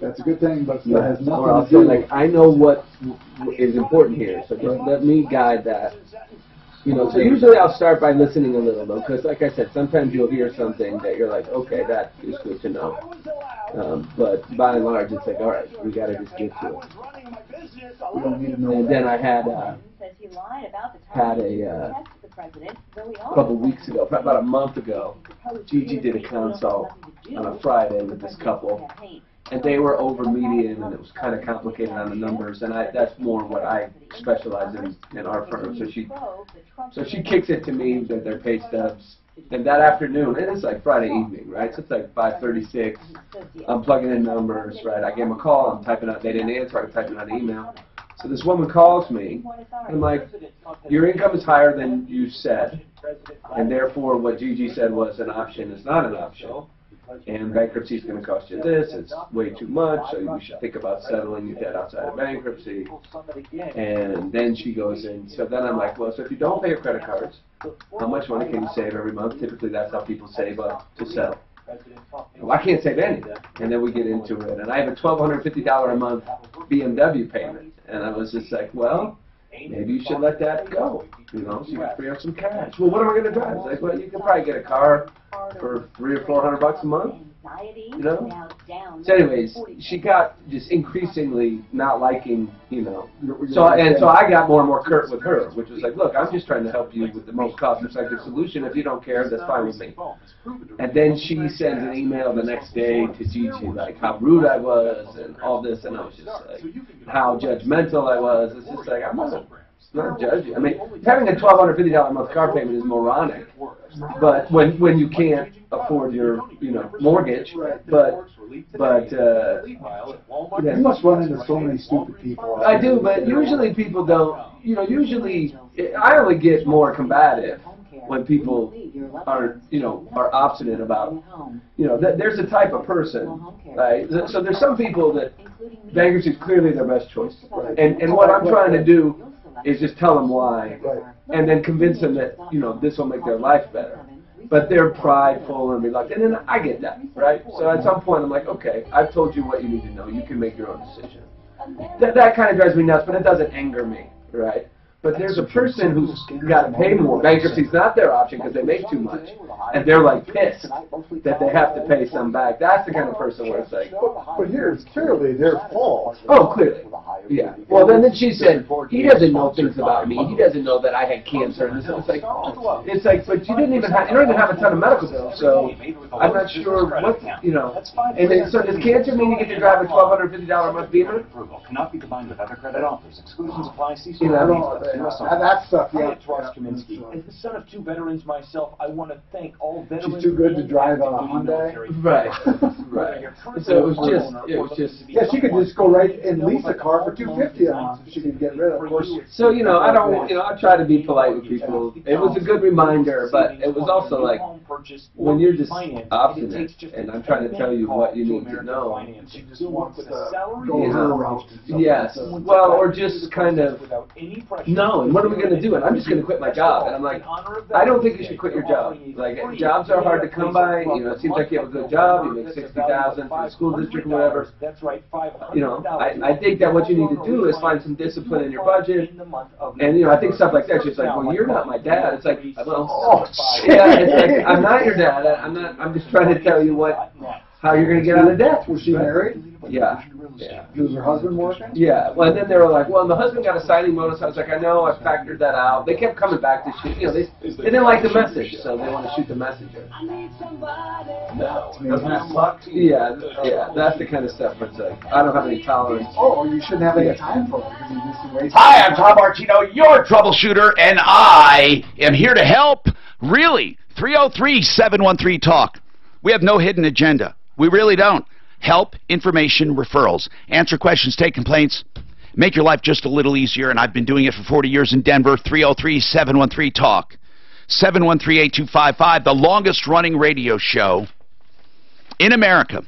that's a good thing, but it has nothing to do. Like, I know what is important here, so just let me guide that. You know, so usually I'll start by listening a little, though, because like I said, sometimes you'll hear something that you're like, okay, that is good to know. But by and large, it's like, all right, we got to just get to it. We don't need to know. And then I had a couple weeks ago, about a month ago, Gigi did a consult on a Friday with this couple. And they were over median, and it was kind of complicated on the numbers, and that's more what I specialize in our firm. So she kicks it to me that their pay stubs, and that afternoon, and it's like Friday evening, right? So it's like 5:36. I'm plugging in numbers, right? I gave them a call. I'm typing out. They didn't answer. I'm typing out an email. So this woman calls me, and I'm like, your income is higher than you said, and therefore what Gigi said was an option is not an option. and bankruptcy is going to cost you this, it's way too much, so you should think about settling your debt outside of bankruptcy. And then she goes in, so then I'm like, well, so if you don't pay your credit cards, how much money can you save every month? Typically that's how people save up to settle. Well, I can't save any. And then we get into it, and I have a $1,250 a month BMW payment. And I was just like, well, maybe you should let that go, you know, so you can free up some cash. Well, what am I going to drive? It's like, well, you can probably get a car for $300 or $400 a month, you know. So anyways, she got just increasingly not liking, you know. So I got more and more curt with her, which was like, look, I'm just trying to help you with the most cost-effective solution. If you don't care, that's fine with me. And then she sends an email the next day to Gigi, like how rude I was and all this, and I was just like, how judgmental I was. It's just like, I'm not judging. I mean, having a $1,250 a month car payment is moronic, but when you can't afford your, you know, mortgage, but you must run into so many stupid people. I do, but usually people don't. You know, usually I only get more combative when people are, you know, are obstinate about, you know, there's a type of person, right? So there's some people that bankruptcy is clearly their best choice, and what I'm trying to do is just tell them why, and then convince them that, you know, this will make their life better. But they're prideful and reluctant, and I get that, right? So at some point I'm like, okay, I've told you what you need to know. You can make your own decision. That kind of drives me nuts, but it doesn't anger me, right? But there's a person who's got to pay more. Bankruptcy's not their option because they make too much, and they're like pissed that they have to pay some back. That's the kind of person where it's like, but here it's clearly their fault. Oh, clearly. Yeah. Well, then she said, he doesn't know things about me. He doesn't know that I had cancer. And it's like, but you don't even have a ton of medical bills, so I'm not sure what, you know. And then, so does cancer mean you get to drive a $1,250 a month Beamer? Cannot be combined with other credit offers. Exclusions apply. You know, that stuff, yeah. As the son of two veterans myself, I want to thank all veterans. She's too good to drive a Hyundai. Right. Right. So it was just. Yeah, she could just go right and lease a car for $250 a month. She could get rid of. Of course. So you know, I try to be polite with people. It was a good reminder, but it was also like when you're just obstinate, and I'm trying to tell you what you need to know. You know, yes. Well, or just kind of. No, and what are we going to do? And I'm just going to quit my job. And I'm like, I don't think you should quit your job. Like, jobs are hard to come by. You know, it seems like you have a good job. You make $60,000 for the school district or whatever. You know, I think that what you need to do is find some discipline in your budget. And, you know, I think stuff like that. She's like, well, you're not my dad. It's like, well, yeah, it's like, I'm not your dad. I'm just trying to tell you how you're going to get out of debt. Was she married? Yeah. Was her husband working? Yeah. Well, and then they were like, well, and the husband got a signing bonus. I was like, I know, I factored that out. They kept coming back to shoot. You know, they didn't like the message, so they want to shoot the messenger. No. Doesn't that suck? Yeah, that's the kind of stuff where it's like, I don't have any tolerance. Oh, you shouldn't have any time for it. Hi, I'm Tom Martino, your troubleshooter, and I am here to help. Really, 303-713-TALK. We have no hidden agenda. We really don't. Help, information, referrals, answer questions, take complaints, make your life just a little easier, and I've been doing it for 40 years in Denver. 303-713-TALK. 713-8255, the longest-running radio show in America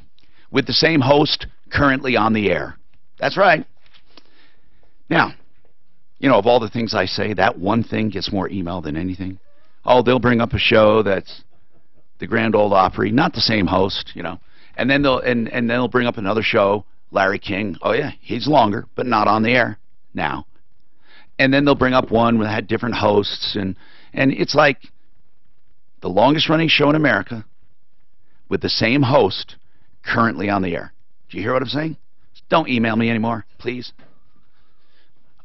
with the same host currently on the air. That's right. Now, you know, of all the things I say, that one thing gets more email than anything. Oh, they'll bring up a show that's the Grand Ole Opry, not the same host, you know. And then they'll bring up another show, Larry King. Oh yeah, he's longer, but not on the air now. And then they'll bring up one that had different hosts, and it's like the longest running show in America with the same host currently on the air. Do you hear what I'm saying? Don't email me anymore, please.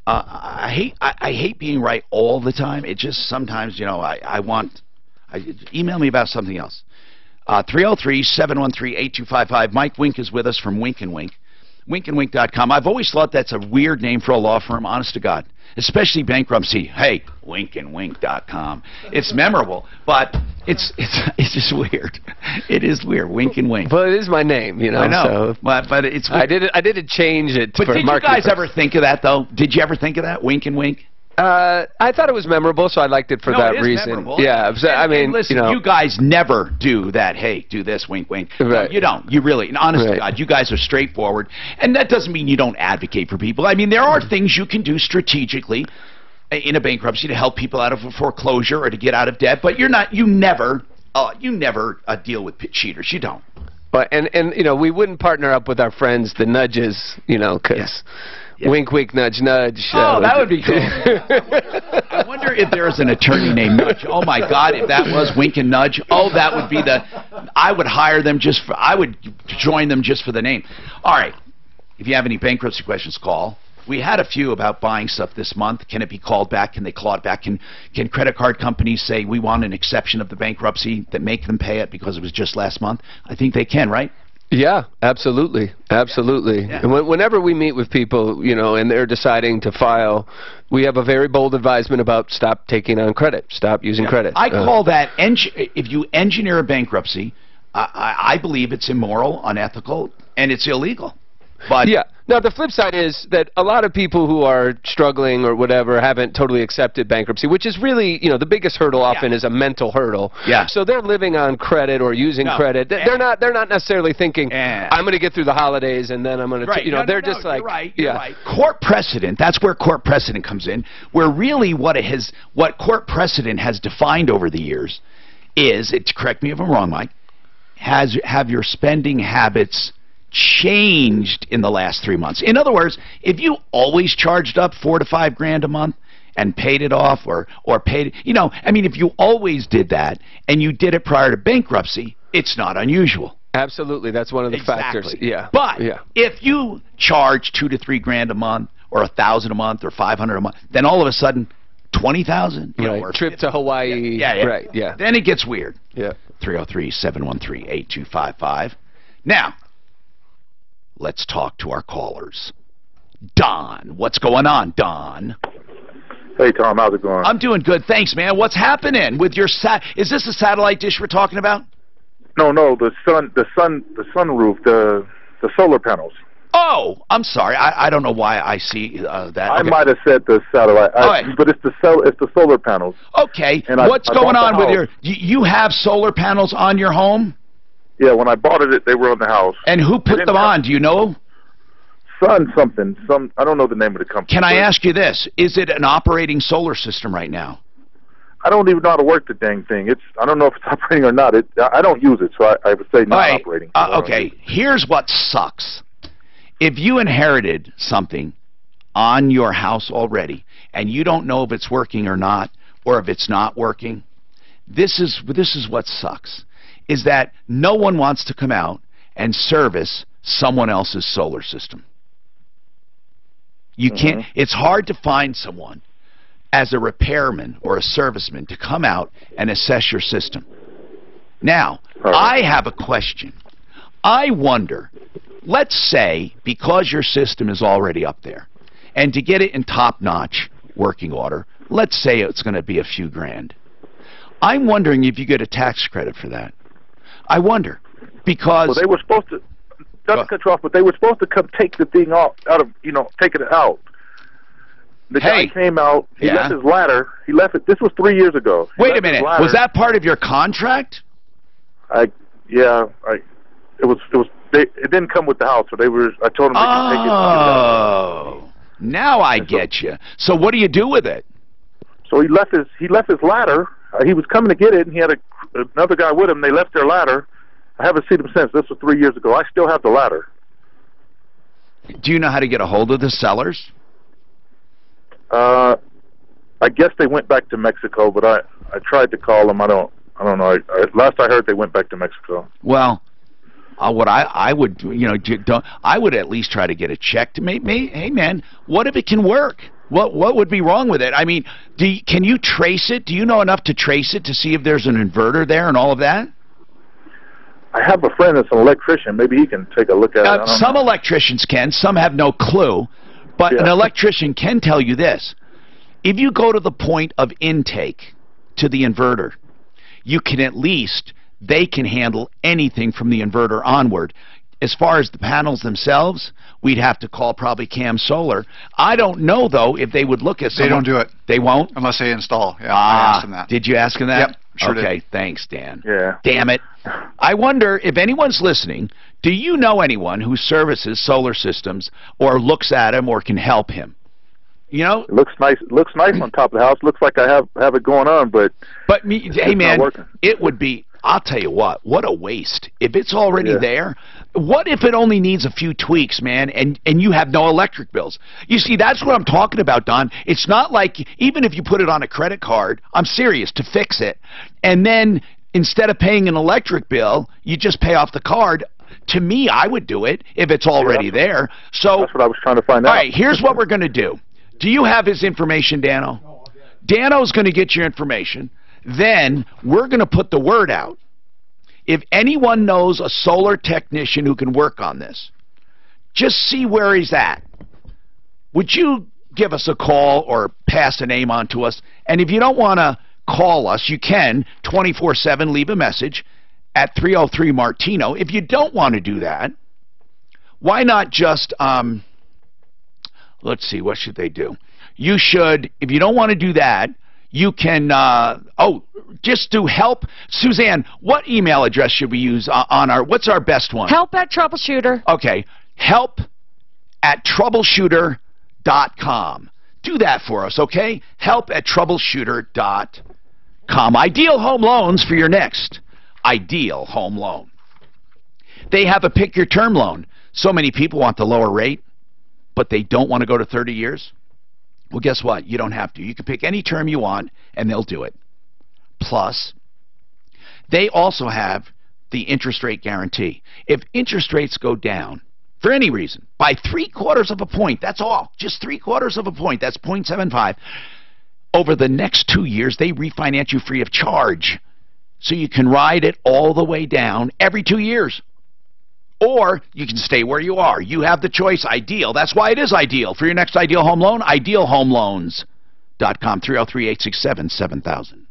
I hate being right all the time. It just sometimes, you know, email me about something else. 303-713-8255. Mike Wink is with us from Wink and Wink. WinkandWink.com. I've always thought that's a weird name for a law firm, honest to God. Especially bankruptcy. Hey, WinkandWink.com. It's memorable, but it's just weird. It is weird. Wink and Wink. But it is my name, you know. I know. So but it's. I did change it. But did you guys ever think of that though? Did you ever think of that? Wink and Wink. I thought it was memorable, so I liked it for that it is reason. memorable. Yeah, so, I mean, listen, you know, you guys never do that. Hey, do this, wink, wink. Right. No, you don't. You really, honest to Right. God, you guys are straightforward, and that doesn't mean you don't advocate for people. I mean, there are things you can do strategically in a bankruptcy to help people out of a foreclosure or to get out of debt, but you never deal with cheaters. You don't. But and you know, we wouldn't partner up with our friends, the Nudges, you know, because. Yeah. Wink, wink, nudge, nudge. Oh, that would be cool. I wonder if there's an attorney named Nudge. Oh, my God, if that was Wink and Nudge, oh, that would be I would hire them I would join them just for the name. All right. If you have any bankruptcy questions, call. We had a few about buying stuff this month. Can it be called back? Can they claw it back? Can credit card companies say we want an exception of the bankruptcy that make them pay it because it was just last month? I think they can, right? Yeah, absolutely, absolutely. Yeah. And whenever we meet with people, you know, and they're deciding to file, we have a very bold advisement about stop taking on credit, stop using credit. I call that if you engineer a bankruptcy, I believe it's immoral, unethical, and it's illegal. But yeah. Now, the flip side is that a lot of people who are struggling or whatever haven't totally accepted bankruptcy, which is really, you know, the biggest hurdle often is a mental hurdle. Yeah. So they're living on credit or using credit. They're not necessarily thinking, I'm going to get through the holidays and then I'm going to, you know, they're just like, you're right. Court precedent, that's where court precedent comes in, where really what court precedent has defined over the years is, correct me if I'm wrong, Mike, have your spending habits changed in the last 3 months. In other words, if you always charged up $4 to $5 grand a month and paid it off or paid, you know, I mean, if you always did that and you did it prior to bankruptcy, it's not unusual. Absolutely, that's one of the factors. Yeah. But if you charge $2 to $3 grand a month or $1,000 a month or $500 a month, then all of a sudden $20,000, you know, or trip to Hawaii. Right. Yeah. Then it gets weird. Yeah. 303-713-8255. Now, let's talk to our callers. Don, what's going on, Don? Hey, Tom, how's it going? I'm doing good, thanks, man. What's happening with your is this a satellite dish we're talking about? No, the sunroof, the solar panels. Oh, I'm sorry. I don't know why I see that. I might have said the satellite, but it's the solar panels. Okay. And what's going on with you have solar panels on your home? Yeah, when I bought it, they were on the house. And who put them on? Do you know? I don't know the name of the company. Can I ask you this? Is it an operating solar system right now? I don't even know how to work the dang thing. I don't know if it's operating or not. I don't use it, so I would say not operating. Okay, here's what sucks. If you inherited something on your house already, and you don't know if it's working or not, or if it's not working, this is what sucks. Is that no one wants to come out and service someone else's solar system. You can't, it's hard to find someone as a repairman or a serviceman to come out and assess your system. Now, I have a question. I wonder, let's say, because your system is already up there, and to get it in top-notch working order, let's say it's going to be a few grand. I'm wondering if you get a tax credit for that. I wonder, because they were supposed to. Not to cut you off, but they were supposed to come take the thing out of, you know, taking it out. The guy came out. He left his ladder. He left it. This was 3 years ago. Wait a minute. Was that part of your contract? It didn't come with the house, so I told them they could take it. Oh, now I get you. So what do you do with it? So he left his ladder. He was coming to get it, and he had another guy with him. They left their ladder. I haven't seen him since. This was 3 years ago. I still have the ladder. Do you know how to get a hold of the sellers? I guess they went back to Mexico, but I tried to call them. I don't know. Last I heard, they went back to Mexico. Well, what I would, you know, I would at least try to get a check to me. Hey, man, what if it can work? What would be wrong with it? I mean, can you trace it? Do you know enough to trace it to see if there's an inverter there and all of that? I have a friend that's an electrician. Maybe he can take a look at it. Some electricians can. Some have no clue. But an electrician can tell you this. If you go to the point of intake to the inverter, you can they can handle anything from the inverter onward. As far as the panels themselves, we'd have to call probably Cam Solar. I don't know, though, if they would look at someone. They don't do it. They won't? Unless they install. Yeah, I asked them that. Did you ask them that? Yep, sure okay, did. thanks, Dan. Yeah. Damn it. I wonder if anyone's listening, do you know anyone who services solar systems or looks at them or can help him? You know, it looks nice. It looks nice on top of the house. Looks like I have it going on, but hey man, it would be. I'll tell you what a waste. If it's already there, what if it only needs a few tweaks, man, and you have no electric bills? You see, that's what I'm talking about, Don. It's not like, even if you put it on a credit card, I'm serious, to fix it, and then instead of paying an electric bill, you just pay off the card. To me, I would do it if it's already there. So that's what I was trying to find out. All right, here's what we're going to do. Do you have his information, Dano? Dano's going to get your information. Then we're going to put the word out. If anyone knows a solar technician who can work on this, just see where he's at. Would you give us a call or pass a name on to us? And if you don't want to call us, you can 24/7 leave a message at 303-MARTINO. If you don't want to do that, why not just, let's see, what should they do? You should, if you don't want to do that, you can, just do help. Suzanne, what email address should we use on our, what's our best one? Help@Troubleshooter. Okay, help@Troubleshooter.com. Do that for us, okay? Help@Troubleshooter.com. Ideal Home Loans for your next ideal home loan. They have a pick your term loan. So many people want the lower rate, but they don't want to go to 30 years. Well, guess what? You don't have to. You can pick any term you want, and they'll do it. Plus, they also have the interest rate guarantee. If interest rates go down, for any reason, by 3/4 of a point, that's all, just 3/4 of a point, that's 0.75, over the next 2 years, they refinance you free of charge. So you can ride it all the way down every 2 years. Or you can stay where you are. You have the choice. Ideal. That's why it is ideal. For your next ideal home loan, idealhomeloans.com, 303-867-7000.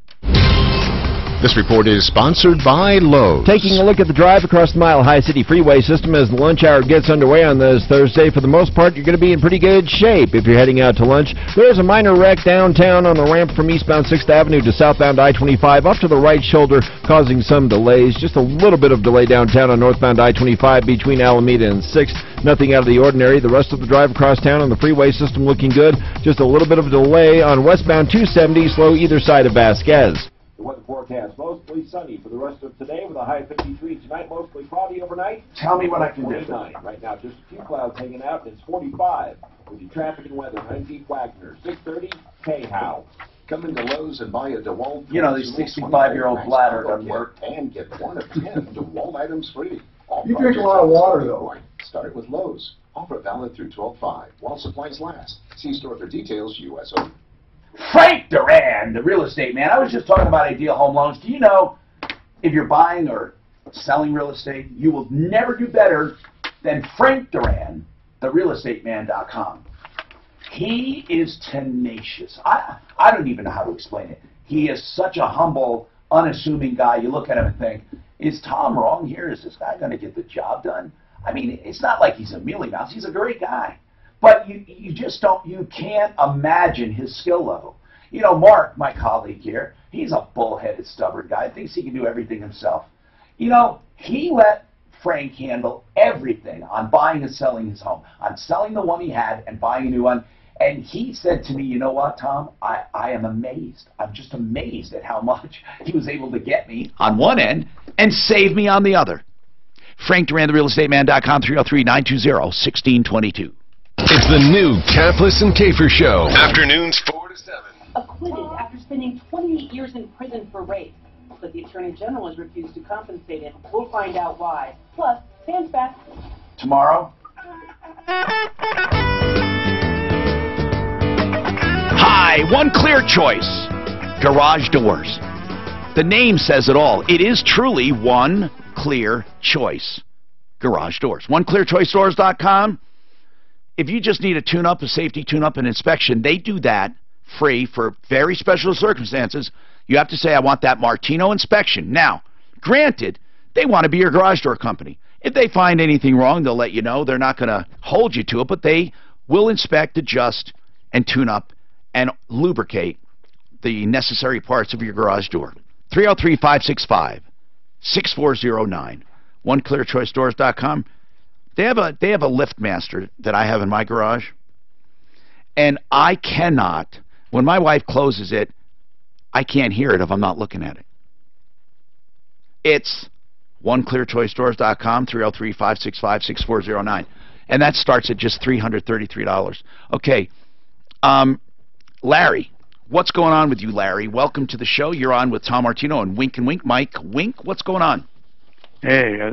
This report is sponsored by Lowe's. Taking a look at the drive across the Mile High City Freeway system as the lunch hour gets underway on this Thursday. For the most part, you're going to be in pretty good shape if you're heading out to lunch. There's a minor wreck downtown on the ramp from eastbound 6th Avenue to southbound I-25 up to the right shoulder, causing some delays. Just a little bit of delay downtown on northbound I-25 between Alameda and 6th. Nothing out of the ordinary. The rest of the drive across town on the freeway system looking good. Just a little bit of a delay on westbound 270, slow either side of Vasquez. The weather forecast, mostly sunny for the rest of today with a high 53 tonight, mostly cloudy overnight. Tell me what I can do. 49 right now, just a few clouds hanging out, and it's 45. With your traffic and weather, I'm Pete Wagner, 630 K-How. Come into Lowe's and buy a DeWalt. You know, this 65-year-old bladder doesn't work. And get 1 of 10 DeWalt items free. You drink a lot of water, though. Start with Lowe's. Offer valid through 12/5 while supplies last. See store for details, USO. Frank Duran, the real estate man. I was just talking about ideal home loans. Do you know, if you're buying or selling real estate, you will never do better than Frank Duran, therealestateman.com. He is tenacious. I don't even know how to explain it. He is such a humble, unassuming guy. You look at him and think, is Tom wrong here? Is this guy going to get the job done? I mean, it's not like he's a mealy mouse. He's a great guy. But you just don't, you can't imagine his skill level. You know, Mark, my colleague here, he's a bullheaded, stubborn guy, thinks he can do everything himself. You know, he let Frank handle everything on buying and selling his home, on selling the one he had and buying a new one. And he said to me, you know what, Tom, I am amazed. I'm just amazed at how much he was able to get me on one end and save me on the other. Frank Duran, therealestateman.com, 303-920-1622. It's the new Kaplis and Kafer Show. Afternoons 4 to 7. Acquitted after spending 28 years in prison for rape. But the Attorney General has refused to compensate him. We'll find out why. Plus, Sam's back tomorrow. Hi, one clear choice. Garage doors. The name says it all. It is truly one clear choice. Garage doors. OneClearChoiceDoors.com. If you just need a tune-up, a safety tune-up, an inspection, they do that free for very special circumstances. You have to say, I want that Martino inspection. Now, granted, they want to be your garage door company. If they find anything wrong, they'll let you know. They're not going to hold you to it, but they will inspect, adjust, and tune up and lubricate the necessary parts of your garage door. 303-565-6409. OneClearChoiceDoors.com. They have a LiftMaster that I have in my garage, and I cannot, when my wife closes it, I can't hear it if I'm not looking at it. It's OneClearChoiceDoors.com, 303-565-6409. And that starts at just $333. Okay. Larry, what's going on with you, Larry? Welcome to the show. You're on with Tom Martino and Wink and Wink. Mike Wink, what's going on? Hey, I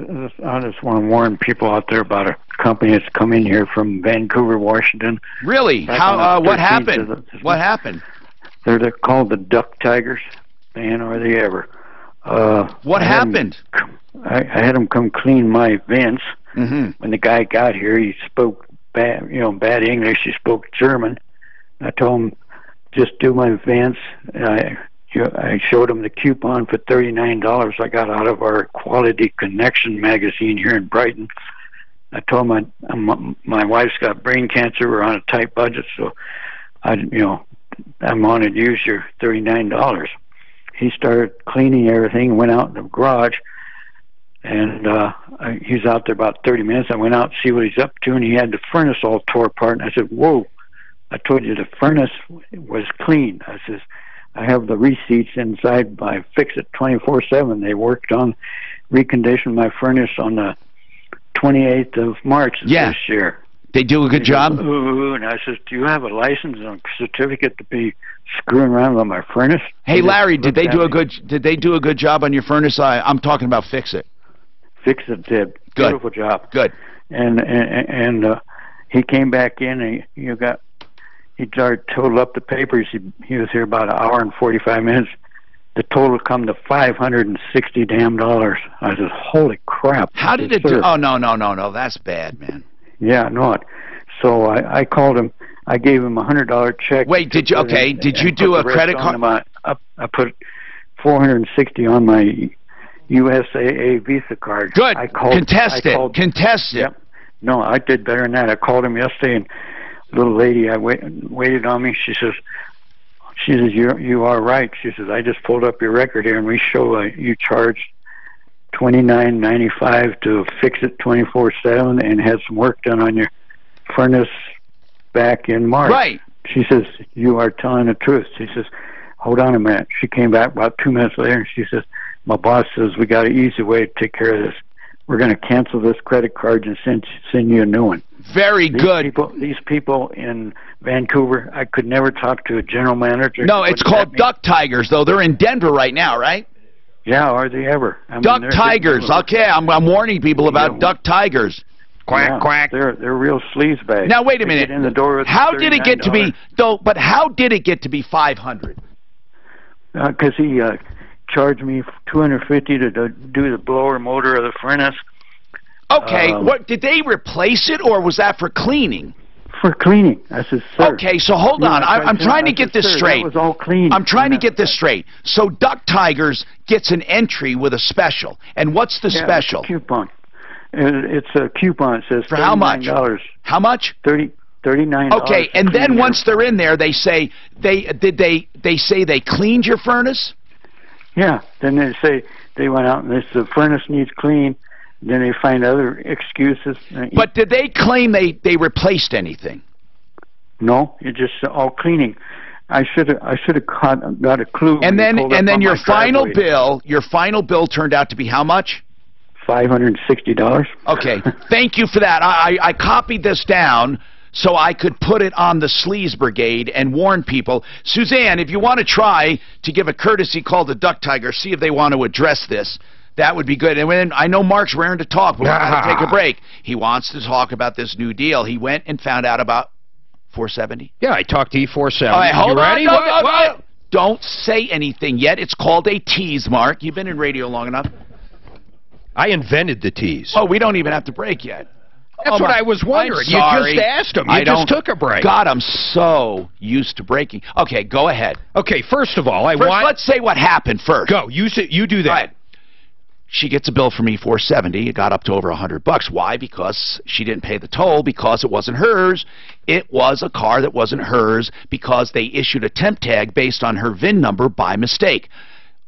just want to warn people out there about a company that's come in here from Vancouver, Washington. Really? How? What happened? What happened? They're called the Duck Tigers. Man, are they ever? What happened? I had them come clean my vents. When the guy got here, he spoke bad English. He spoke German. I told him just do my vents. I showed him the coupon for $39 I got out of our Quality Connection magazine here in Brighton. I told him my wife's got brain cancer. We're on a tight budget, so I'm going to use your $39. He started cleaning everything, went out in the garage, and he was out there about 30 minutes. I went out to see what he's up to, and he had the furnace all tore apart. And I said, whoa, I told you the furnace was clean. I says, I have the receipts inside by Fix It 24/7. They worked on reconditioning my furnace on the 28th of March this year. They do a good job? Ooh, and I says, do you have a license and certificate to be screwing around with my furnace? Hey, Larry, did they do a good job on your furnace? I'm talking about Fix It. Fix It did. Good. Beautiful job. Good. And he came back in and he started total up the papers. He was here about an hour and 45 minutes. The total come to $560 damn dollars. I said, holy crap. How did it do? Oh, no. That's bad, man. Yeah, no. So I called him. I gave him a $100 check. Wait, did you? Okay, did you do a credit card? I put $460 on my USAA Visa card. Good. Contest it. Yep. No, I did better than that. I called him yesterday, and a little lady waited on me. She says, you are right. She says, I just pulled up your record here, and we show you charged $29.95 to Fix It 24/7 and had some work done on your furnace back in March. Right. She says, you are telling the truth. She says, hold on a minute. She came back about 2 minutes later, and she says, my boss says we got an easy way to take care of this. We're going to cancel this credit card and send you a new one. Very good. These people in Vancouver, I could never talk to a general manager. No, it's called Duck Tigers, though. They're in Denver right now, right? Yeah, are they ever? Duck Tigers. Okay, I'm warning people about Duck Tigers. Quack, quack. They're real sleazebags. Now, wait a minute. Get in the door with how did it get to be, though, but how did it get to be $500? Because he charged me $250 to do the blower motor of the furnace. Okay, what did they replace it, or was that for cleaning? For cleaning. I said, sir. Okay, so hold on. I'm trying to get this straight. That was all clean. I'm trying to get this straight. So Duck Tigers gets an entry with a special. And what's the special? It's a coupon. It's a coupon. It says for how much? How much? $39. Okay, and then once they're in there, they say they say they cleaned your furnace? Yeah. Then they say they went out and the furnace needs clean. Then they find other excuses. But did they claim they replaced anything? No, it's just all cleaning. I should have got a clue. And then your final bill turned out to be how much? $560. Okay, thank you for that. I copied this down so I could put it on the Sleaze Brigade and warn people. Suzanne, if you want to try to give a courtesy call to Duck Tiger, see if they want to address this. That would be good. And when I know Mark's raring to talk, but we're going to take a break. He wants to talk about this new deal. He went and found out about 470. Yeah, I talked to E470. All right, hold on. Ready? What? Don't say anything yet. It's called a tease, Mark. You've been in radio long enough. I invented the tease. Oh, we don't even have to break yet. That's what I was wondering. You just asked him. You just took a break. God, I'm so used to breaking. Okay, go ahead. Okay, first of all, let's say what happened first. Go. You do that. All right. she gets a bill from E470. It got up to over $100. Why? Because she didn't pay the toll because it wasn't hers. It was a car that wasn't hers because they issued a temp tag based on her VIN number by mistake.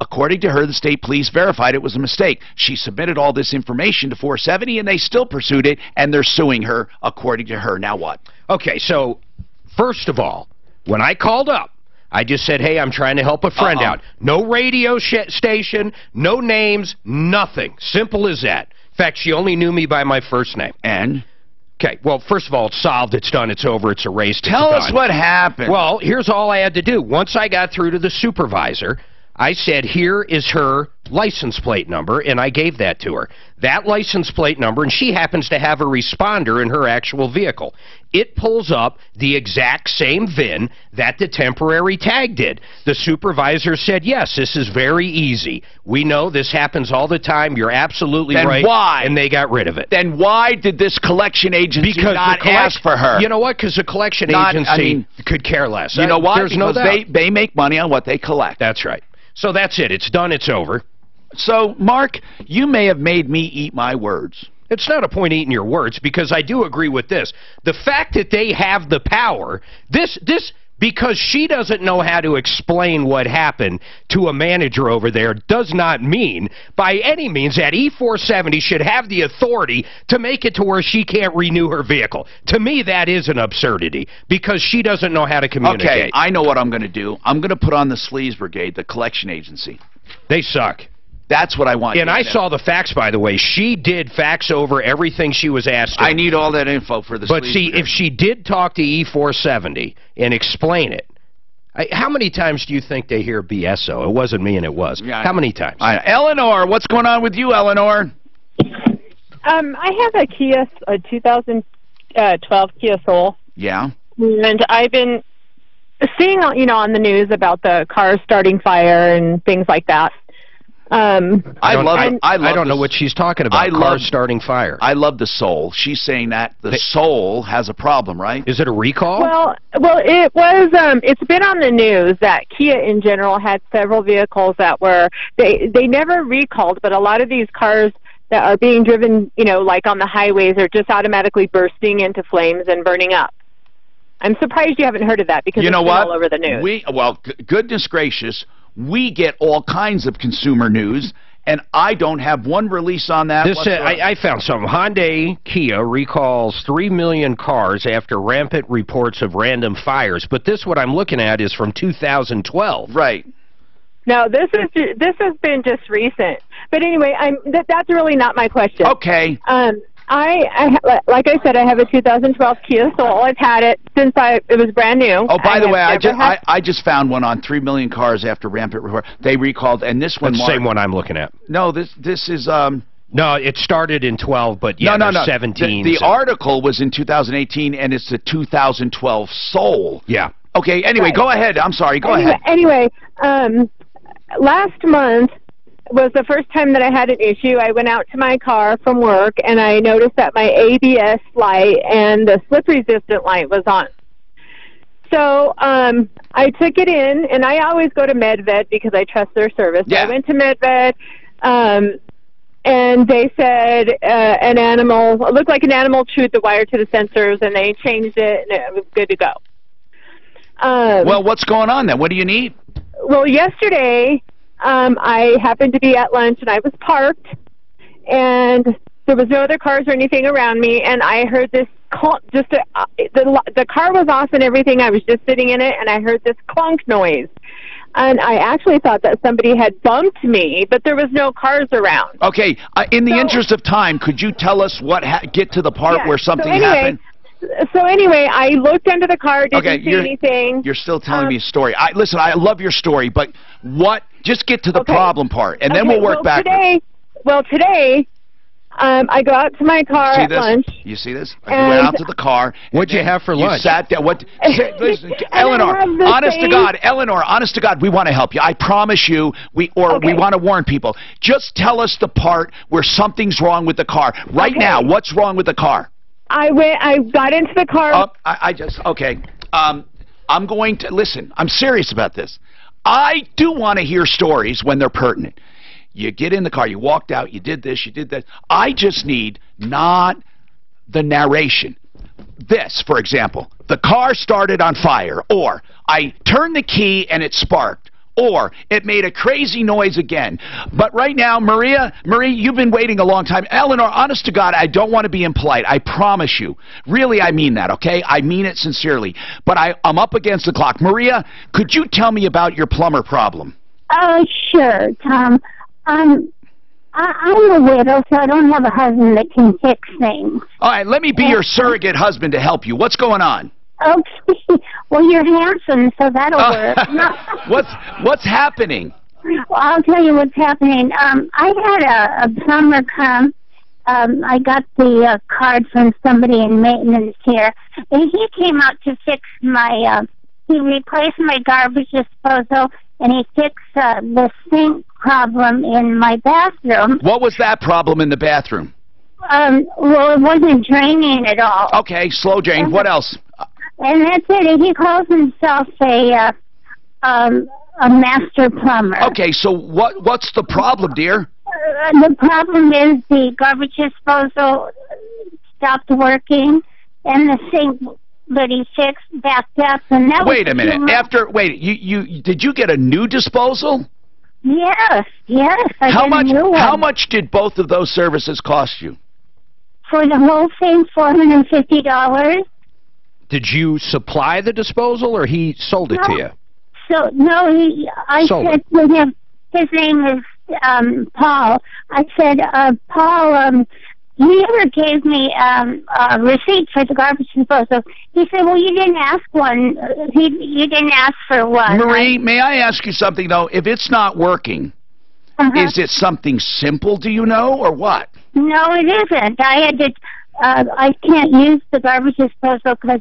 According to her, the state police verified it was a mistake. She submitted all this information to 470, and they still pursued it, and they're suing her, according to her. Now what? Okay, so first of all, when I called up, I just said, hey, I'm trying to help a friend out. No radio station, no names, nothing. Simple as that. In fact, she only knew me by my first name. And? Okay, well, first of all, it's solved, it's done, it's over, it's erased, Tell us what happened. Well, here's all I had to do. Once I got through to the supervisor, I said, here is her license plate number, and I gave that to her. That license plate number, and she happens to have a responder in her actual vehicle. It pulls up the exact same VIN that the temporary tag did. The supervisor said, yes, this is very easy. We know this happens all the time. You're absolutely right. Then why? And they got rid of it. Then why did this collection agency not ask for her? You know what? Because the collection agency could care less. You know why? There's Because no doubt. they make money on what they collect. That's right. So that's it. It's done. It's over. So, Mark, you may have made me eat my words. It's not a point eating your words, because I do agree with this. The fact that they have the power, because she doesn't know how to explain what happened to a manager over there, does not mean by any means that E470 should have the authority to make it to where she can't renew her vehicle. To me, that is an absurdity, because she doesn't know how to communicate. Okay, I know what I'm going to do. I'm going to put on the Sleaze Brigade, the collection agency. They suck. That's what I want. And I saw the facts, by the way. She did fax over everything she was asked to. I need all that info for the But see, if she did talk to E470 and explain it, how many times do you think they hear BSO? It wasn't me and it was. Yeah, how many times? Eleanor, what's going on with you, Eleanor? I have a Kia, a 2012 Kia Soul. Yeah. And I've been seeing, on the news about the cars starting fire and things like that. I don't know what she's talking about. Cars starting fire. I love the Soul. She's saying that the Soul has a problem, right? Is it a recall? Well, it was. It's been on the news that Kia in general had several vehicles that were they never recalled, but a lot of these cars that are being driven, like on the highways, are just automatically bursting into flames and burning up. I'm surprised you haven't heard of that, because it's been all over the news. Goodness gracious. We get all kinds of consumer news, and I don't have one release on that. I found some. Hyundai Kia recalls 3 million cars after rampant reports of random fires. But what I'm looking at is from 2012. Right. No, this has been just recent. But anyway, that's really not my question. Okay. Like I said, I have a 2012 Kia Soul. I've had it since it was brand new. Oh, by the way, I just found one on 3 million cars after rampant report. They recalled, and this one. That's the same one I'm looking at. No, this is No, it started in 12, but yeah, no. 17. The article was in 2018, and it's the 2012 Soul. Yeah. Okay. Anyway, Go ahead. I'm sorry. Go ahead. Anyway, last month was the first time that I had an issue. I went out to my car from work, and I noticed that my ABS light and the slip-resistant light was on. So I took it in, and I always go to MedVet because I trust their service. Yeah. So I went to MedVet, and they said it looked like an animal chewed the wire to the sensors, and they changed it, and it was good to go. Well, what's going on then? What do you need? Well, yesterday, I happened to be at lunch, and I was parked, and there was no other cars or anything around me, and I heard this the car was off and everything. I was just sitting in it, and I heard this clunk noise. And I actually thought that somebody had bumped me, but there was no cars around. Okay, in the interest of time, could you tell us get to the part where something happened? So anyway, I looked under the car, didn't see anything. You're still telling me a story. Listen, I love your story, but just get to the problem part, and then we'll work backwards. Today, I go out to my car at lunch. You see this? I went out to the car. What'd you have for lunch? You sat there. Listen, Eleanor, honest to God, we want to help you. I promise you, we want to warn people. Just tell us the part where something's wrong with the car. Right now, what's wrong with the car? I got into the car. I'm going to, listen, I'm serious about this. I do want to hear stories when they're pertinent. You get in the car, you walked out, you did this, you did that. I just need not the narration. This, for example, the car started on fire, or I turned the key and it sparked, or it made a crazy noise again. But right now, Marie, you've been waiting a long time. Eleanor, honest to God, I don't want to be impolite. I promise you. Really, I mean that, okay? I mean it sincerely. But I'm up against the clock. Maria, could you tell me about your plumber problem? Sure, Tom. I'm a widow, so I don't have a husband that can fix things. All right, let me be your surrogate husband to help you. What's going on? Okay. Well, you're handsome, so that'll work. No. What's happening? Well, I'll tell you what's happening. I had a plumber come. I got the card from somebody in maintenance here, and he came out to fix my. He replaced my garbage disposal, and he fixed the sink problem in my bathroom. What was that problem in the bathroom? Well, it wasn't draining at all. Okay, slow drain. What else? And that's it. He calls himself a master plumber. Okay, so what's the problem, dear? The problem is the garbage disposal stopped working, and the sink that he fixed backed up, and that. Wait a minute. You did you get a new disposal? Yes. How much did both of those services cost you? For the whole thing, $450. Did you supply the disposal, or he sold it to you? So no, I said to him, his name is Paul. I said, Paul, you never gave me a receipt for the garbage disposal. He said, well, you didn't ask one. You didn't ask for one. Marie, may I ask you something, though? If it's not working, is it something simple, do you know, or what? No, it isn't. I had to. I can't use the garbage disposal because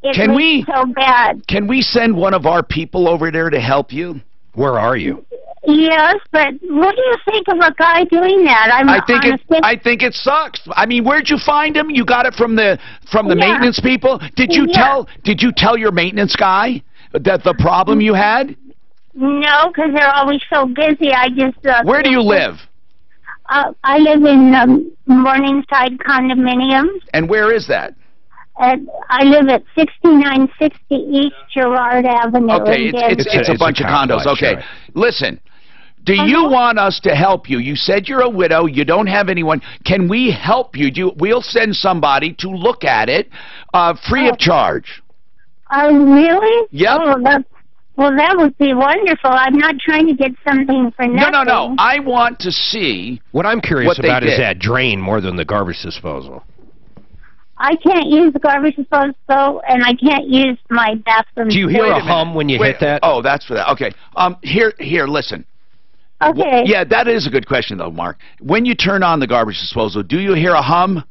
it's so bad. Can we send one of our people over there to help you? Where are you? Yes, but what do you think of a guy doing that? I think it sucks. I mean, where'd you find him? You got it from the maintenance people? Did you tell your maintenance guy that the problem you had? No, because they're always so busy. I just. Where do you live? I live in Morningside condominiums. And where is that? I live at 6960 East Girard Avenue. Okay, it's a bunch of condos. Okay, right. Listen. Do you want us to help you? You said you're a widow. You don't have anyone. Can we help you? We'll send somebody to look at it free of charge. Really? Yep. Well, that would be wonderful. I'm not trying to get something for nothing. No. I want to see. What I'm curious about is that drain more than the garbage disposal. I can't use the garbage disposal, and I can't use my bathroom. Do you hear a hum when you hit that? Oh, that's for that. Okay. Here, listen. Okay. Yeah, that is a good question, though, Mark. When you turn on the garbage disposal, do you hear a hum?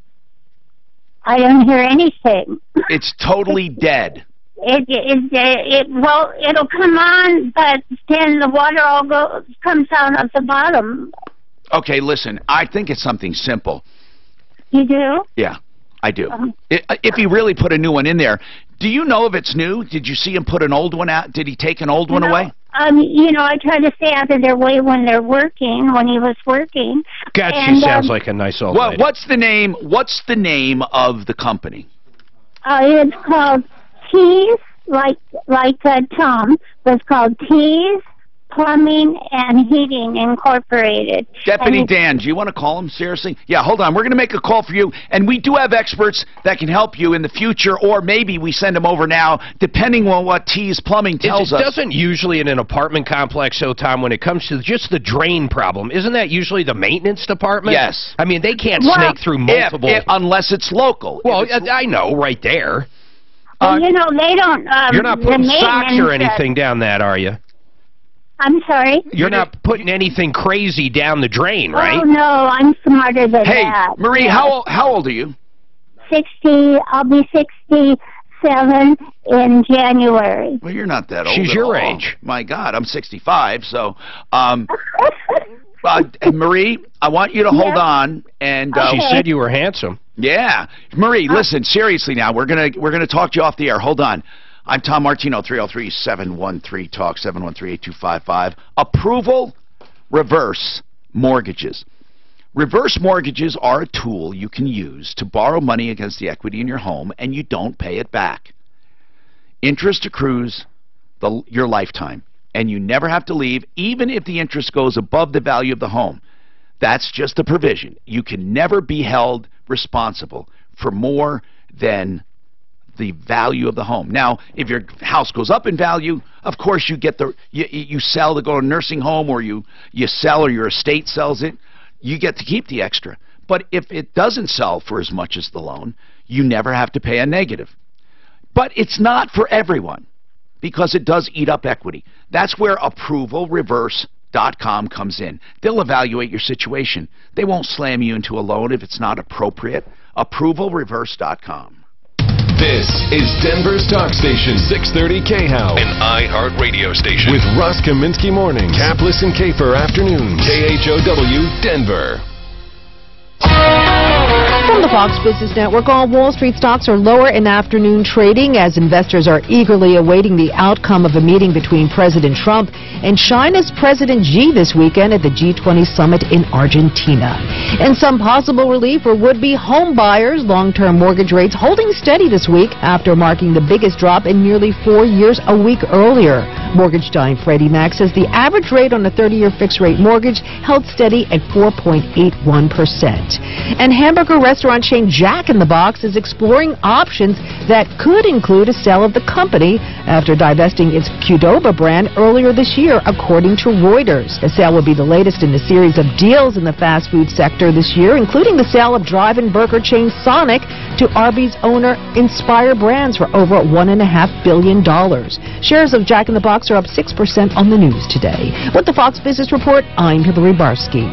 I don't hear anything. It's totally dead. Well, it'll come on, but then the water all comes out of the bottom. Okay, listen. I think it's something simple. You do? Yeah, I do. If he really put a new one in there, do you know if it's new? Did you see him put an old one out? Did he take an old one away? I try to stay out of their way when they're working, when he was working. God, she sounds like a nice old lady. What's the name of the company? It's called Tees, like Tom, but it's called Tees Plumbing and Heating Incorporated. Deputy Dan, do you want to call him? Seriously? Yeah, hold on. We're going to make a call for you, and we do have experts that can help you in the future, or maybe we send them over now, depending on what T's Plumbing tells us. It doesn't usually in an apartment complex, so Tom, when it comes to just the drain problem, isn't that usually the maintenance department? Yes. I mean, they can't snake through multiple... unless it's local. Well, I know, right there. Well, they don't... You're not putting socks or anything down that, are you? I'm sorry? You're not putting anything crazy down the drain, right? Oh, no, I'm smarter than that. Hey, Marie, how old are you? 60. I'll be 67 in January. Well, you're not that old. She's your age. My God, I'm 65, so... Marie, I want you to hold on. And she said you were handsome. Yeah. Marie, listen, seriously now, we're gonna talk to you off the air. Hold on. I'm Tom Martino, 303-713-TALK, 713-8255. Approval reverse mortgages. Reverse mortgages are a tool you can use to borrow money against the equity in your home, and you don't pay it back. Interest accrues your lifetime, and you never have to leave, even if the interest goes above the value of the home. That's just a provision. You can never be held responsible for more than the value of the home. Now, if your house goes up in value, of course you get you sell to go to a nursing home, or you sell, or your estate sells it. You get to keep the extra. But if it doesn't sell for as much as the loan, you never have to pay a negative. But it's not for everyone, because it does eat up equity. That's where ApprovalReverse.com comes in. They'll evaluate your situation. They won't slam you into a loan if it's not appropriate. ApprovalReverse.com. This is Denver's talk station, 630 KHOW, an iHeart radio station with Ross Kaminsky mornings, Kaplis and Kafer afternoons, KHOW Denver. From the Fox Business Network, all Wall Street stocks are lower in afternoon trading as investors are eagerly awaiting the outcome of a meeting between President Trump and China's President Xi this weekend at the G20 summit in Argentina. And some possible relief for would-be home buyers. Long-term mortgage rates holding steady this week after marking the biggest drop in nearly 4 years a week earlier. Mortgage giant Freddie Mac says the average rate on a 30-year fixed-rate mortgage held steady at 4.81%. And hamburger restaurant chain Jack in the Box is exploring options that could include a sale of the company after divesting its Qdoba brand earlier this year, according to Reuters. The sale will be the latest in a series of deals in the fast food sector this year, including the sale of drive-in burger chain Sonic to Arby's owner Inspire Brands for over $1.5 billion. Shares of Jack in the Box are up 6% on the news today. With the Fox Business Report, I'm Hillary Barsky.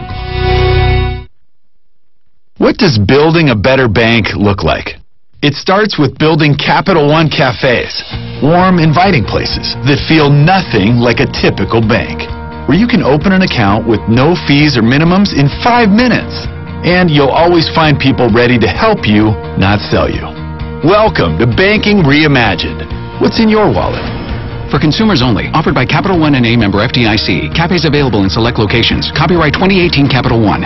What does building a better bank look like? It starts with building Capital One cafes, warm, inviting places that feel nothing like a typical bank, where you can open an account with no fees or minimums in 5 minutes, and you'll always find people ready to help you, not sell you. Welcome to Banking Reimagined. What's in your wallet? For consumers only. Offered by Capital One N.A. member FDIC. Cafes available in select locations. Copyright 2018 Capital One.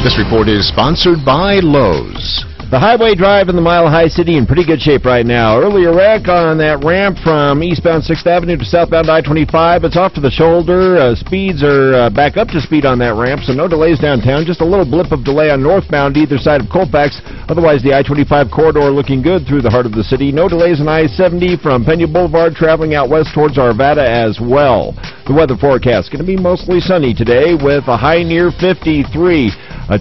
This report is sponsored by Lowe's. The Highway Drive in the Mile High City in pretty good shape right now. Earlier wreck on that ramp from eastbound 6th Avenue to southbound I-25. It's off to the shoulder. Speeds are back up to speed on that ramp, so no delays downtown. Just a little blip of delay on northbound either side of Colfax. Otherwise, the I-25 corridor looking good through the heart of the city. No delays on I-70 from Pena Boulevard traveling out west towards Arvada as well. The weather forecast going to be mostly sunny today with a high near 53.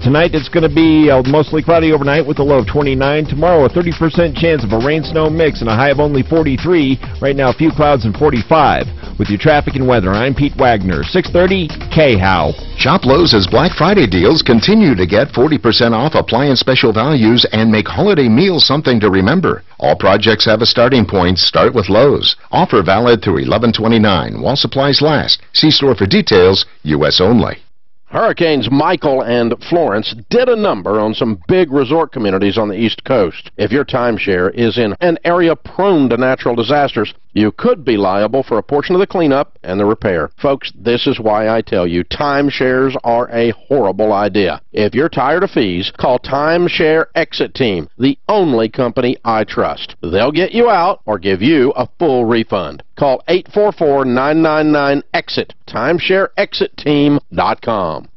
Tonight it's going to be mostly cloudy overnight with a low of 29. Tomorrow a 30% chance of a rain-snow mix and a high of only 43. Right now a few clouds and 45. With your traffic and weather, I'm Pete Wagner, 630 KHOW. Shop Lowe's as Black Friday deals continue to get 40% off appliance special values and make holiday meals something to remember. All projects have a starting point. Start with Lowe's. Offer valid through 11/29 while supplies last. See store for details. U.S. only. Hurricanes Michael and Florence did a number on some big resort communities on the East Coast. If your timeshare is in an area prone to natural disasters, you could be liable for a portion of the cleanup and the repair. Folks, this is why I tell you timeshares are a horrible idea. If you're tired of fees, call Timeshare Exit Team, the only company I trust. They'll get you out or give you a full refund. Call 844-999-EXIT, timeshareexitteam.com.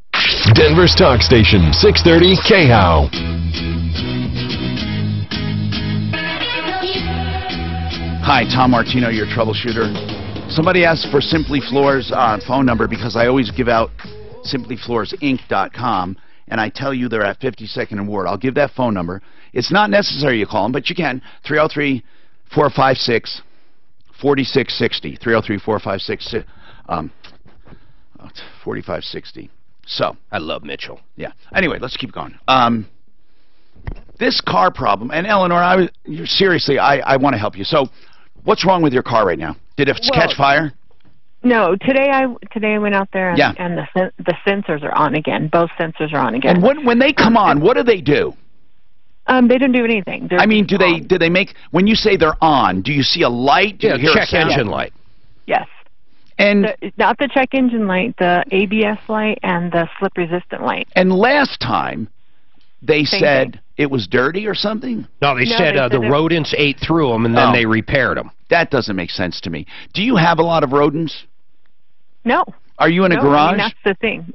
Denver's talk station, 630 KHOW. Hi, Tom Martino, your troubleshooter. Somebody asked for Simply Floors phone number because I always give out simplyfloorsinc.com, and I tell you they're at 52nd and Ward. I'll give that phone number. It's not necessary you call them, but you can. 303-456-4660. 303-456 4560. So I love Mitchell. Yeah. Anyway, let's keep going. This car problem, and Eleanor, seriously, I want to help you. So, what's wrong with your car right now? Did it catch fire? No. Today I went out there and the sensors are on again. Both sensors are on again. And when they come on, what do? They don't do anything. I mean, do they make, when you say they're on, do you see a light? Do you hear check a sound? engine light. Yes. And not the check engine light, the ABS light and the slip resistant light. And last time they Same said thing. it was dirty or something? No, they said the rodents ate through them and then they repaired them. That doesn't make sense to me. Do you have a lot of rodents? No. Are you in a garage? I mean, that's the thing.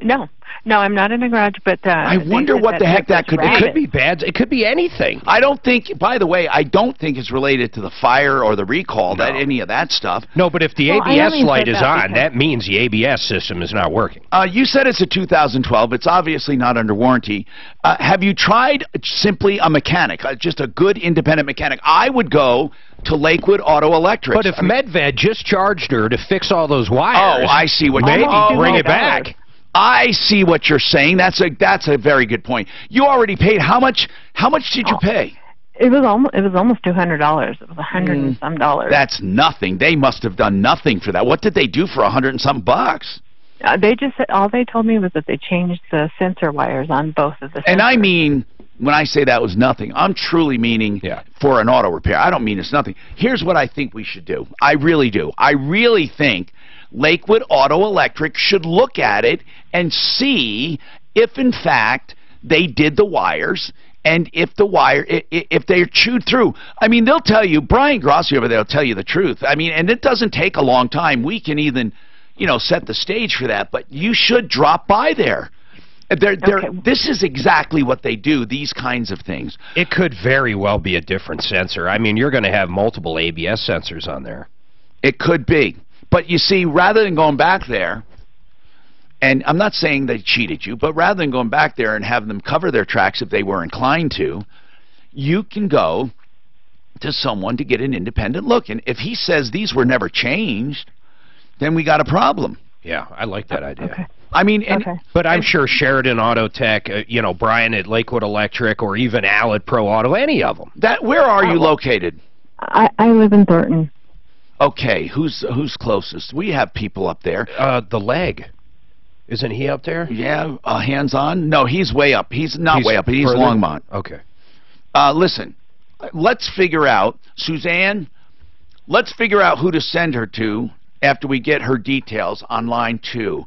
No, I'm not in a garage, but I wonder what the heck that could be. It could be bad. It could be anything. I don't think, by the way, I don't think it's related to the fire or the recall, that any of that stuff. No, but if the ABS light is on, that means the ABS system is not working. You said it's a 2012. It's obviously not under warranty. Have you tried simply a mechanic, just a good independent mechanic? I would go to Lakewood Auto Electric. But if Medved just charged her to fix all those wires, I see what maybe you're bring it back. I see what you're saying. That's a very good point. You already paid how much? How much did you pay? It was almost $200. It was $100 and some dollars. That's nothing. They must have done nothing for that. What did they do for $100 and some bucks? They just all they told me was that they changed the sensor wires on both of the sensors. And I mean, when I say that was nothing, I'm truly meaning for an auto repair. I don't mean it's nothing. Here's what I think we should do. I really do. I really think Lakewood Auto Electric should look at it and see if, in fact, they did the wires and if they're chewed through. I mean, they'll tell you, Brian Grossi over there will tell you the truth. I mean, and it doesn't take a long time. We can even, set the stage for that, but you should drop by there. This is exactly what they do, these kinds of things. It could very well be a different sensor. I mean, you're going to have multiple ABS sensors on there. It could be. But you see, rather than going back there, and I'm not saying they cheated you, but rather than going back there and having them cover their tracks if they were inclined to, you can go to someone to get an independent look. And if he says these were never changed, then we got a problem. Yeah, I like that idea. Okay. I mean, but I'm sure Sheridan Auto Tech, Brian at Lakewood Electric, or even Al at Pro Auto, any of them. Where are you located? I live in Thornton. Okay, who's closest? We have people up there. The leg. Isn't he up there? Yeah, hands-on? No, he's way up. He's not way up. He's further? Longmont. Okay. Listen, let's figure out, Suzanne, let's figure out who to send her to after we get her details on line 2.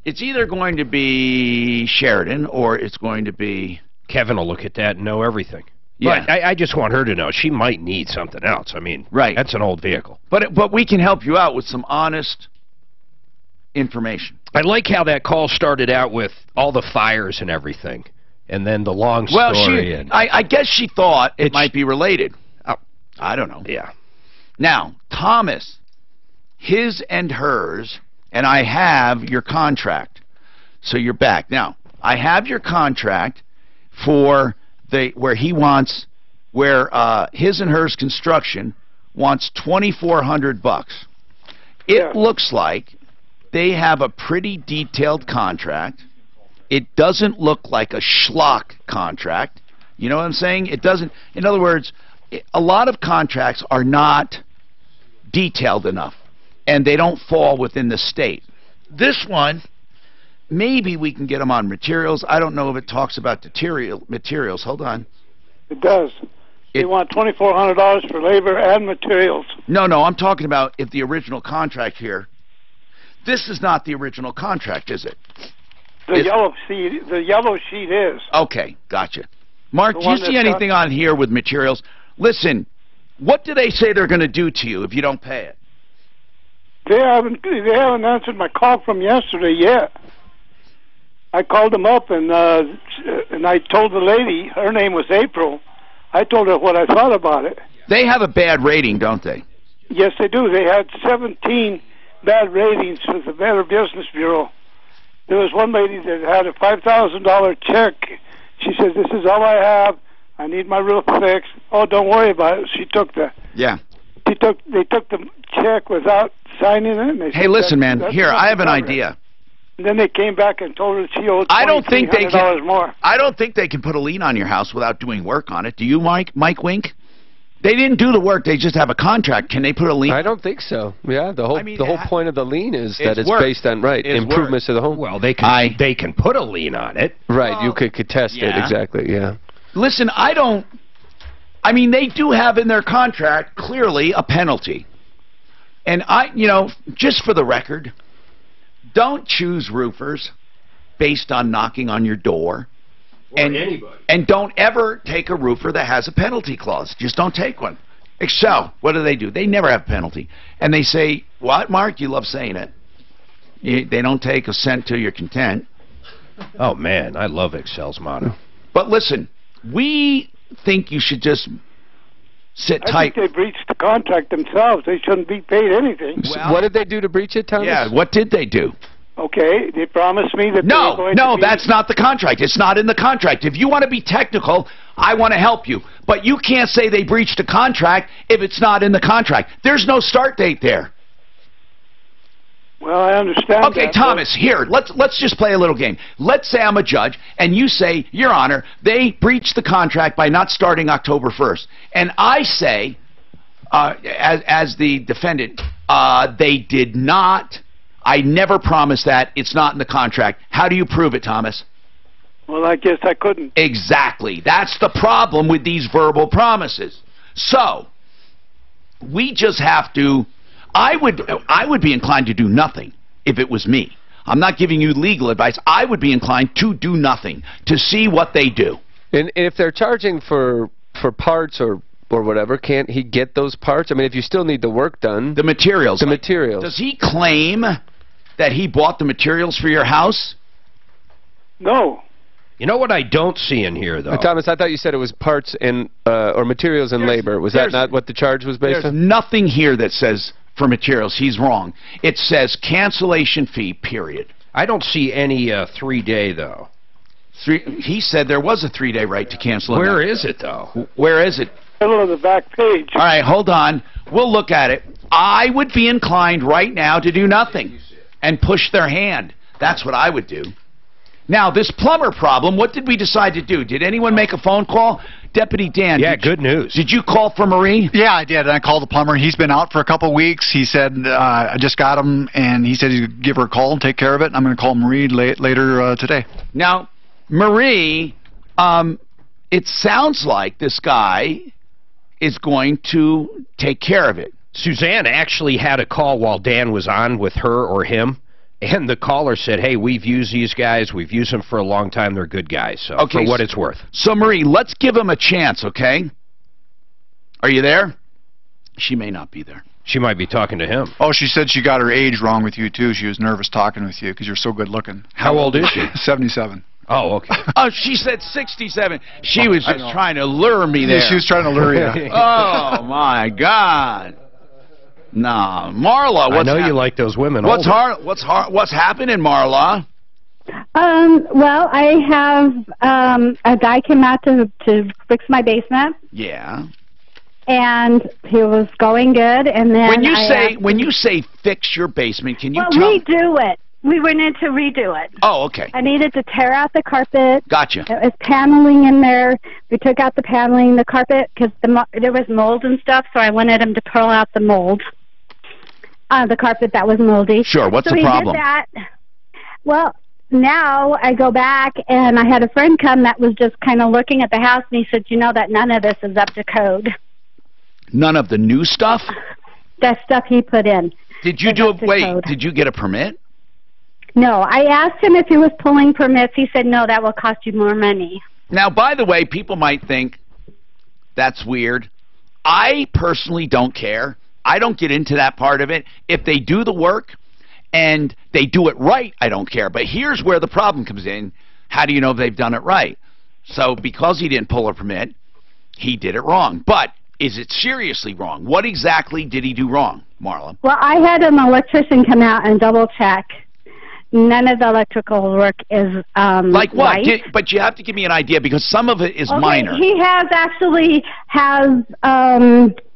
It's either going to be Sheridan or it's going to be... Kevin will look at that and know everything. Yeah. But I just want her to know she might need something else. I mean, that's an old vehicle. But we can help you out with some honest information. I like how that call started out with all the fires and everything, and then the long story. Well, I guess she thought it might be related. I don't know. Yeah. Now, Thomas, his and hers, and I have your contract. So you're back. Now, I have your contract for where his and hers construction wants $2,400. It looks like they have a pretty detailed contract. It doesn't look like a schlock contract. You know what I'm saying? It doesn't. In other words, a lot of contracts are not detailed enough, and they don't fall within the state. This one, maybe we can get them on materials. I don't know if it talks about materials. Hold on. It does. They want $2,400 for labor and materials. No, I'm talking about if the original contract here. This is not the original contract, is it? The yellow sheet is. Okay, gotcha. Mark, do you see anything on here with materials? Listen, what do they say they're going to do to you if you don't pay it? They haven't answered my call from yesterday yet. I called them up and I told the lady, her name was April. I told her what I thought about it. They have a bad rating, don't they? Yes, they do. They had 17 bad ratings with the Better Business Bureau. There was one lady that had a $5,000 check. She said, "This is all I have. I need my roof fixed." Oh, don't worry about it. She took the. Yeah. They took the check without signing it. And they hey, said, listen, man. Here, I have an idea. And then they came back and told her she owed $2,300 more. I don't think they can put a lien on your house without doing work on it. Do you, Mike Wink? They didn't do the work. They just have a contract. Can they put a lien? I don't think so. Yeah, the whole point of the lien is that it's work. based on improvements to the home. Well, they can put a lien on it. Right, you could contest it exactly. Yeah. Listen, I mean, they do have in their contract clearly a penalty. And just for the record, don't choose roofers based on knocking on your door. Or anybody. And don't ever take a roofer that has a penalty clause. Just don't take one. Excel, what do? They never have a penalty. And they say, what, Mark? You love saying it. They don't take a cent till you're content. Oh, man, I love Excel's motto. But listen, we think you should just sit tight. I think they breached the contract themselves. They shouldn't be paid anything. Well, what did they do to breach it, Thomas? Yeah, what did they do? Okay, they promised me that No, they were going no, to that's not the contract. It's not in the contract. If you want to be technical, I want to help you. But you can't say they breached a contract if it's not in the contract. There's no start date there. Well, I understand. Okay, Thomas, here, let's just play a little game. Let's say I'm a judge, and you say, Your Honor, they breached the contract by not starting October 1st. And I say, as the defendant, they did not. I never promised that. It's not in the contract. How do you prove it, Thomas? Well, I guess I couldn't. Exactly. That's the problem with these verbal promises. So, we just have to... I would be inclined to do nothing if it was me. I'm not giving you legal advice. I would be inclined to do nothing, to see what they do. And if they're charging for parts or whatever, can't he get those parts? I mean, if you still need the work done... The materials. The materials. Does he claim that he bought the materials for your house? No. You know what I don't see in here, though? Thomas, I thought you said it was parts and or materials and labor. Was that not what the charge was based on? There's nothing here that says for materials. He's wrong. It says cancellation fee, period. I don't see any 3-day, though. He said there was a 3-day right to cancel. Where is it, though? Where is it? Middle of the back page. All right, hold on. We'll look at it. I would be inclined right now to do nothing and push their hand. That's what I would do. Now, this plumber problem, what did we decide to do? Did anyone make a phone call? Deputy Dan. Yeah, good news. Did you call for Marie? Yeah, I did. I called the plumber. He's been out for a couple of weeks. He said, I just got him, and he said he'd give her a call and take care of it. I'm going to call Marie later today. Now, Marie, it sounds like this guy is going to take care of it. Suzanne actually had a call while Dan was on with her or him. And the caller said, hey, we've used these guys. We've used them for a long time. They're good guys, so okay, for what it's worth. So, Marie, let's give them a chance, okay? Are you there? She may not be there. She might be talking to him. Oh, she said she got her age wrong with you, too. She was nervous talking with you because you're so good looking. How old is she? 77. Oh, okay. Oh, she said 67. She was just trying to lure me there. Yeah, she was trying to lure you. Oh, my God. Nah, Marla. I know you like those women. What's happening, Marla? Well, I have a guy came out to fix my basement. Yeah. And he was going good, and then when you say fix your basement, can you redo it? We went in to redo it. Oh, okay. I needed to tear out the carpet. Gotcha. There was paneling in there. We took out the paneling, the carpet, because there was mold and stuff, so I wanted him to pull out the mold. The carpet that was moldy. Sure, what's the So problem? he did that. Well, now I go back, and I had a friend come that was just kind of looking at the house, and he said, you know that none of this is up to code. None of the new stuff? That stuff he put in. Did you did you get a permit? No, I asked him if he was pulling permits. He said, no, that will cost you more money. Now, by the way, people might think that's weird. I personally don't care. I don't get into that part of it. If they do the work and they do it right, I don't care. But here's where the problem comes in. How do you know if they've done it right? So because he didn't pull a permit, he did it wrong. But is it seriously wrong? What exactly did he do wrong, Marla? Well, I had an electrician come out and double-check. None of the electrical work is like what? right. But you have to give me an idea because some of it is Okay, minor. He has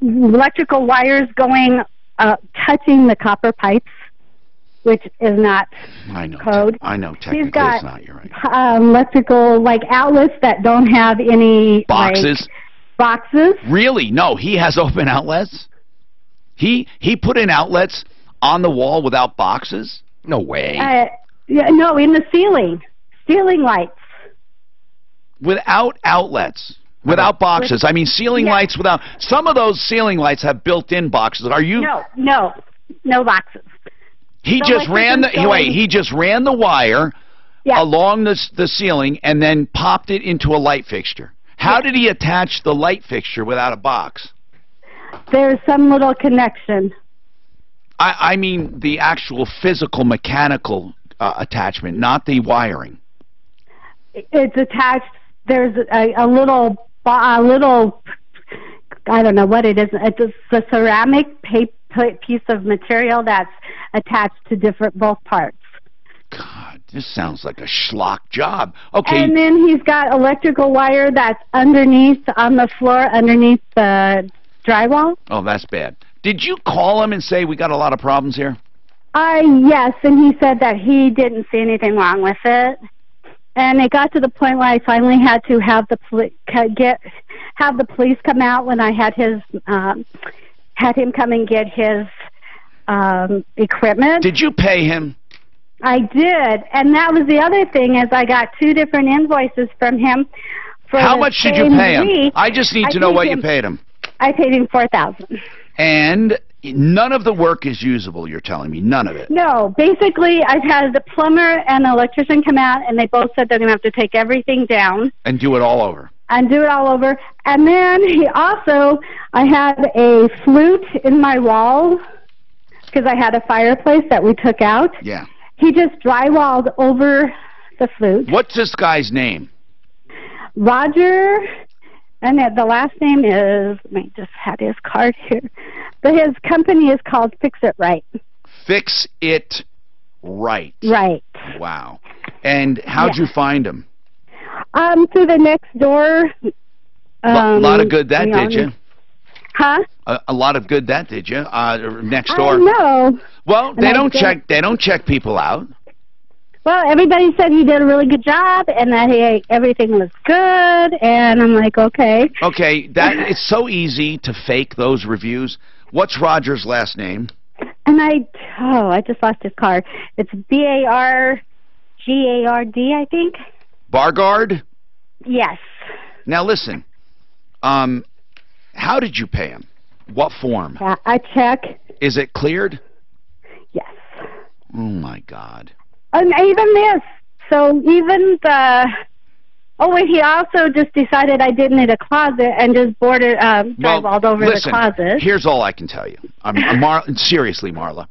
electrical wires going touching the copper pipes, which is not code. I know. Technically, He's got it's not. You're right. Electrical outlets that don't have any boxes. Boxes. Really? No, he has open outlets. He put in outlets on the wall without boxes. No way. No, in the ceiling lights. Without outlets, without boxes. I mean, ceiling lights without. Some of those ceiling lights have built-in boxes. Are you? No. no boxes. He So just ran the he just ran the wire along the ceiling and then popped it into a light fixture. How did he attach the light fixture without a box? There's some little connection. I mean the actual physical mechanical attachment, not the wiring. It's attached. There's a little, I don't know what it is. It's a ceramic piece of material that's attached to both parts. God, this sounds like a schlock job. Okay. And then he's got electrical wire that's underneath on the floor, underneath the drywall. Oh, that's bad. Did you call him and say we got a lot of problems here? Yes, and he said that he didn't see anything wrong with it. And it got to the point where I finally had to have the police come out when I had had him come and get his equipment. Did you pay him? I did, and that was the other thing is I got 2 different invoices from him. For How much did you pay him? I just need to know what you paid him. I paid him $4,000. And none of the work is usable, you're telling me. None of it. No. Basically, I've had the plumber and the electrician come out, and they both said they're going to have to take everything down. And do it all over. And do it all over. And then I had a flute in my wall because I had a fireplace that we took out. Yeah. He just drywalled over the flute. What's this guy's name? Roger. And the last name is, I just had his card here. But his company is called Fix It Right. Fix It Right. Right. Wow. And how'd you find him? Through the next door. A lot of good that, did you? Huh? A lot of good that, did you? Next door. No. Well, they don't check people out. Well, everybody said he did a really good job and that everything was good, and I'm like, okay. Okay, it's so easy to fake those reviews. What's Roger's last name? And I just lost his card. It's Bargard, I think. Bargard? Yes. Now listen, how did you pay him? What form? A check. Is it cleared? Yes. Oh my God. And even this. So even he also just decided I didn't need a closet and just drywalled over the closet. Here's all I can tell you. Seriously, Marla.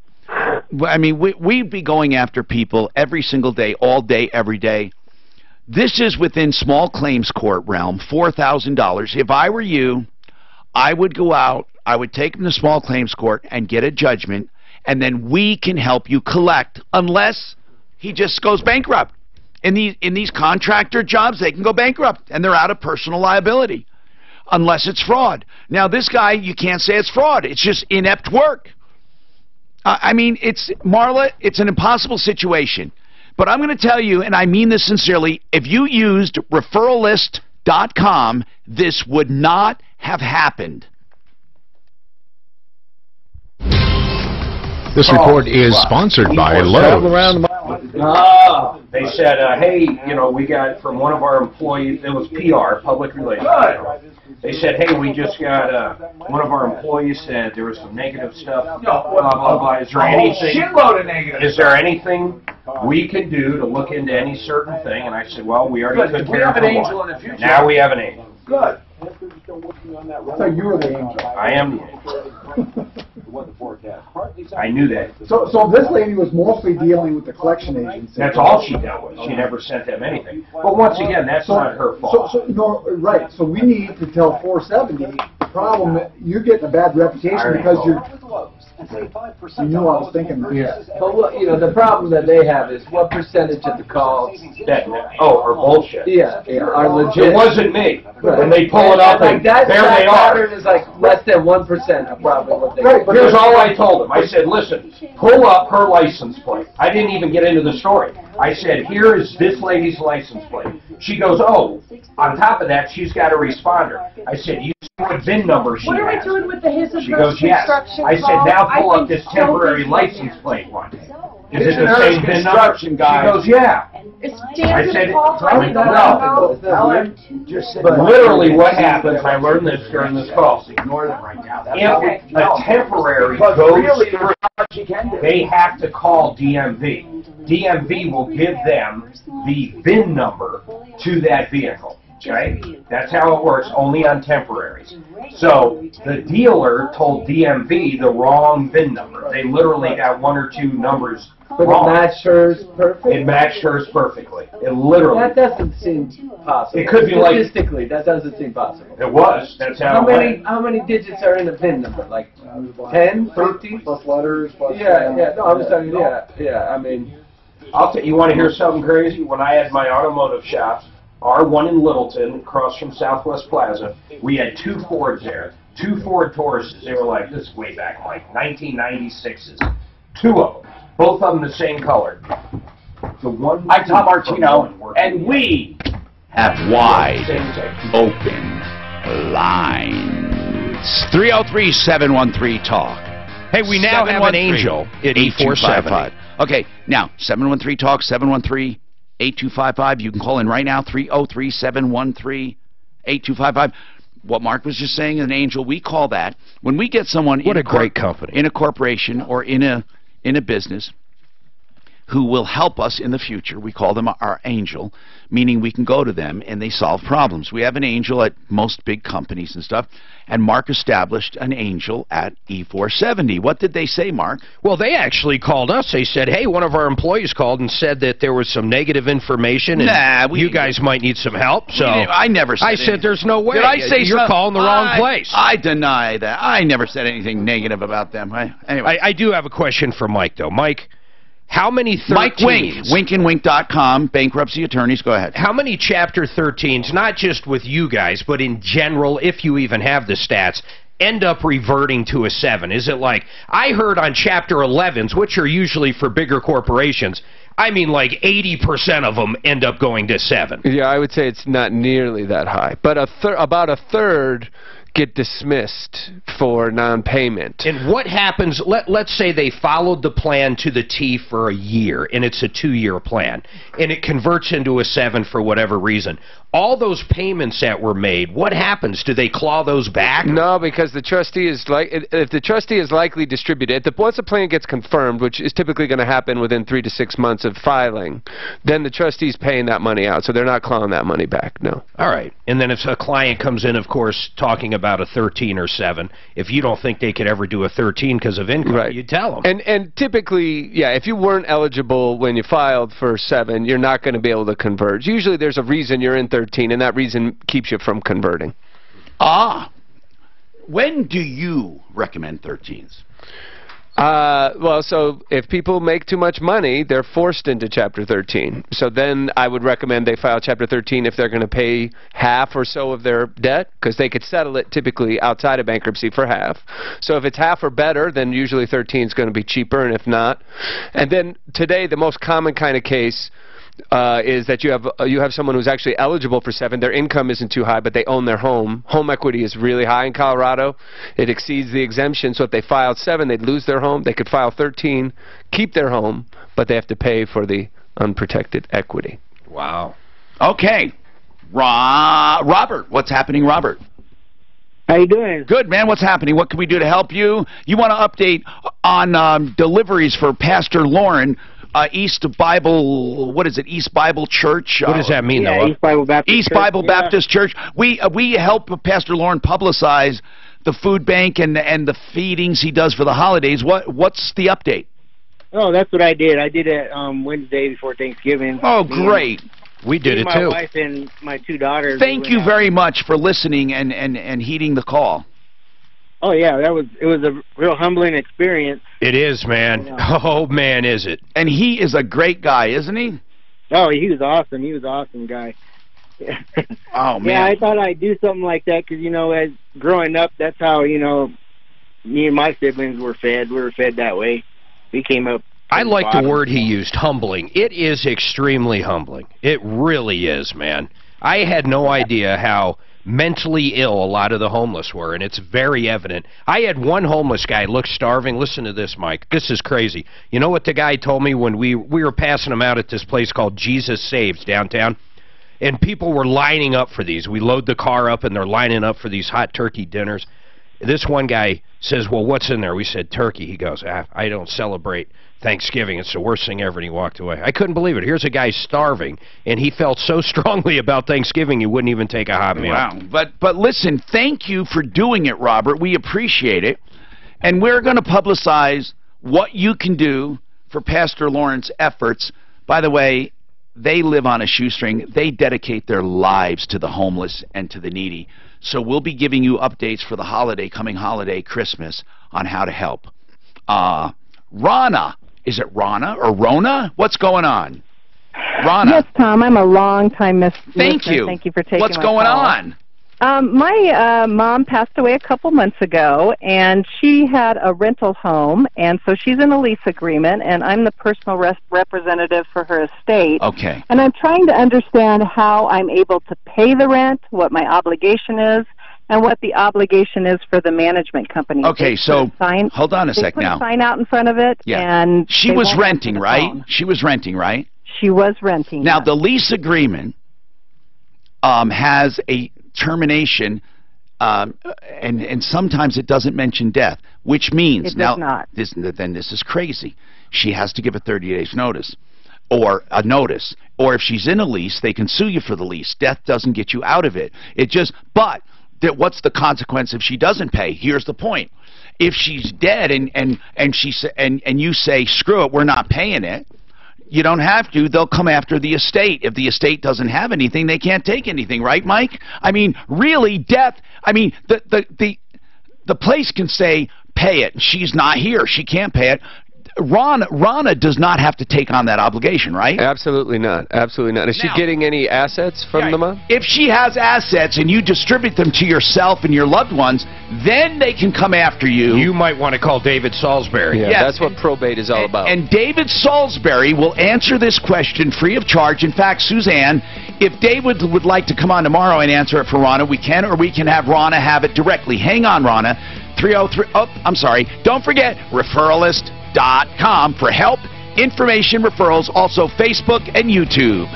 I mean, we'd be going after people every single day, all day, every day. This is within small claims court realm, $4,000. If I were you, I would go out, I would take him to small claims court and get a judgment, and then we can help you collect, unless he just goes bankrupt. In these contractor jobs, they can go bankrupt, and they're out of personal liability, unless it's fraud. Now, this guy, you can't say it's fraud. It's just inept work. I mean, Marla, it's an impossible situation. But I'm going to tell you, and I mean this sincerely, if you used referrallist.com, this would not have happened. This report is sponsored by Lowe's. They said, hey, we got from one of our employees, it was PR, public relations. They said, hey, we just got, one of our employees said there was some negative stuff, blah, blah, blah. Is there anything, shitload of negative is there anything we can do to look into any certain thing? And I said, well, we already took care of an angel in the future. Now we have an angel. Good. So you were the angel. I am the angel. I knew that. So this lady was mostly dealing with the collection agency. That's all she dealt with. She never sent them anything. But once again, that's not her fault. Right. So we need to tell 470. Problem, you're getting a bad reputation because you knew I was thinking that. Yeah. But the problem that they have is what percentage of the calls are bullshit. Yeah, are legit. It wasn't me. Right. When they pull it up, and there they are. Pattern is like less than 1% of probably what they. Right. But here's all I told them. I said, listen, pull up her license plate. I didn't even get into the story. I said, here is this lady's license plate. She goes, oh, on top of that, she's got a responder. I said, you see what VIN number she has? What are we doing with the his She goes, yes. I said, now pull up this temporary license plate one. Is it the same VIN number? Construction guy. She goes, yeah. It's I said, Just literally what happens, I learned this during this call. Ignore them right now. If a temporary goes through, they have to call DMV. DMV will give them the VIN number to that vehicle. Okay? That's how it works, only on temporaries. So the dealer told DMV the wrong VIN number. They literally got one or two numbers wrong. But it matched hers perfectly? It matched hers perfectly. It literally. That doesn't seem possible. It could be like... Statistically, that doesn't seem possible. It was. That's how it went. How many digits are in a VIN number? Like 10, 13? Plus letters, plus... Yeah. No, I'm just saying, yeah. I mean... You want to hear something crazy? When I had my automotive shop, our one in Littleton, across from Southwest Plaza, we had 2 Fords there, 2 Ford Tauruses. They were like, this is way back, like 1996s. 2 of them, both of them the same color. The one. I'm Tom Martino, and we have wide open lines. 303-713-TALK. Hey, we now have an angel at 8475. Okay, now, 713-TALK, 713-8255. You can call in right now, 303-713-8255. What Mark was just saying, an angel, we call that. When we get someone what a great company. In a corporation or in a business who will help us in the future, we call them our angel, meaning we can go to them and they solve problems. We have an angel at most big companies and stuff, and Mark established an angel at E470. What did they say, Mark? Well, they actually called us. They said, hey, one of our employees called and said that there was some negative information and you guys might need some help. So I never said anything. I said, there's no way. Did I say you're calling the wrong place. I deny that. I never said anything negative about them. Anyway. I do have a question for Mike, though. Mike, how many 13s? Mike Wink, winkandwink.com, bankruptcy attorneys, go ahead. How many Chapter 13s, not just with you guys, but in general, if you even have the stats, end up reverting to a 7? Is it like, I heard on Chapter 11s, which are usually for bigger corporations, I mean like 80% of them end up going to 7. Yeah, I would say it's not nearly that high. But about a third get dismissed for non-payment. And what happens, let's say they followed the plan to the T for a year, and it's a 2-year plan, and it converts into a 7 for whatever reason. All those payments that were made, what happens? Do they claw those back? No, because the trustee is if the trustee is likely distributed, once a plan gets confirmed, which is typically going to happen within 3 to 6 months of filing, then the trustee's paying that money out, so they're not clawing that money back, no. All right. And then if a client comes in, of course, talking about a 13 or 7, if you don't think they could ever do a 13 because of income, you tell them. And typically, yeah, if you weren't eligible when you filed for 7, you're not going to be able to convert. Usually there's a reason you're in 13, and that reason keeps you from converting. When do you recommend 13s? Well, so if people make too much money, they're forced into Chapter 13. So then I would recommend they file Chapter 13 if they're going to pay half or so of their debt, because they could settle it typically outside of bankruptcy for half. So if it's half or better, then usually 13 is going to be cheaper, and if not. And then today, the most common kind of case is that you have someone who's actually eligible for 7. Their income isn't too high, but they own their home. Home equity is really high in Colorado. It exceeds the exemption, so if they filed 7, they'd lose their home. They could file 13, keep their home, but they have to pay for the unprotected equity. Wow. Okay. Robert, what's happening, Robert? How you doing? Good, man. What's happening? What can we do to help you? You want to update on deliveries for Pastor Lauren, East Bible, what is it, East Bible Church? What does that mean, yeah, Noah? East Bible Baptist East Church. Bible Baptist Church. We help Pastor Lauren publicize the food bank and the feedings he does for the holidays. What's the update? Oh, that's what I did. I did it Wednesday before Thanksgiving. Oh, great. We did it my too. My wife and my 2 daughters. Thank you very much for listening and heeding the call. Oh yeah, it was a real humbling experience. It is, man. Oh man, is it? And he is a great guy, isn't he? Oh, he was awesome. He was an awesome guy. Oh man. Yeah, I thought I'd do something like that because as growing up, that's how me and my siblings were fed. We were fed that way. We came up. I like the word he used, humbling. It is extremely humbling. It really is, man. I had no idea how mentally ill, a lot of the homeless were, and it's very evident. I had one homeless guy look starving. Listen to this, Mike. This is crazy. You know what the guy told me when we were passing him out at this place called Jesus Saves downtown? And people were lining up for these. We load the car up, and they're lining up for these hot turkey dinners. This one guy says, well, what's in there? We said, turkey. He goes, I don't celebrate Thanksgiving. It's the worst thing ever, and he walked away. I couldn't believe it. Here's a guy starving, and he felt so strongly about Thanksgiving he wouldn't even take a hot meal. Wow. But listen, thank you for doing it, Robert. We appreciate it. And we're going to publicize what you can do for Pastor Lauren's efforts. By the way, they live on a shoestring. They dedicate their lives to the homeless and to the needy. So we'll be giving you updates for the coming holiday, Christmas, on how to help. Rana. Is it Rana or Rona? What's going on? Rana. Yes, Tom. I'm a long-time listener. Thank you. Thank you for taking What's my going call. on? My mom passed away a couple months ago, and she had a rental home, and so she's in a lease agreement, and I'm the personal representative for her estate. Okay. And I'm trying to understand how I'm able to pay the rent, what my obligation is, and what the obligation is for the management company. Okay, so hold on a sec now. They put a sign out in front of it, Yeah. and She was renting, right? She was renting, right? She was renting. Now, the lease agreement has a termination, and sometimes it doesn't mention death, which means It does not. Then this is crazy. She has to give a 30 days notice, or a notice, or if she's in a lease, they can sue you for the lease. Death doesn't get you out of it. But what's the consequence if she doesn't pay? Here's the point: if she's dead and you say screw it, we're not paying it. You don't have to. They'll come after the estate. If the estate doesn't have anything, they can't take anything, right, Mike? I mean, really, death. I mean, the place can say pay it. She's not here. She can't pay it. Rana does not have to take on that obligation, right? Absolutely not. Absolutely not. Is she getting any assets from the mom? If she has assets and you distribute them to yourself and your loved ones, then they can come after you. You might want to call David Salisbury. Yeah, that's what probate is all about. And David Salisbury will answer this question free of charge. In fact, Suzanne, if David would like to come on tomorrow and answer it for Rana, we can, or we can have Rana have it directly. Hang on, Rana. 303. Oh, I'm sorry. Don't forget, referralist.com for help, information, referrals, also Facebook and YouTube.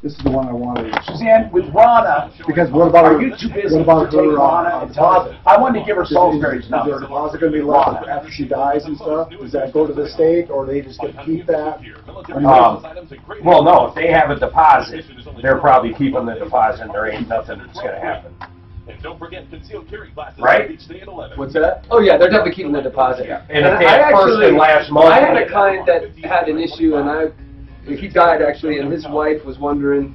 This is the one I wanted. Suzanne, with Rana, Because what about are her? you too busy What about to take her Rana and tell us? I wanted to give her Salisbury's Is their number. deposit going to be left after she dies and stuff? Does that go to the state, or they just get to keep that? Well, no, if they have a deposit, they're probably keeping the deposit, and there ain't nothing that's going to happen. And don't forget concealed carry glasses. Right? Each day at 11. What's that? Oh yeah, they're definitely keeping the deposit. And if they had first and last month, I had a client that had an issue, and he died actually, and his wife was wondering